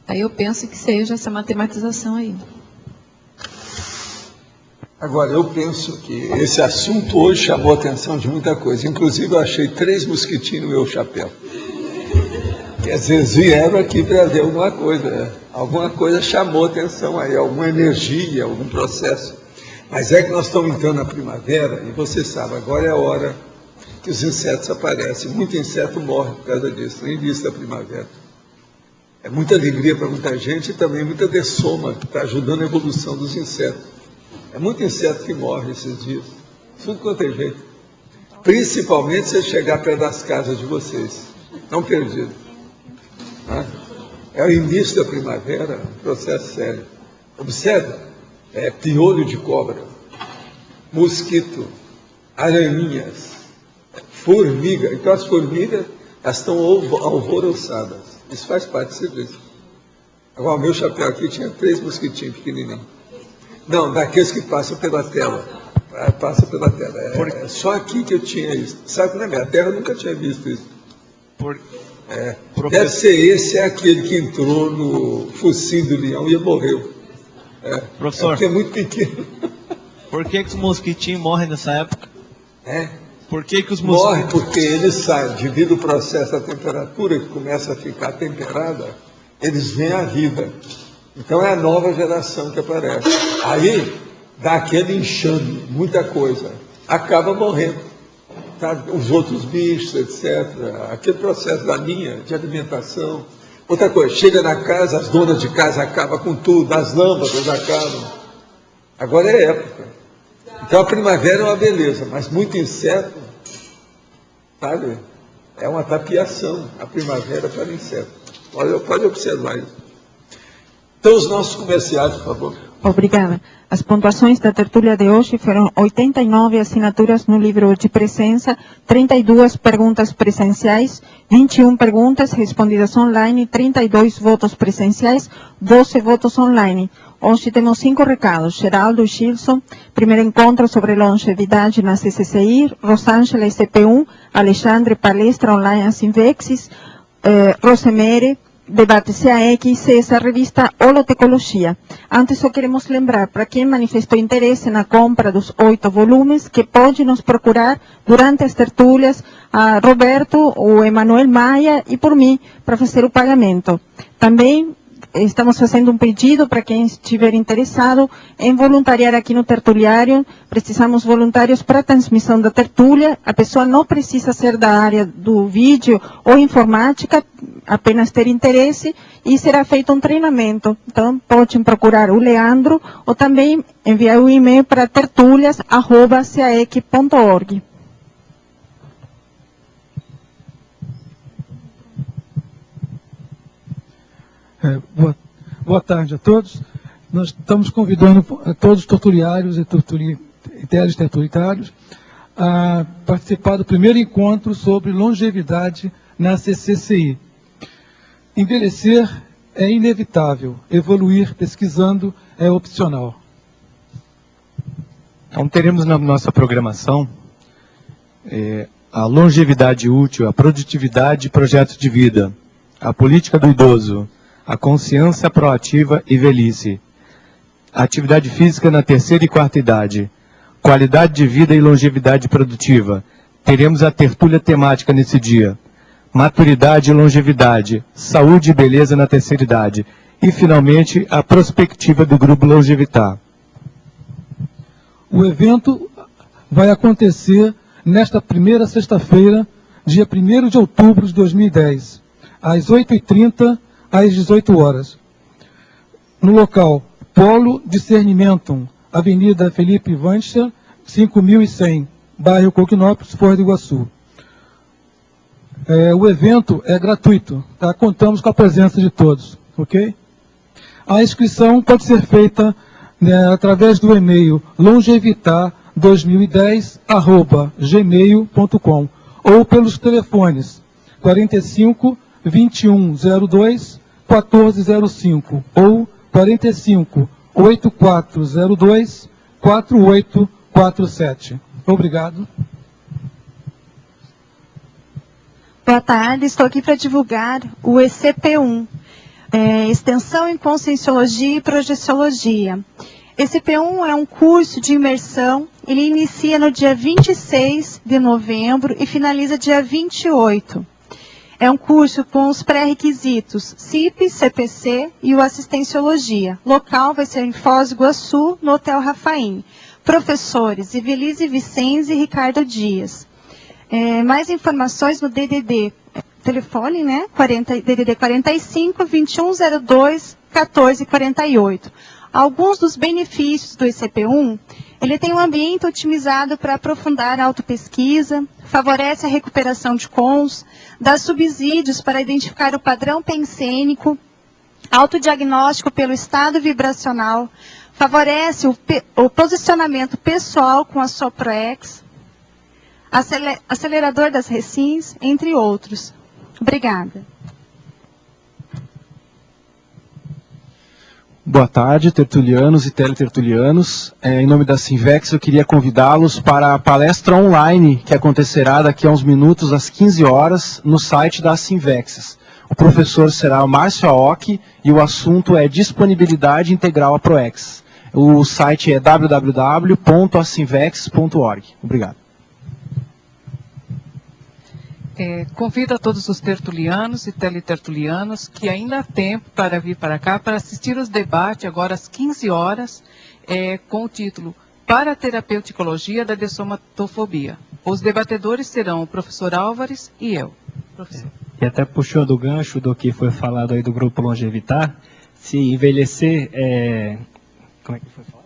Aí eu penso que seja essa matematização aí. Agora, eu penso que esse assunto hoje chamou a atenção de muita coisa. Inclusive, eu achei 3 mosquitinhos no meu chapéu. Quer dizer, eles vieram aqui para ver alguma coisa. Né? Alguma coisa chamou a atenção aí, alguma energia, algum processo. Mas é que nós estamos entrando na primavera, e você sabe, agora é a hora que os insetos aparecem. Muito inseto morre por causa disso, no início da primavera. É muita alegria para muita gente e também muita dessoma, que está ajudando a evolução dos insetos. É muito inseto que morre esses dias. Tudo quanto é jeito. Principalmente se chegar perto das casas de vocês. Estão perdidos. É o início da primavera, um processo sério. Observe, piolho de cobra, mosquito, aranhinhas, formiga. Então as formigas elas estão alvoroçadas. Isso faz parte do serviço. Agora, o meu chapéu aqui tinha 3 mosquitinhos pequenininhos. Não, daqueles que passam pela tela. Passa pela tela. É só aqui que eu tinha isso. Sabe, na minha terra eu nunca tinha visto isso. Deve ser esse, é aquele que entrou no focinho do leão e morreu. Professor, porque é muito pequeno. Por que os mosquitinhos morrem nessa época? Por que os mosquitinhos... Morrem porque eles saem, devido ao processo da temperatura que começa a ficar temperada, eles vêm à vida. Então é a nova geração que aparece. Aí dá aquele enxame, muita coisa. Acaba morrendo. Tá? Os outros bichos, etc. Aquele processo da linha de alimentação. Outra coisa, chega na casa, as donas de casa acabam com tudo, as lâmpadas acabam. Agora é época. Então a primavera é uma beleza, mas muito inseto, sabe? É uma tapiação, a primavera para inseto. Pode observar isso. Então os nossos comerciais, por favor. Obrigada. As pontuações da tertúlia de hoje foram 89 assinaturas no livro de presença, 32 perguntas presenciais, 21 perguntas respondidas online, 32 votos presenciais, 12 votos online. Hoje temos 5 recados. Geraldo Gilson, primeiro encontro sobre longevidade na CCCI, Rosângela SCP1, Alexandre, palestra online Sinvexis, Rosemere, debate CAEC, César, revista Holotecologia. Antes só queremos lembrar, para quem manifestou interesse na compra dos 8 volumes, que pode nos procurar durante as tertúlias, a Roberto, o Emanuel Maia e por mim, para fazer o pagamento. Também estamos fazendo um pedido para quem estiver interessado em voluntariar aqui no tertuliário. Precisamos voluntários para a transmissão da tertúlia. A pessoa não precisa ser da área do vídeo ou informática, apenas ter interesse e será feito um treinamento. Então, podem procurar o Leandro ou também enviar um e-mail para tertulias@caec.org. Boa tarde a todos. Nós estamos convidando a todos os tertuliários e teletertuliários a participar do primeiro encontro sobre longevidade na CCCI. Envelhecer é inevitável, evoluir pesquisando é opcional. Então teremos na nossa programação a longevidade útil, a produtividade e projetos de vida, a política do idoso, a consciência proativa e velhice, a atividade física na terceira e quarta idade, qualidade de vida e longevidade produtiva. Teremos a tertúlia temática nesse dia. Maturidade e longevidade, saúde e beleza na terceira idade. E, finalmente, a perspectiva do grupo Longevitar. O evento vai acontecer nesta primeira sexta-feira, dia 1º de outubro de 2010, às 8h30 às 18 horas. No local Polo Discernimentum, Avenida Felipe Vancher, 5100, bairro Coquinópolis, Foz do Iguaçu. O evento é gratuito, tá? Contamos com a presença de todos, ok? A inscrição pode ser feita através do e-mail longevitar2010@gmail.com ou pelos telefones 45 2102 1405 ou 45 8402 4847. Obrigado. Boa tarde, estou aqui para divulgar o ECP1, Extensão em Conscienciologia e Projeciologia. ECP1 é um curso de imersão, ele inicia no dia 26 de novembro e finaliza dia 28. É um curso com os pré-requisitos CIP, CPC e o Assistenciologia. Local vai ser em Foz do Iguaçu, no Hotel Rafaim. Professores, Ivelise Vicenzi e Ricardo Dias. Mais informações no DDD, telefone, né? DDD 45 2102 1448. Alguns dos benefícios do ECP1, ele tem um ambiente otimizado para aprofundar a autopesquisa, favorece a recuperação de cons, dá subsídios para identificar o padrão pensênico, autodiagnóstico pelo estado vibracional, favorece o posicionamento pessoal com a Soproex, acelerador das recins, entre outros. Obrigada. Boa tarde, tertulianos e teletertulianos. Em nome da Sinvex, eu queria convidá-los para a palestra online que acontecerá daqui a uns minutos, às 15 horas, no site da Sinvex. O professor será o Márcio Aoki e o assunto é disponibilidade integral a Proex. O site é www.asinvex.org. Obrigado. Convido a todos os tertulianos e teletertulianos que ainda há tempo para vir para cá para assistir os debates agora às 15 horas com o título Paraterapeuticologia da Dessomatofobia. Os debatedores serão o professor Álvares e eu. Professor. E até puxando o gancho do que foi falado aí do Grupo Longevitar, se envelhecer como é que foi falado?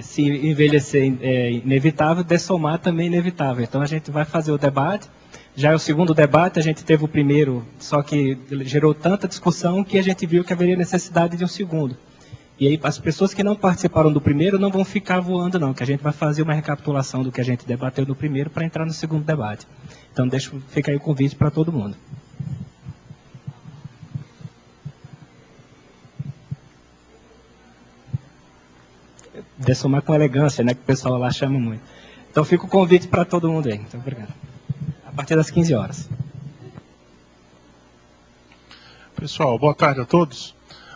Se envelhecer é inevitável, dessomar também é inevitável. Então a gente vai fazer o debate. Já é o segundo debate, a gente teve o primeiro, só que gerou tanta discussão que a gente viu que haveria necessidade de um segundo. E aí as pessoas que não participaram do primeiro não vão ficar voando não, que a gente vai fazer uma recapitulação do que a gente debateu no primeiro para entrar no segundo debate. Então fica aí o convite para todo mundo. Dessomar com elegância, né, que o pessoal lá chama muito. Então fica o convite para todo mundo aí. Então, obrigado. A partir das 15 horas. Pessoal, boa tarde a todos.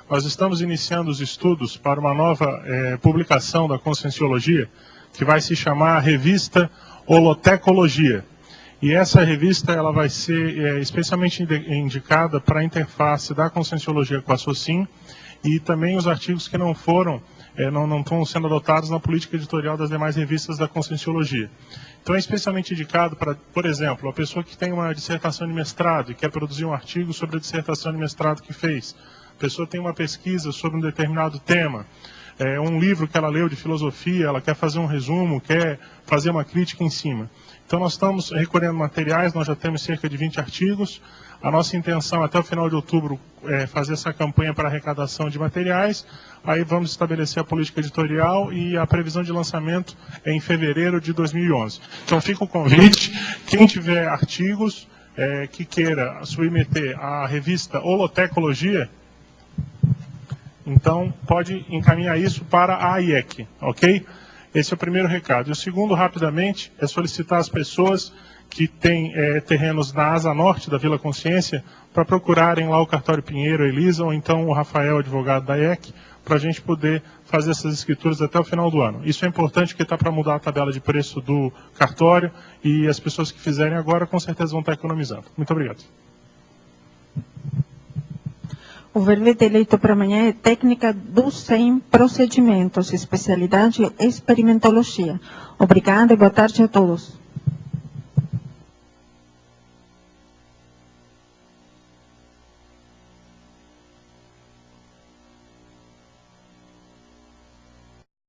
Nós estamos iniciando os estudos para uma nova publicação da Conscienciologia, que vai se chamar a Revista Holotecologia. E essa revista ela vai ser especialmente indicada para a interface da Conscienciologia com a SOCIM e também os artigos que não foram não estão sendo adotados na política editorial das demais revistas da Conscienciologia. Então é especialmente indicado para, por exemplo, a pessoa que tem uma dissertação de mestrado e quer produzir um artigo sobre a dissertação de mestrado que fez. A pessoa tem uma pesquisa sobre um determinado tema, um livro que ela leu de filosofia, ela quer fazer um resumo, quer fazer uma crítica em cima. Então nós estamos recolhendo materiais, nós já temos cerca de 20 artigos. A nossa intenção até o final de outubro é fazer essa campanha para arrecadação de materiais. Aí vamos estabelecer a política editorial e a previsão de lançamento é em fevereiro de 2011. Então fica o convite, quem tiver artigos que queira submeter à revista Holotecologia, então pode encaminhar isso para a AIEC, ok? Esse é o primeiro recado. E o segundo, rapidamente, é solicitar às pessoas que têm terrenos na asa norte da Vila Consciência para procurarem lá o Cartório Pinheiro, a Elisa, ou então o Rafael, advogado da AIEC, para a gente poder fazer essas escrituras até o final do ano. Isso é importante porque está para mudar a tabela de preço do cartório e as pessoas que fizerem agora com certeza vão estar economizando. Muito obrigado. O verbete eleito para amanhã é Técnica dos 100 Procedimentos, especialidade Experimentologia. Obrigada e boa tarde a todos.